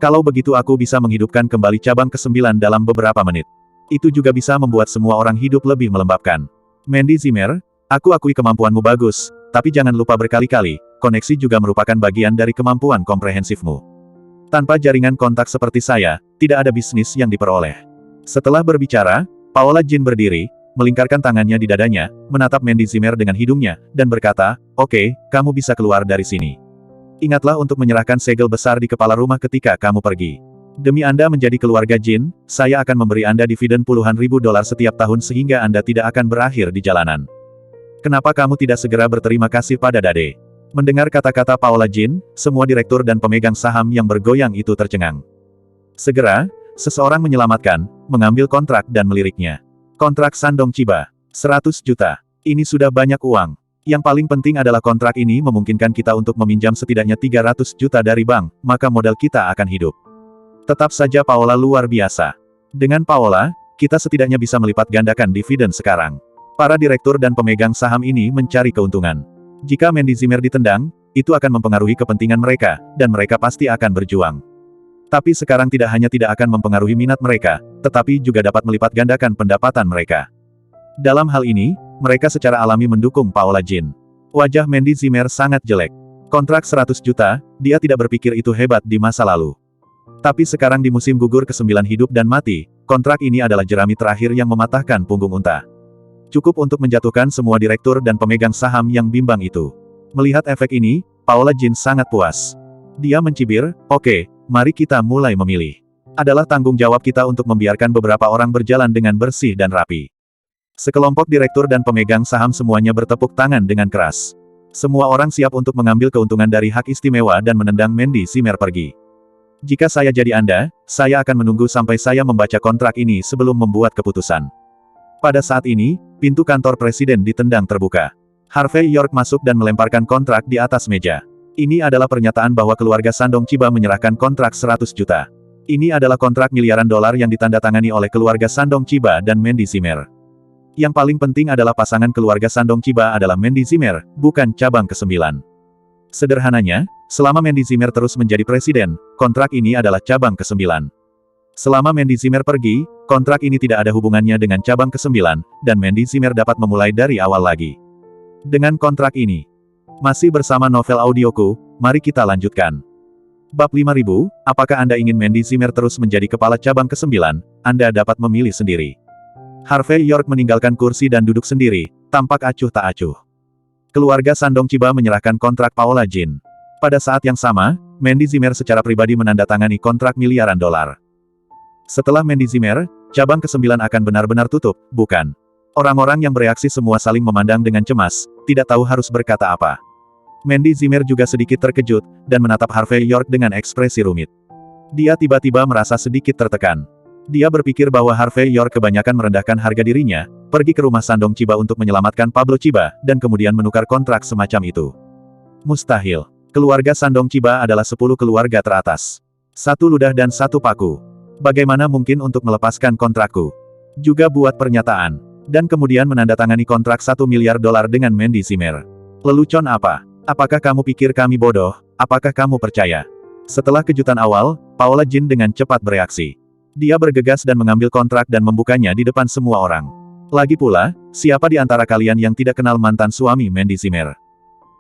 Kalau begitu aku bisa menghidupkan kembali cabang ke-9 dalam beberapa menit. Itu juga bisa membuat semua orang hidup lebih melembabkan. Mandy Zimmer, aku akui kemampuanmu bagus, tapi jangan lupa berkali-kali, koneksi juga merupakan bagian dari kemampuan komprehensifmu. Tanpa jaringan kontak seperti saya, tidak ada bisnis yang diperoleh. Setelah berbicara, Paola Jin berdiri, melingkarkan tangannya di dadanya, menatap Mandy Zimmer dengan hidungnya, dan berkata, oke, kamu bisa keluar dari sini. Ingatlah untuk menyerahkan segel besar di kepala rumah ketika kamu pergi. Demi Anda menjadi keluarga Jin, saya akan memberi Anda dividen puluhan ribu dolar setiap tahun sehingga Anda tidak akan berakhir di jalanan. Kenapa kamu tidak segera berterima kasih pada Dade? Mendengar kata-kata Paola Jin, semua direktur dan pemegang saham yang bergoyang itu tercengang. Segera, seseorang menyelamatkan, mengambil kontrak dan meliriknya. Kontrak Sandong Chiba. 100 juta. Ini sudah banyak uang. Yang paling penting adalah kontrak ini memungkinkan kita untuk meminjam setidaknya 300 juta dari bank, maka modal kita akan hidup. Tetap saja Paola luar biasa. Dengan Paola, kita setidaknya bisa melipat gandakan dividen sekarang. Para direktur dan pemegang saham ini mencari keuntungan. Jika Mandy Zimmer ditendang, itu akan mempengaruhi kepentingan mereka, dan mereka pasti akan berjuang. Tapi sekarang tidak hanya tidak akan mempengaruhi minat mereka, tetapi juga dapat melipat gandakan pendapatan mereka. Dalam hal ini, mereka secara alami mendukung Paola Jin. Wajah Mandy Zimmer sangat jelek. Kontrak 100 juta, dia tidak berpikir itu hebat di masa lalu. Tapi sekarang di musim gugur ke-9 hidup dan mati, kontrak ini adalah jerami terakhir yang mematahkan punggung unta. Cukup untuk menjatuhkan semua direktur dan pemegang saham yang bimbang itu. Melihat efek ini, Paola Jin sangat puas. Dia mencibir, oke, mari kita mulai memilih. Adalah tanggung jawab kita untuk membiarkan beberapa orang berjalan dengan bersih dan rapi. Sekelompok direktur dan pemegang saham semuanya bertepuk tangan dengan keras. Semua orang siap untuk mengambil keuntungan dari hak istimewa dan menendang Mandy Zimmer pergi. Jika saya jadi Anda, saya akan menunggu sampai saya membaca kontrak ini sebelum membuat keputusan. Pada saat ini, pintu kantor presiden ditendang terbuka. Harvey York masuk dan melemparkan kontrak di atas meja. Ini adalah pernyataan bahwa keluarga Shandong Chiba menyerahkan kontrak 100 juta. Ini adalah kontrak miliaran dolar yang ditandatangani oleh keluarga Shandong Chiba dan Mandy Zimmer. Yang paling penting adalah pasangan keluarga Shandong Chiba adalah Mandy Zimmer, bukan cabang ke-9. Sederhananya, selama Mandy Zimmer terus menjadi presiden, kontrak ini adalah cabang ke-9. Selama Mandy Zimmer pergi, kontrak ini tidak ada hubungannya dengan cabang ke-9, dan Mandy Zimmer dapat memulai dari awal lagi. Dengan kontrak ini, masih bersama novel audioku, mari kita lanjutkan. Bab 5000, apakah Anda ingin Mandy Zimmer terus menjadi kepala cabang ke-9? Anda dapat memilih sendiri. Harvey York meninggalkan kursi dan duduk sendiri, tampak acuh tak acuh. Keluarga Shandong Chiba menyerahkan kontrak Paola Jin. Pada saat yang sama, Mandy Zimmer secara pribadi menandatangani kontrak miliaran dolar. Setelah Mandy Zimmer, cabang ke-9 akan benar-benar tutup, bukan? Orang-orang yang bereaksi semua saling memandang dengan cemas, tidak tahu harus berkata apa. Mandy Zimmer juga sedikit terkejut, dan menatap Harvey York dengan ekspresi rumit. Dia tiba-tiba merasa sedikit tertekan. Dia berpikir bahwa Harvey York kebanyakan merendahkan harga dirinya, pergi ke rumah Shandong Chiba untuk menyelamatkan Pablo Chiba, dan kemudian menukar kontrak semacam itu. Mustahil. Keluarga Shandong Chiba adalah 10 keluarga teratas. 1 ludah dan 1 paku. Bagaimana mungkin untuk melepaskan kontrakku? Juga buat pernyataan. Dan kemudian menandatangani kontrak 1 miliar dolar dengan Mandy Zimmer. Lelucon apa? Apakah kamu pikir kami bodoh? Apakah kamu percaya? Setelah kejutan awal, Paola Jin dengan cepat bereaksi. Dia bergegas dan mengambil kontrak dan membukanya di depan semua orang. Lagi pula, siapa di antara kalian yang tidak kenal mantan suami Mandy Zimmer?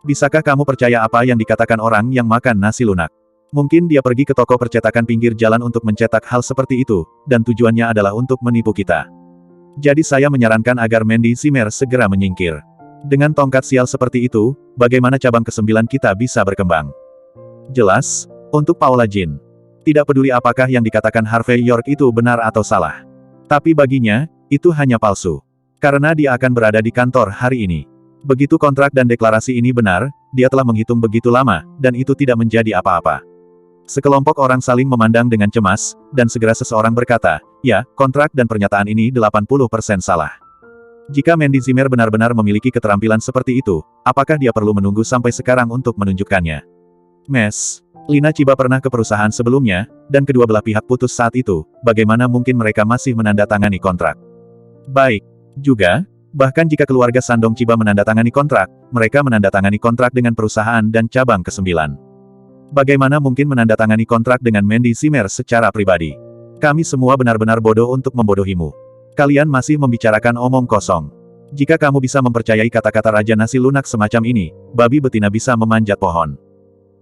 Bisakah kamu percaya apa yang dikatakan orang yang makan nasi lunak? Mungkin dia pergi ke toko percetakan pinggir jalan untuk mencetak hal seperti itu, dan tujuannya adalah untuk menipu kita. Jadi saya menyarankan agar Mandy Zimmer segera menyingkir. Dengan tongkat sial seperti itu, bagaimana cabang ke-9 kita bisa berkembang? Jelas, untuk Paola Jin. Tidak peduli apakah yang dikatakan Harvey York itu benar atau salah. Tapi baginya, itu hanya palsu. Karena dia akan berada di kantor hari ini. Begitu kontrak dan deklarasi ini benar, dia telah menghitung begitu lama, dan itu tidak menjadi apa-apa. Sekelompok orang saling memandang dengan cemas, dan segera seseorang berkata, ya, kontrak dan pernyataan ini 80% salah. Jika Mandy Zimmer benar-benar memiliki keterampilan seperti itu, apakah dia perlu menunggu sampai sekarang untuk menunjukkannya? Lina Chiba pernah ke perusahaan sebelumnya, dan kedua belah pihak putus saat itu, bagaimana mungkin mereka masih menandatangani kontrak? Baik. Juga, bahkan jika keluarga Shandong Chiba menandatangani kontrak, mereka menandatangani kontrak dengan perusahaan dan cabang ke-9. Bagaimana mungkin menandatangani kontrak dengan Mandy Zimmer secara pribadi? Kami semua benar-benar bodoh untuk membodohimu. Kalian masih membicarakan omong kosong. Jika kamu bisa mempercayai kata-kata Raja Nasi Lunak semacam ini, babi betina bisa memanjat pohon.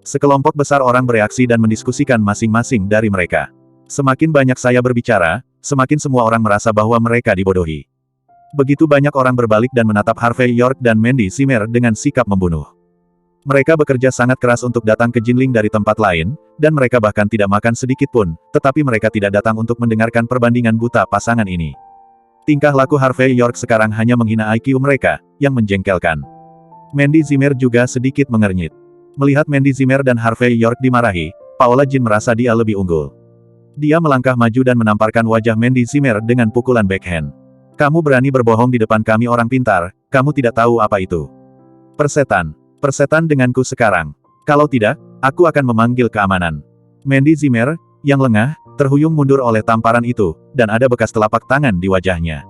Sekelompok besar orang bereaksi dan mendiskusikan masing-masing dari mereka. Semakin banyak saya berbicara, semakin semua orang merasa bahwa mereka dibodohi. Begitu banyak orang berbalik dan menatap Harvey York dan Mandy Zimmer dengan sikap membunuh. Mereka bekerja sangat keras untuk datang ke Jinling dari tempat lain, dan mereka bahkan tidak makan sedikit pun, tetapi mereka tidak datang untuk mendengarkan perbandingan buta pasangan ini. Tingkah laku Harvey York sekarang hanya menghina IQ mereka, yang menjengkelkan. Mandy Zimmer juga sedikit mengernyit. Melihat Mandy Zimmer dan Harvey York dimarahi, Paola Jin merasa dia lebih unggul. Dia melangkah maju dan menamparkan wajah Mandy Zimmer dengan pukulan backhand. Kamu berani berbohong di depan kami orang pintar, kamu tidak tahu apa itu. Persetan. Persetan denganku sekarang. Kalau tidak, aku akan memanggil keamanan. Mandy Zimmer, yang lengah, terhuyung mundur oleh tamparan itu, dan ada bekas telapak tangan di wajahnya.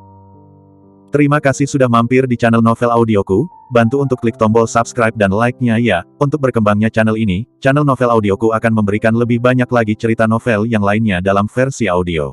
Terima kasih sudah mampir di channel novel audioku, bantu untuk klik tombol subscribe dan like-nya ya, untuk berkembangnya channel ini, channel novel audioku akan memberikan lebih banyak lagi cerita novel yang lainnya dalam versi audio.